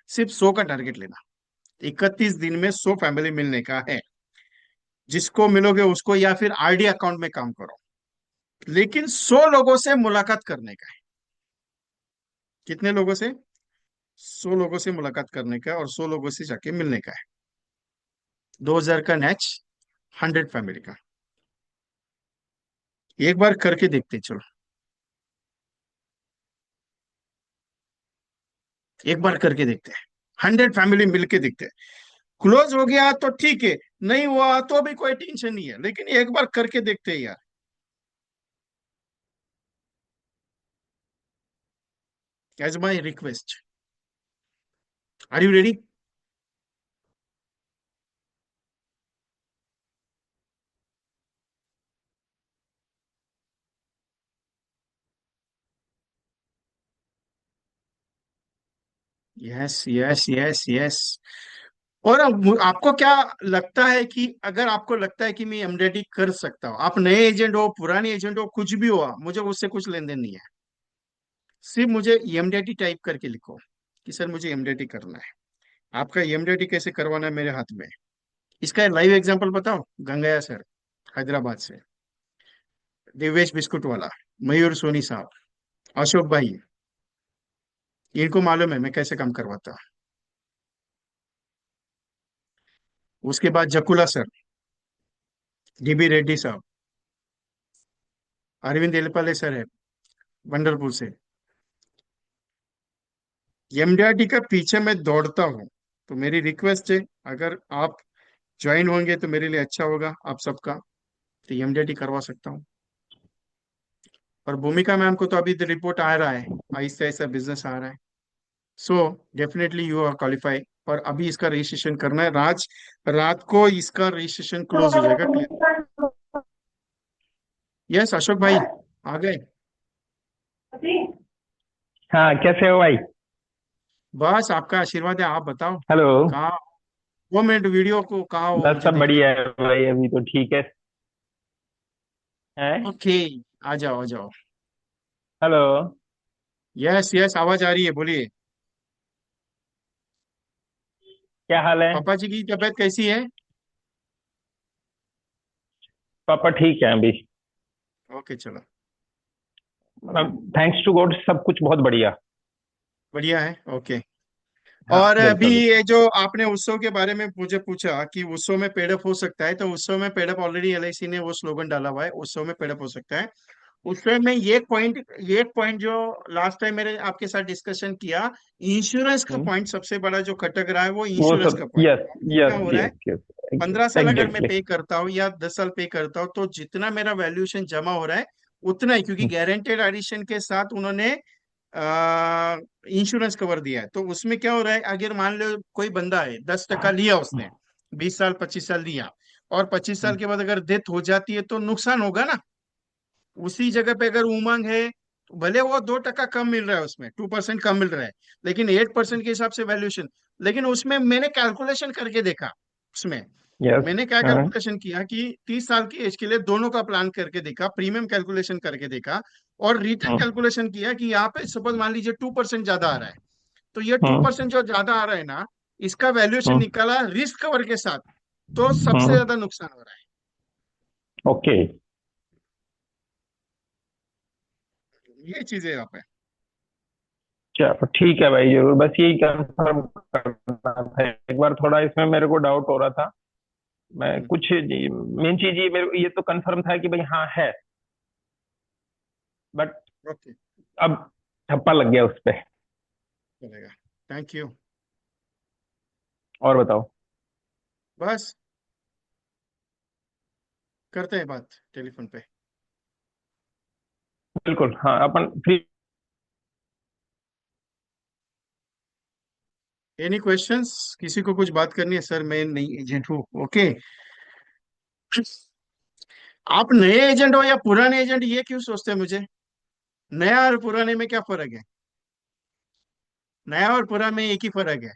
सिर्फ 100 का टारगेट लेना। 31 दिन में 100 फैमिली मिलने का है। जिसको मिलोगे उसको, या फिर आरडी अकाउंट में काम करो, लेकिन 100 लोगों से मुलाकात करने का है। कितने लोगों से? 100 लोगों से मुलाकात करने का और 100 लोगों से जाके मिलने का है। 2,000 का नेच, 100 फैमिली का। एक बार करके देखते हैं, चलो। एक बार करके देखते हैं, 100 फैमिली मिलके देखते हैं। क्लोज हो गया तो ठीक है, नहीं हुआ तो भी कोई टेंशन नहीं है, लेकिन एक बार करके देखते हैं यार। As my request, are you ready? Yes yes yes yes. और अब आपको क्या लगता है कि अगर आपको लगता है कि मैं एमडीटी कर सकता हूँ, आप नए एजेंट हो, पुराने एजेंट हो, कुछ भी हो, मुझे उससे कुछ लेन देन नहीं है। सिर्फ मुझे एमडीटी टाइप करके लिखो कि सर मुझे एमडीटी करना है। आपका एमडीटी कैसे करवाना है मेरे हाथ में। इसका लाइव एग्जांपल बताओ। गंगैया सर, हैदराबाद से। दिवेश बिस्कुट वाला, मयूर सोनी साहब, अशोक भाई, इनको मालूम है मैं कैसे काम करवाता हूँ। उसके बाद जकुला सर, डीबी रेड्डी साहब, अरविंद एलपाले सर है, पंढरपुर से। एमडीआरटी का पीछे मैं दौड़ता हूँ। तो मेरी रिक्वेस्ट है, अगर आप ज्वाइन होंगे तो मेरे लिए अच्छा होगा आप सबका। तो एमडीआरटी करवा सकता हूँ। और भूमिका मैम को तो अभी रिपोर्ट आ रहा है, आहिस्ता आहिस्ता बिजनेस आ रहा है। So definitely you are qualify. और अभी इसका रजिस्ट्रेशन करना है। राज, रात को इसका रजिस्ट्रेशन क्लोज हो जाएगा, क्लियर? यस अशोक भाई, आ गए? हाँ, कैसे हो भाई? बस आपका आशीर्वाद है, आप बताओ। हेलो। कहाँ? 2 मिनट वीडियो को कहाँ हो, बस मुझे सब देखना बढ़िया है भाई, अभी तो ठीक है। है। ओके, आ जाओ आ जाओ। हेलो। यस यस, आवाज आ रही है, बोलिए। क्या हाल है? पापा जी की तबीयत कैसी है? पापा ठीक है अभी। ओके चलो। थैंक्स टू गॉड, सब कुछ बहुत बढ़िया। बढ़िया है, ओके। हाँ, और अभी बिल्कुल। ये जो आपने उत्सव के बारे में मुझे पूछा कि उत्सव में पेडअप हो सकता है, तो उत्सव में पेडअप ऑलरेडी एलआईसी ने वो स्लोगन डाला हुआ है, उत्सव में पेडअप हो सकता है। उसमें मैं ये एक पॉइंट जो लास्ट टाइम मेरे आपके साथ डिस्कशन किया, इंश्योरेंस का हम्म, पॉइंट सबसे बड़ा जो खटक रहा है वो वो इंश्योरेंस सब, का पॉइंट। यस क्या यस हो रहा है, यस यस, 15 साल अगर मैं एग्जैक्टली। पे करता हूँ या 10 साल पे करता हूँ, तो जितना मेरा वैल्यूएशन जमा हो रहा है उतना ही, क्योंकि गारंटेड एडिशन के साथ उन्होंने इंश्योरेंस कवर दिया है। तो उसमें क्या हो रहा है, अगर मान लो कोई बंदा है 10% लिया उसने, 20 साल 25 साल लिया, और 25 साल के बाद अगर डेथ हो जाती है तो नुकसान होगा ना। उसी जगह पे अगर उमंग है, तो भले वो 2% कम मिल रहा है, उसमें 2% कम मिल रहा है, लेकिन 8% के हिसाब से वैल्यूएशन। लेकिन उसमें मैंने कैलकुलेशन करके देखा, उसमें यस। मैंने क्या हाँ। कैलकुलेशन किया कि 30 साल की एज के लिए दोनों का प्लान करके देखा, प्रीमियम कैलकुलेशन करके देखा, और रिटर्न हम्म, कैलकुलेशन किया कि यहाँ पे सपोज मान लीजिए 2% ज्यादा आ रहा है, तो ये टू हम्म, परसेंट जो ज्यादा आ रहा है ना, इसका वैल्यूएशन हम्म, निकाला रिस्क कवर के साथ, तो सबसे हम्म, ज्यादा नुकसान हो रहा ओके। है। ये चीजें यहाँ पे। चलो ठीक है भाई, जरूर, बस यही कंफर्म करना था एक बार, थोड़ा इसमें मेरे को डाउट हो रहा था। मैं कुछ मेन चीज ये मेरे को ये तो कंफर्म था कि भाई हाँ है, बट ओके, अब ठप्पा लग गया उस पे। चलेगा। Thank you. और बताओ। बस, करते हैं बात टेलीफोन पे। बिल्कुल, हाँ, अपन फ्री। एनी क्वेश्चंस, किसी को कुछ बात करनी है? सर मैं नई एजेंट हूँ, ओके। आप नए एजेंट हो या पुराने एजेंट, ये क्यों सोचते हैं मुझे? नया और पुराने में क्या फर्क है? नया और पुराने में एक ही फर्क है,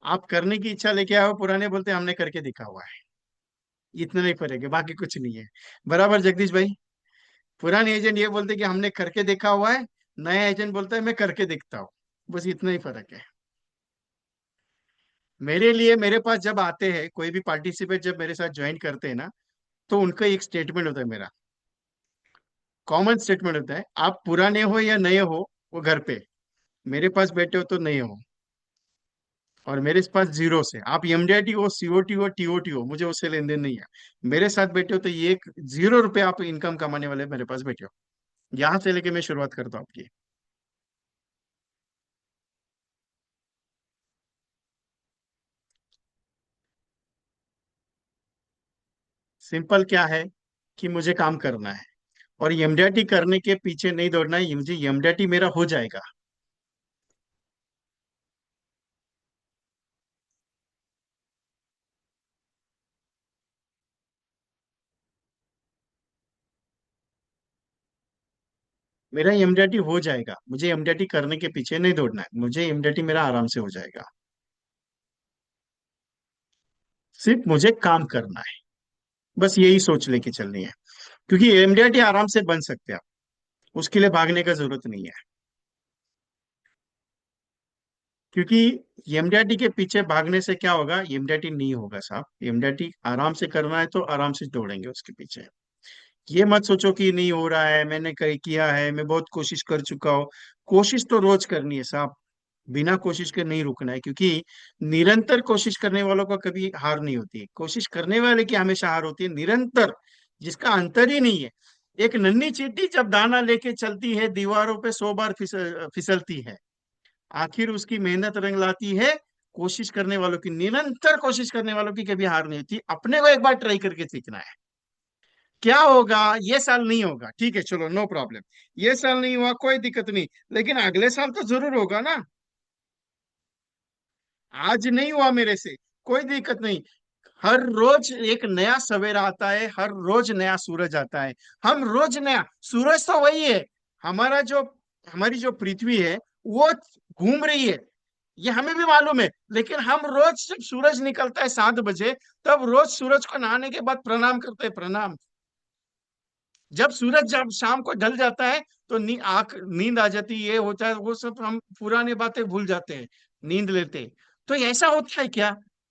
आप करने की इच्छा लेके आओ, पुराने बोलते हैं हमने करके दिखा हुआ है। इतना ही फर्क है, बाकी कुछ नहीं है। बराबर जगदीश भाई? पुराने एजेंट ये बोलते हैं कि हमने करके देखा हुआ है, नया एजेंट बोलता है मैं करके देखता हूँ। बस इतना ही फर्क है। मेरे लिए, मेरे पास जब आते हैं कोई भी पार्टिसिपेट, जब मेरे साथ ज्वाइन करते हैं ना, तो उनका एक स्टेटमेंट होता है, मेरा कॉमन स्टेटमेंट होता है, आप पुराने हो या नए हो, वो घर पे, मेरे पास बैठे हो तो नए हो, और मेरे पास जीरो से, आप एमडीआईटी हो, सीओटी हो, टीओटी हो, मुझे उससे लेन देन नहीं है। मेरे साथ बैठे हो तो ये एक 0 रुपये आप इनकम कमाने वाले मेरे पास बैठे हो। यहां से लेके मैं शुरुआत करता हूँ आपकी। सिंपल क्या है, कि मुझे काम करना है, और एमडीआईटी करने के पीछे नहीं दौड़ना है, मुझे एमडीआईटी मेरा हो जाएगा। मेरा एमडीआईटी हो जाएगा, मुझे एमडीआईटी करने के पीछे नहीं दौड़ना है, मुझे एमडीआईटी मेरा आराम से हो जाएगा। सिर्फ मुझे काम करना है, बस यही सोच लेके चलनी है। क्योंकि एमडीआईटी आराम से बन सकते हैं आप, उसके लिए भागने का जरूरत नहीं है। क्योंकि एमडीआईटी के पीछे भागने से क्या होगा, एमडीआईटी नहीं होगा साहब। एमडीआईटी आराम से करना है तो आराम से दौड़ेंगे उसके पीछे। ये मत सोचो कि नहीं हो रहा है, मैंने कहीं किया है, मैं बहुत कोशिश कर चुका हूँ। कोशिश तो रोज करनी है साहब, बिना कोशिश के नहीं रुकना है। क्योंकि निरंतर कोशिश करने वालों का कभी हार नहीं होती है, कोशिश करने वाले की हमेशा हार होती है, निरंतर, जिसका अंतर ही नहीं है। एक नन्ही चींटी जब दाना लेके चलती है, दीवारों पे 100 बार फिसलती है, आखिर उसकी मेहनत रंग लाती है। कोशिश करने वालों की, निरंतर कोशिश करने वालों की कभी हार नहीं होती। अपने को एक बार ट्राई करके सीखना है। क्या होगा, ये साल नहीं होगा, ठीक है, चलो नो प्रॉब्लम। ये साल नहीं हुआ, कोई दिक्कत नहीं, लेकिन अगले साल तो जरूर होगा ना। आज नहीं हुआ मेरे से, कोई दिक्कत नहीं। हर रोज एक नया सवेरा आता है, हर रोज नया सूरज आता है। हम रोज नया, सूरज तो वही है, हमारा जो, हमारी जो पृथ्वी है वो घूम रही है, ये हमें भी मालूम है। लेकिन हम रोज, जब सूरज निकलता है 7 बजे, तब रोज सूरज को नहाने के बाद प्रणाम करते हैं, प्रणाम। जब शाम को ढल जाता है, तो आंख, नींद आ जाती है, ये होता है, वो सब हम पुरानी बातें भूल जाते हैं, नींद लेते हैं। तो ऐसा होता है क्या,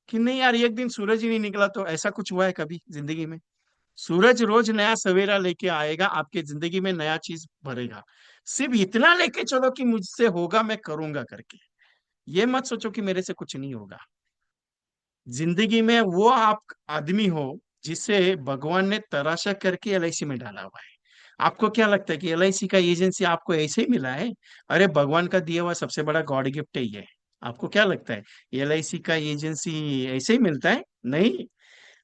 कि नहीं यार एक दिन सूरज ही नहीं निकला, तो ऐसा कुछ हुआ है कभी जिंदगी में? सूरज रोज नया सवेरा लेके आएगा, आपके जिंदगी में नया चीज भरेगा। सिर्फ इतना लेके चलो कि मुझसे होगा, मैं करूंगा करके। ये मत सोचो कि मेरे से कुछ नहीं होगा। जिंदगी में वो आप आदमी हो जिसे भगवान ने तराशा करके एलआईसी में डाला हुआ है। आपको क्या लगता है कि एलआईसी का एजेंसी आपको ऐसे ही मिला है? अरे भगवान का दिया हुआ सबसे बड़ा गॉड गिफ्ट है ये। आपको क्या लगता है एलआईसी का एजेंसी ऐसे ही मिलता है? नहीं।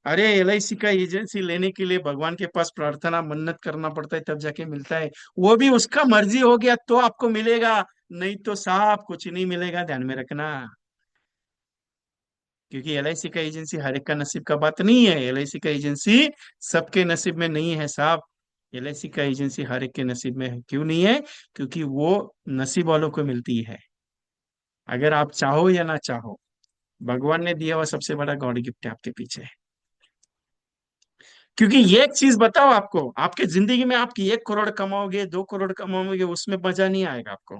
अरे एलआईसी का एजेंसी लेने के लिए भगवान के पास प्रार्थना मन्नत करना पड़ता है, तब जाके मिलता है। वो भी उसका मर्जी हो गया तो आपको मिलेगा, नहीं तो साहब कुछ नहीं मिलेगा, ध्यान में रखना। क्योंकि एलआईसी का एजेंसी हर एक का नसीब का बात नहीं है, एलआईसी का एजेंसी सबके नसीब में नहीं है साहब। एलआईसी का एजेंसी हर एक के नसीब में है, क्यों नहीं है? क्योंकि वो नसीब वालों को मिलती है, अगर आप चाहो या ना चाहो। भगवान ने दिया हुआ सबसे बड़ा गॉड गिफ्ट है आपके पीछे। क्योंकि ये एक चीज बताओ आपको, आपके जिंदगी में आपकी 1 करोड़ कमाओगे, 2 करोड़ कमाओगे, उसमें मजा नहीं आएगा आपको।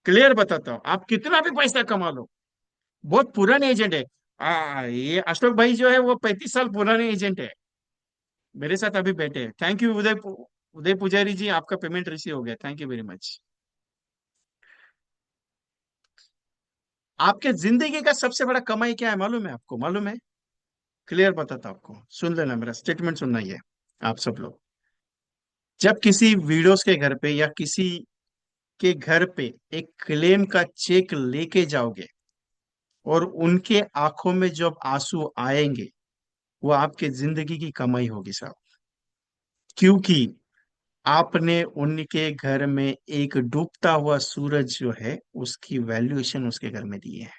क्लियर बताता हूँ, आप कितना भी पैसा कमा लो। बहुत पुराने एजेंट है। ये अशोक भाई जो है वो 35 साल पुराने एजेंट है, मेरे साथ अभी बैठे हैं। थैंक यू उदय पुजारी जी, आपका पेमेंट रिसीव हो गया, थैंक यू वेरी मच। आपके जिंदगी का सबसे बड़ा कमाई क्या है मालूम है आपको? मालूम है? क्लियर बताता हूं आपको, सुन लेना, मेरा स्टेटमेंट सुनना ही है आप सब लोग। जब किसी वीडियोस के घर पे या किसी के घर पे एक क्लेम का चेक लेके जाओगे और उनके आंखों में जब आंसू आएंगे, वो आपके जिंदगी की कमाई होगी साहब। क्योंकि आपने उनके घर में एक डूबता हुआ सूरज जो है उसकी वैल्यूएशन उसके घर में दी है।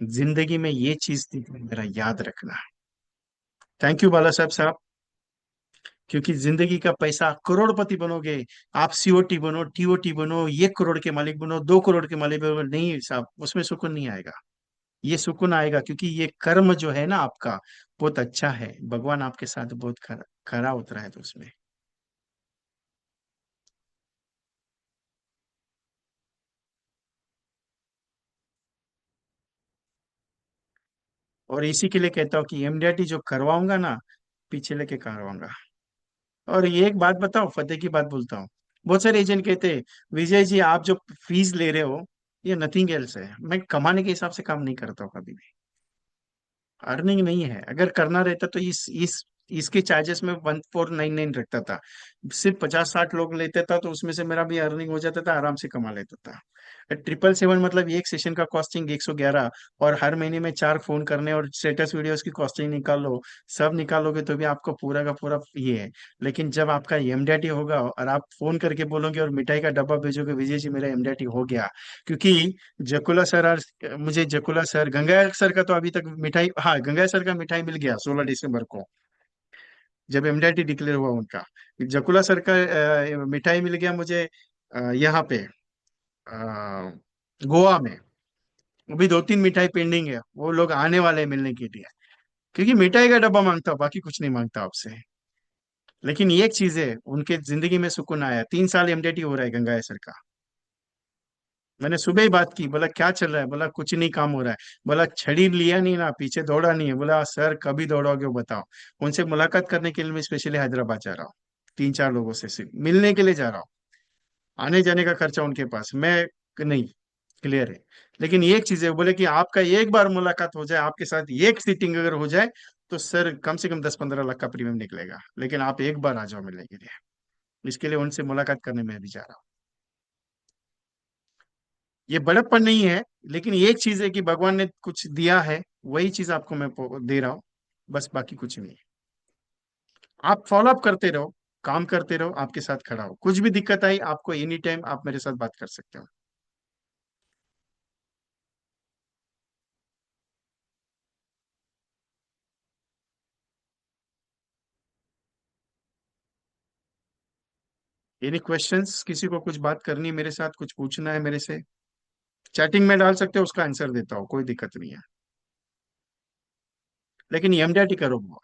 जिंदगी में ये चीज मेरा याद रखना। थैंक यू बाला साहब साहब। क्योंकि जिंदगी का पैसा करोड़पति बनोगे, आप सीओटी बनो, टीओटी बनो, 1 करोड़ के मालिक बनो, 2 करोड़ के मालिक बनो, नहीं साहब, उसमें सुकून नहीं आएगा। ये सुकून आएगा क्योंकि ये कर्म जो है ना आपका, बहुत अच्छा है, भगवान आपके साथ बहुत खरा उतरा है तो उसमें। और इसी के लिए कहता हूँ कि एमडीआरटी जो करवाऊंगा ना, पीछे लेके करवाऊंगा। और ये एक बात बताओ, फतेह की बात बोलता हूँ। बहुत सारे एजेंट कहते हैं विजय जी आप जो फीस ले रहे हो ये नथिंग एल्स है। मैं कमाने के हिसाब से काम नहीं करता हूँ कभी भी। अर्निंग नहीं है, अगर करना रहता तो इस इसके चार्जेस में 1499 रखता था। सिर्फ 50-60 लोग लेते था तो उसमें से मेरा भी अर्निंग हो जाता था, आराम से कमा लेता था। 777 मतलब एक सेशन का कॉस्टिंग 111, और हर महीने में 4 फोन करने और स्टेटस वीडियोस की कॉस्टिंग निकाल लो। सब निकालोगे तो भी आपको पूरा का पूरा ये है। लेकिन जब आपका एमडीआरटी होगा और आप फोन करके बोलोगे और मिठाई का डब्बा भेजोगे, विजय जी मेरा एमडीआरटी हो गया। क्योंकि जकुला सर और मुझे जकुला सर, गंगा सर का तो अभी तक मिठाई, हाँ गंगा सर का मिठाई मिल गया 16 दिसंबर को, जब एमडीआरटी डिक्लेयर हुआ उनका। जकुला सर का मिठाई मिल गया मुझे यहाँ पे गोवा में। अभी 2-3 मिठाई पेंडिंग है, वो लोग आने वाले हैं मिलने के लिए। क्योंकि मिठाई का डब्बा मांगता हूँ, बाकी कुछ नहीं मांगता आपसे। लेकिन ये एक चीज है, उनके जिंदगी में सुकून आया। 3 साल एमडीआरटी हो रहा है गंगा सर का। मैंने सुबह ही बात की, बोला क्या चल रहा है, बोला कुछ नहीं काम हो रहा है। बोला छड़ी लिया नहीं ना, पीछे दौड़ा नहीं है। बोला सर कभी दौड़ोगे वो बताओ। उनसे मुलाकात करने के लिए मैं स्पेशली हैदराबाद जा रहा हूँ, 3-4 लोगों से सिर्फ मिलने के लिए जा रहा हूँ। आने जाने का खर्चा उनके पास, मैं नहीं। क्लियर है। लेकिन ये एक चीज है, बोले कि आपका एक बार मुलाकात हो जाए, आपके साथ एक सीटिंग अगर हो जाए, तो सर कम से कम 10-15 लाख का प्रीमियम निकलेगा। लेकिन आप एक बार आ जाओ मिलने के लिए, इसके लिए उनसे मुलाकात करने में भी जा रहा हूँ। ये बड़प्पन नहीं है, लेकिन ये एक चीज है कि भगवान ने कुछ दिया है, वही चीज आपको मैं दे रहा हूँ। बस बाकी कुछ नहीं है। आप फॉलो अप करते रहो, काम करते रहो, आपके साथ खड़ा हो। कुछ भी दिक्कत आई आपको एनी टाइम आप मेरे साथ बात कर सकते हो। एनी क्वेश्चंस, किसी को कुछ बात करनी है मेरे साथ, कुछ पूछना है मेरे से, चैटिंग में डाल सकते हो, उसका आंसर देता हूँ, कोई दिक्कत नहीं है। लेकिन एमडीआरटी करो बुआ।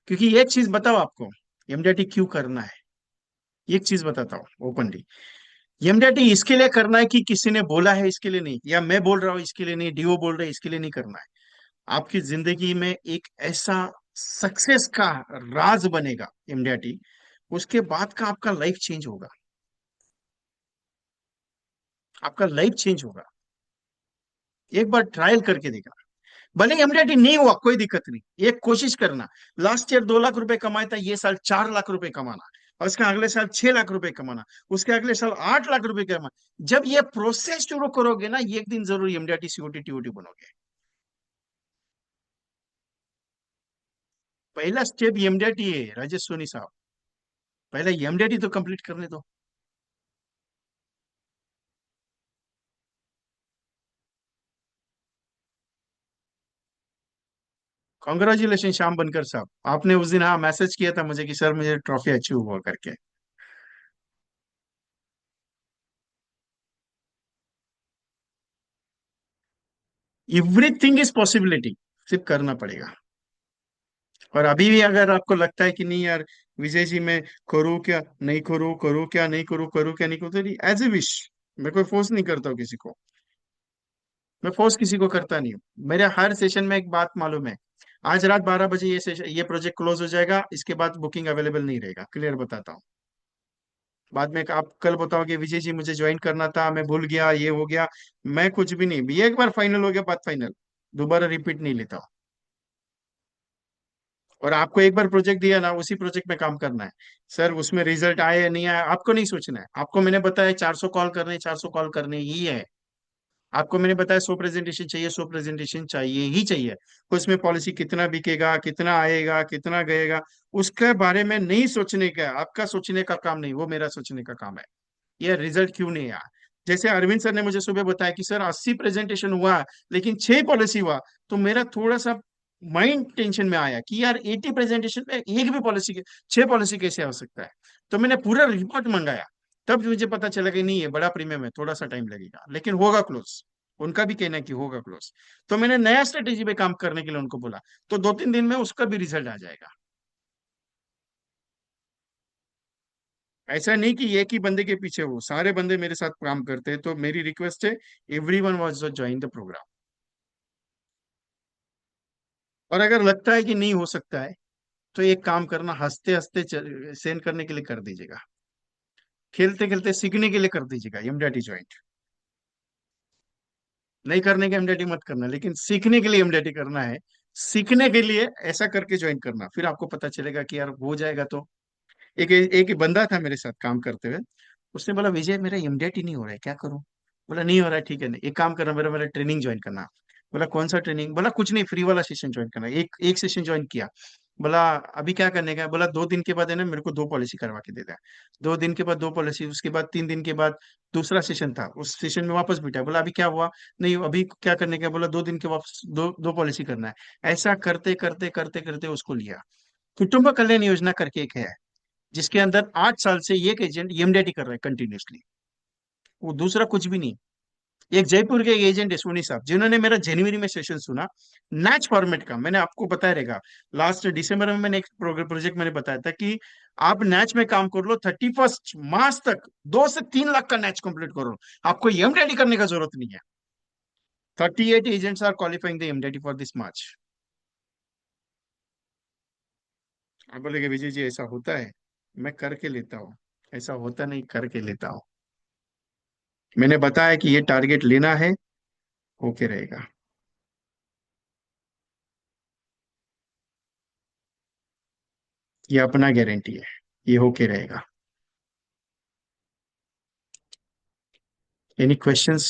क्योंकि एक चीज बताओ आपको, एमडीआरटी क्यों करना है, एक चीज बताता हूँ ओपनली। एमडीआरटी इसके लिए करना है कि किसी ने बोला है इसके लिए नहीं, या मैं बोल रहा हूँ इसके लिए नहीं, डीओ बोल रहे हैं इसके लिए नहीं करना है। आपकी जिंदगी में एक ऐसा सक्सेस का राज बनेगा एमडीआरटी, उसके बाद का आपका लाइफ चेंज होगा। आपका लाइफ चेंज होगा। एक बार ट्रायल करके देखा। भले एमडीआरटी नहीं हुआ कोई दिक्कत नहीं, एक कोशिश करना। लास्ट ईयर 2 लाख रुपए कमाया था, ये साल 4 लाख रुपए कमाना, और उसके अगले साल 6 लाख रुपए कमाना, उसके अगले साल 8 लाख रुपए कमाना। जब ये प्रोसेस शुरू करोगे ना, एक दिन जरूर एमडीआरटी सीओटी टीओटी बनोगे। पहला स्टेप एमडीआरटी है राजेश सोनी साहब, पहले एमडीआरटी तो कंप्लीट करने दो। कॉन्ग्रेचुलेशन श्याम बनकर साहब, आपने उस दिन हाँ मैसेज किया था मुझे कि सर मुझे ट्रॉफी अचीव हुआ करके। एवरीथिंग इज पॉसिबिलिटी, सिर्फ करना पड़ेगा। और अभी भी अगर आपको लगता है कि नहीं यार विजय जी, मैं करूँ क्या नहीं करूँ, करूँ क्या नहीं करूँ, करूँ क्या नहीं करूँ, तो एज ए विश। मैं कोई फोर्स नहीं करता हूँ किसी को, मैं फोर्स किसी को करता नहीं हूँ। मेरे हर सेशन में एक बात मालूम है, आज रात 12 बजे ये सेशन, ये प्रोजेक्ट क्लोज हो जाएगा, इसके बाद बुकिंग अवेलेबल नहीं रहेगा, क्लियर बताता हूँ। बाद में आप कल बताओगे विजय जी मुझे ज्वाइन करना था, मैं भूल गया, ये हो गया। मैं कुछ भी नहीं, ये एक बार फाइनल हो गया, बात फाइनल, दोबारा रिपीट नहीं लेता हूँ। और आपको एक बार प्रोजेक्ट दिया ना, उसी प्रोजेक्ट में काम करना है। सर उसमें रिजल्ट आए या नहीं आया आपको नहीं सोचना है, आपको मैंने बताया 400 कॉल करने, 400 कॉल करने ही है। आपको मैंने बताया 100 प्रेजेंटेशन चाहिए, 100 प्रेजेंटेशन चाहिए ही चाहिए। उसमें पॉलिसी कितना बिकेगा, कितना आएगा, कितना गएगा, उसके बारे में नहीं सोचने का, आपका सोचने का काम नहीं, वो मेरा सोचने का काम है। ये रिजल्ट क्यों नहीं आया। जैसे अरविंद सर ने मुझे सुबह बताया कि सर 80 प्रेजेंटेशन हुआ लेकिन 6 पॉलिसी हुआ, तो मेरा थोड़ा सा माइंड टेंशन में आया कि यार 80 प्रेजेंटेशन में एक भी पॉलिसी के 6 पॉलिसी कैसे हो सकता है। तो मैंने पूरा रिपोर्ट मंगाया, तब मुझे पता चला कि नहीं, ये बड़ा प्रीमियम है, थोड़ा सा टाइम लगेगा लेकिन होगा क्लोज। उनका भी कहना है कि होगा क्लोज। तो मैंने नया स्ट्रेटेजी पे काम करने के लिए उनको बोला, तो 2-3 दिन में उसका भी रिजल्ट आ जाएगा। ऐसा नहीं कि एक ही बंदे के पीछे हो, सारे बंदे मेरे साथ काम करते हैं, तो मेरी रिक्वेस्ट है every one was join the programme. और अगर लगता है कि नहीं हो सकता है, तो एक काम करना, हंसते हंसते सेंड करने के लिए कर दीजिएगा, खेलते खेलते सीखने के लिए कर दीजिएगा एमडीआरटी ज्वाइन। नहीं करने के एमडीआरटी मत करना, लेकिन सीखने के लिए एमडीआरटी करना है। सीखने के लिए ऐसा करके ज्वाइन करना, फिर आपको पता चलेगा कि यार हो जाएगा तो। एक एक ही बंदा था मेरे साथ काम करते हुए, उसने बोला विजय मेरा इमीडिएट ही नहीं हो रहा है, क्या करूं। बोला नहीं हो रहा है, ठीक है, नहीं एक काम करना, मेरा मेरा ट्रेनिंग ज्वाइन करना। बोला कौन सा ट्रेनिंग, बोला कुछ नहीं, फ्री वाला सेशन ज्वाइन करना। एक एक सेशन ज्वाइन किया। बोला अभी क्या करने का है? बोला 2 दिन के बाद है ना, मेरे को 2 पॉलिसी करवा के दे दें। 2 दिन के बाद 2 पॉलिसी, उसके बाद 3 दिन के बाद दूसरा सेशन था, उस सेशन में वापस बिठा। बोला अभी क्या हुआ, नहीं अभी क्या करने का है? बोला 2 दिन के वापस दो दो पॉलिसी करना है। ऐसा करते करते करते करते उसको लिया। कुटुंब कल्याण योजना करके एक है, जिसके अंदर 8 साल से एक एजेंट एमडीआईटी कर रहा है कंटिन्यूसली, वो दूसरा कुछ भी नहीं। एक जयपुर के एक एजेंट है सोनी साहब, जिन्होंने मेरा जनवरी में सेशन सुना, मैच फॉर्मेट का, मैंने आपको बताया रहेगा। लास्ट दिसंबर में मैंने एक प्रोजेक्ट मैंने बताया था कि आप नैच में काम कर लो, 31 मार्च तक 2 से 3 लाख का नैच कंप्लीट करो, आपको एमडीआईटी करने का जरूरत नहीं है। 38 agents are qualifying the MDIT for this March. आप बोलेगे विजय जी ऐसा होता है, मैं करके लेता हूँ। ऐसा होता नहीं, करके लेता हूँ। मैंने बताया कि ये टारगेट लेना है, होके रहेगा। ये अपना गारंटी है, ये होके रहेगा। Any questions?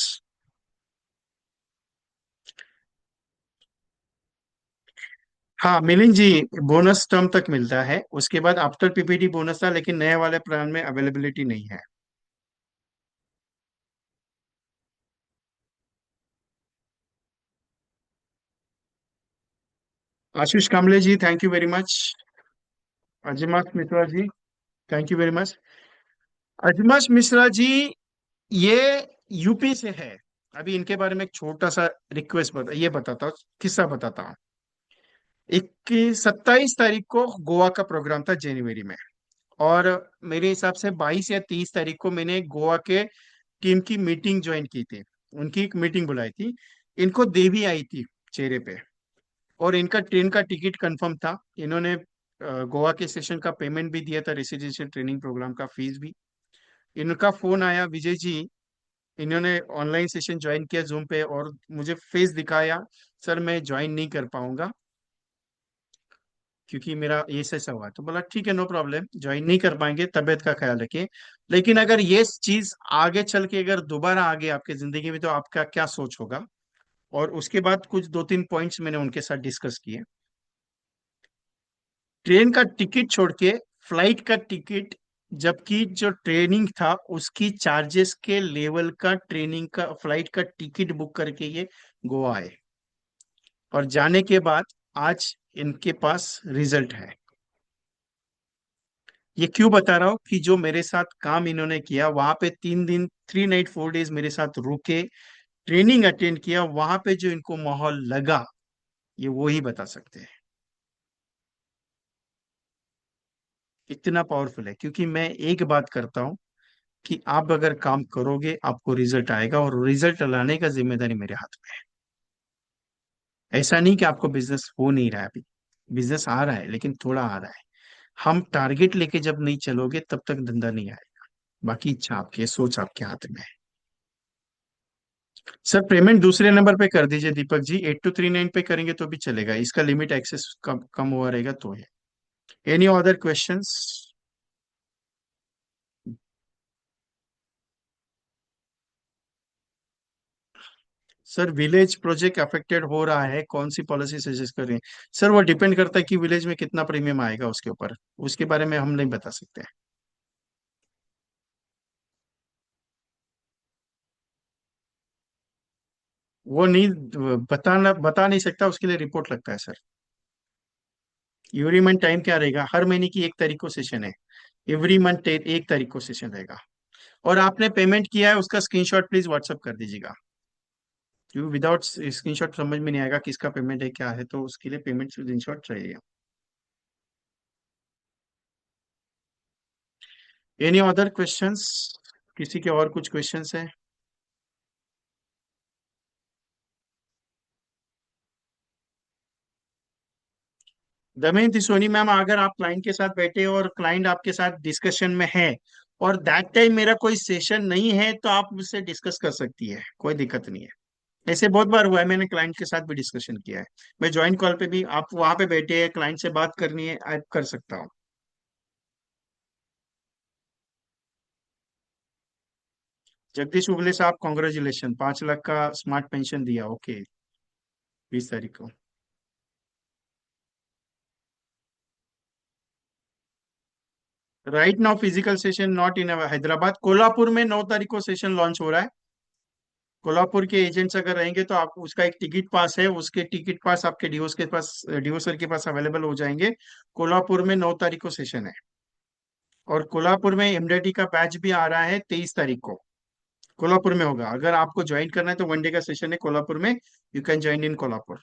हाँ मिलिंद जी, बोनस टर्म तक मिलता है, उसके बाद आफ्टर पीपीटी बोनस था, लेकिन नए वाले प्लान में अवेलेबिलिटी नहीं है। Ashish Kamle ji, thank you very much. Ajmas Mishra ji, thank you very much. Ajmas Mishra ji, ये यूपी से है। अभी इनके बारे में एक छोटा सा रिक्वेस्ट ये बताता हूँ, किस्सा बताता हूँ। 27 तारीख को गोवा का प्रोग्राम था जनवरी में, और मेरे हिसाब से 22 या 30 तारीख को मैंने गोवा के टीम की मीटिंग ज्वाइन की थी, उनकी एक मीटिंग बुलाई थी। इनको देवी आई थी चेहरे पे, और इनका ट्रेन का टिकट कंफर्म था। इन्होंने गोवा के सेशन का पेमेंट भी दिया था, रेसिडेंशियल ट्रेनिंग प्रोग्राम का फीस भी। इनका फोन आया विजय जी, इन्होंने ऑनलाइन सेशन ज्वाइन किया जूम पे और मुझे फेस दिखाया, सर मैं ज्वाइन नहीं कर पाऊंगा क्योंकि मेरा ये ऐसा हुआ। तो बोला ठीक है, नो प्रॉब्लम, ज्वाइन नहीं कर पाएंगे, तबीयत का ख्याल रखिए। लेकिन अगर ये चीज आगे चल के अगर दोबारा आ गई आपकी जिंदगी में तो आपका क्या सोच होगा। और उसके बाद कुछ दो तीन पॉइंट्स मैंने उनके साथ डिस्कस किए। ट्रेन का टिकट छोड़ के फ्लाइट का टिकट, जबकि जो ट्रेनिंग था उसकी चार्जेस के लेवल का ट्रेनिंग का फ्लाइट का टिकट बुक करके ये गोवा आए। और जाने के बाद आज इनके पास रिजल्ट है। ये क्यों बता रहा हूँ कि जो मेरे साथ काम इन्होंने किया वहां पे 3 दिन 3 नाइट 4 डेज मेरे साथ रुके, ट्रेनिंग अटेंड किया, वहां पे जो इनको माहौल लगा, ये वो ही बता सकते हैं। इतना पावरफुल है क्योंकि मैं एक बात करता हूँ कि आप अगर काम करोगे आपको रिजल्ट आएगा, और रिजल्ट लाने का जिम्मेदारी मेरे हाथ में है। ऐसा नहीं कि आपको बिजनेस हो नहीं रहा है, अभी बिजनेस आ रहा है लेकिन थोड़ा आ रहा है। हम टारगेट लेके जब नहीं चलोगे तब तक धंधा नहीं आएगा। बाकी इच्छा आपकी है, सोच आपके हाथ में है। सर पेमेंट दूसरे नंबर पे कर दीजिए दीपक जी, 8239 पे करेंगे तो भी चलेगा, इसका लिमिट एक्सेस कम कम हुआ रहेगा तो है। Any other questions? Sir village project affected हो रहा है, कौन सी पॉलिसी सजेस्ट करें? सर वो डिपेंड करता है कि विलेज में कितना प्रीमियम आएगा उसके ऊपर, उसके बारे में हम नहीं बता सकते। वो नहीं बता नहीं सकता, उसके लिए रिपोर्ट लगता है सर। एवरी मंथ टाइम क्या रहेगा, हर महीने की 1 तारीख को सेशन है। एवरी मंथ 1 तारीख को सेशन रहेगा। और आपने पेमेंट किया है उसका स्क्रीनशॉट प्लीज व्हाट्सअप कर दीजिएगा, क्योंकि विदाउट स्क्रीनशॉट समझ में नहीं आएगा किसका पेमेंट है क्या है, तो उसके लिए पेमेंट स्क्रीनशॉट चाहिए। Any other questions? किसी के और कुछ क्वेश्चंस है? दमयंती सोनी मैम, अगर आप क्लाइंट के साथ बैठे हो और क्लाइंट आपके साथ डिस्कशन में है और दैट टाइम मेरा कोई सेशन नहीं है तो आप मुझसे डिस्कस कर सकती है, कोई दिक्कत नहीं है। ऐसे बहुत बार हुआ है, मैंने क्लाइंट के साथ भी डिस्कशन किया है। मैं ज्वाइन कॉल पे भी, आप वहां पे बैठे हैं क्लाइंट से बात करनी है, आप कर सकता हूँ। जगदीश उगले साहब कॉन्ग्रेचुलेशन, 5 लाख का स्मार्ट पेंशन दिया, ओके। 20 तारीख को। Right now physical session not in Hyderabad, Kolhapur में 9 तारीख को सेशन लॉन्च हो रहा है। कोल्हापुर के एजेंट्स अगर रहेंगे तो आप उसका एक टिकट पास है, उसके टिकट पास आपके डीओस के पास, डीओसर के पास अवेलेबल हो जाएंगे। कोल्हापुर में 9 तारीख को सेशन है। और कोल्हापुर में एमडीटी का बैच भी आ रहा है 23 तारीख को। कोल्हापुर में होगा, अगर आपको ज्वाइन करना है तो 1 डे का सेशन है कोल्हापुर में। You can join in Kolhapur.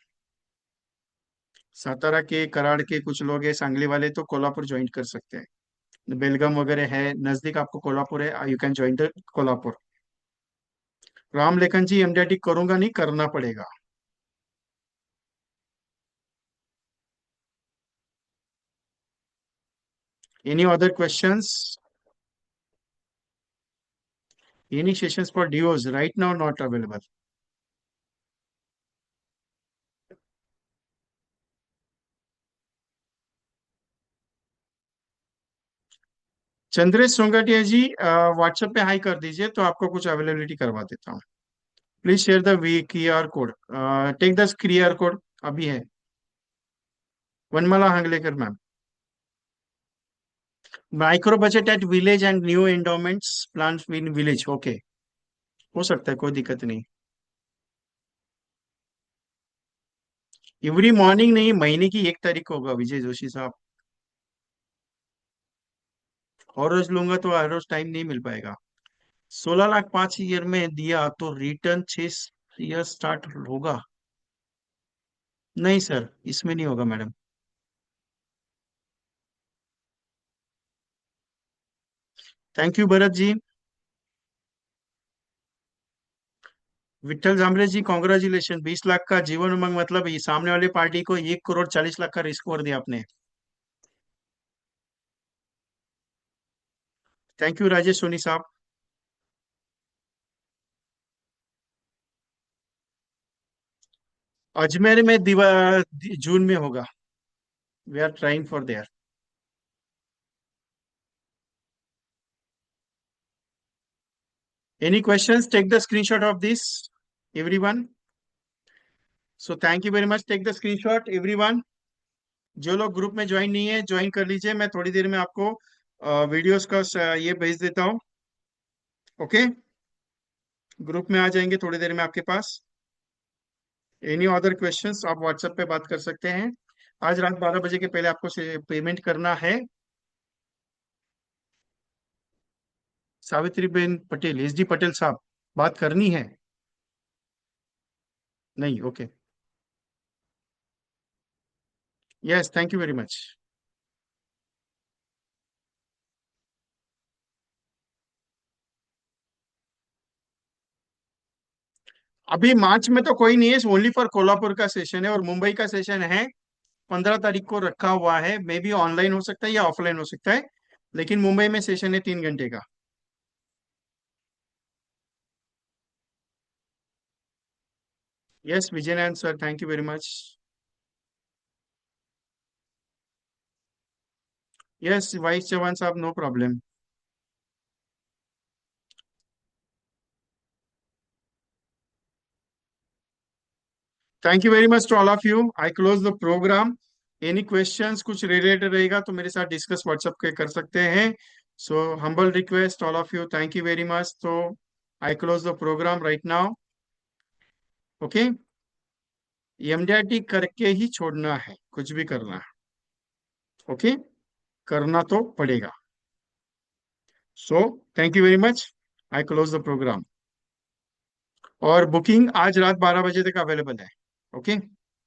Satara के कराड़ के कुछ लोग हैं, सांगली वाले, तो कोल्हापुर ज्वाइन कर सकते हैं। बेलगाम वगैरह है नजदीक आपको, कोल्हापुर है, you can join the Kolhapur. Ram Lekhan ji, MDT करूंगा नहीं, करना पड़ेगा। Any other questions? Any sessions for DOs right now not available. Chandresh Songtiya ji, WhatsApp पे हाई कर दीजिए तो आपको कुछ अवेलेबिलिटी करवा देता हूँ। Please share the V QR code. Take the QR code, अभी है। Vanmala Hanglekar ma'am. Micro budget at village and new endowments plan in village, okay. हो सकता है, कोई दिक्कत नहीं। एवरी मॉर्निंग नहीं, महीने की 1 तारीख को होगा विजय जोशी साहब। हर रोज लूंगा तो हर रोज टाइम नहीं मिल पाएगा। 16 लाख 5 ईयर में दिया तो रिटर्न 6 ईयर स्टार्ट होगा। नहीं सर, इसमें नहीं होगा madam. Thank you Bharat ji. Vithal Jamre ji congratulation, 20 lakh का जीवन उमंग, मतलब ये सामने वाली पार्टी को 1 करोड़ 40 लाख का रिस्क और दिया आपने। थैंक यू राजेश सोनी साहब। अजमेर में जून में होगा। We are trying for there. Any questions? Take the screenshot of this everyone. So thank you very much. Take the screenshot everyone. जो लोग ग्रुप में ज्वाइन नहीं है ज्वाइन कर लीजिए। मैं थोड़ी देर में आपको वीडियोस का ये भेज देता हूँ। ओके, ग्रुप में आ जाएंगे थोड़ी देर में आपके पास। एनी अदर क्वेश्चंस आप व्हाट्सएप पे बात कर सकते हैं। आज रात 12 बजे के पहले आपको पेमेंट करना है। Savitri Ben Patel, S D Patel साहब, बात करनी है? नहीं, okay. Yes, thank you very much. अभी मार्च में तो कोई नहीं है, ओनली फॉर कोल्हापुर का सेशन है और मुंबई का सेशन है। 15 तारीख को रखा हुआ है, मे बी ऑनलाइन हो सकता है या ऑफलाइन हो सकता है, लेकिन मुंबई में सेशन है 3 घंटे का। Yes Vijaynarayan sir, thank you very much. Yes वाइस चौहान साहब, no problem. Thank you very much to all of you. I close the program. Any questions कुछ रिलेटेड रहेगा तो मेरे साथ डिस्कस व्हाट्सएप पे कर सकते हैं। So humble request all of you, thank you very much. तो I close the program right now. Okay, MDRT करके ही छोड़ना है, कुछ भी करना है। ओके, करना तो पड़ेगा। So thank you very much. I close the programme. और बुकिंग आज रात 12 बजे तक अवेलेबल है। ओके।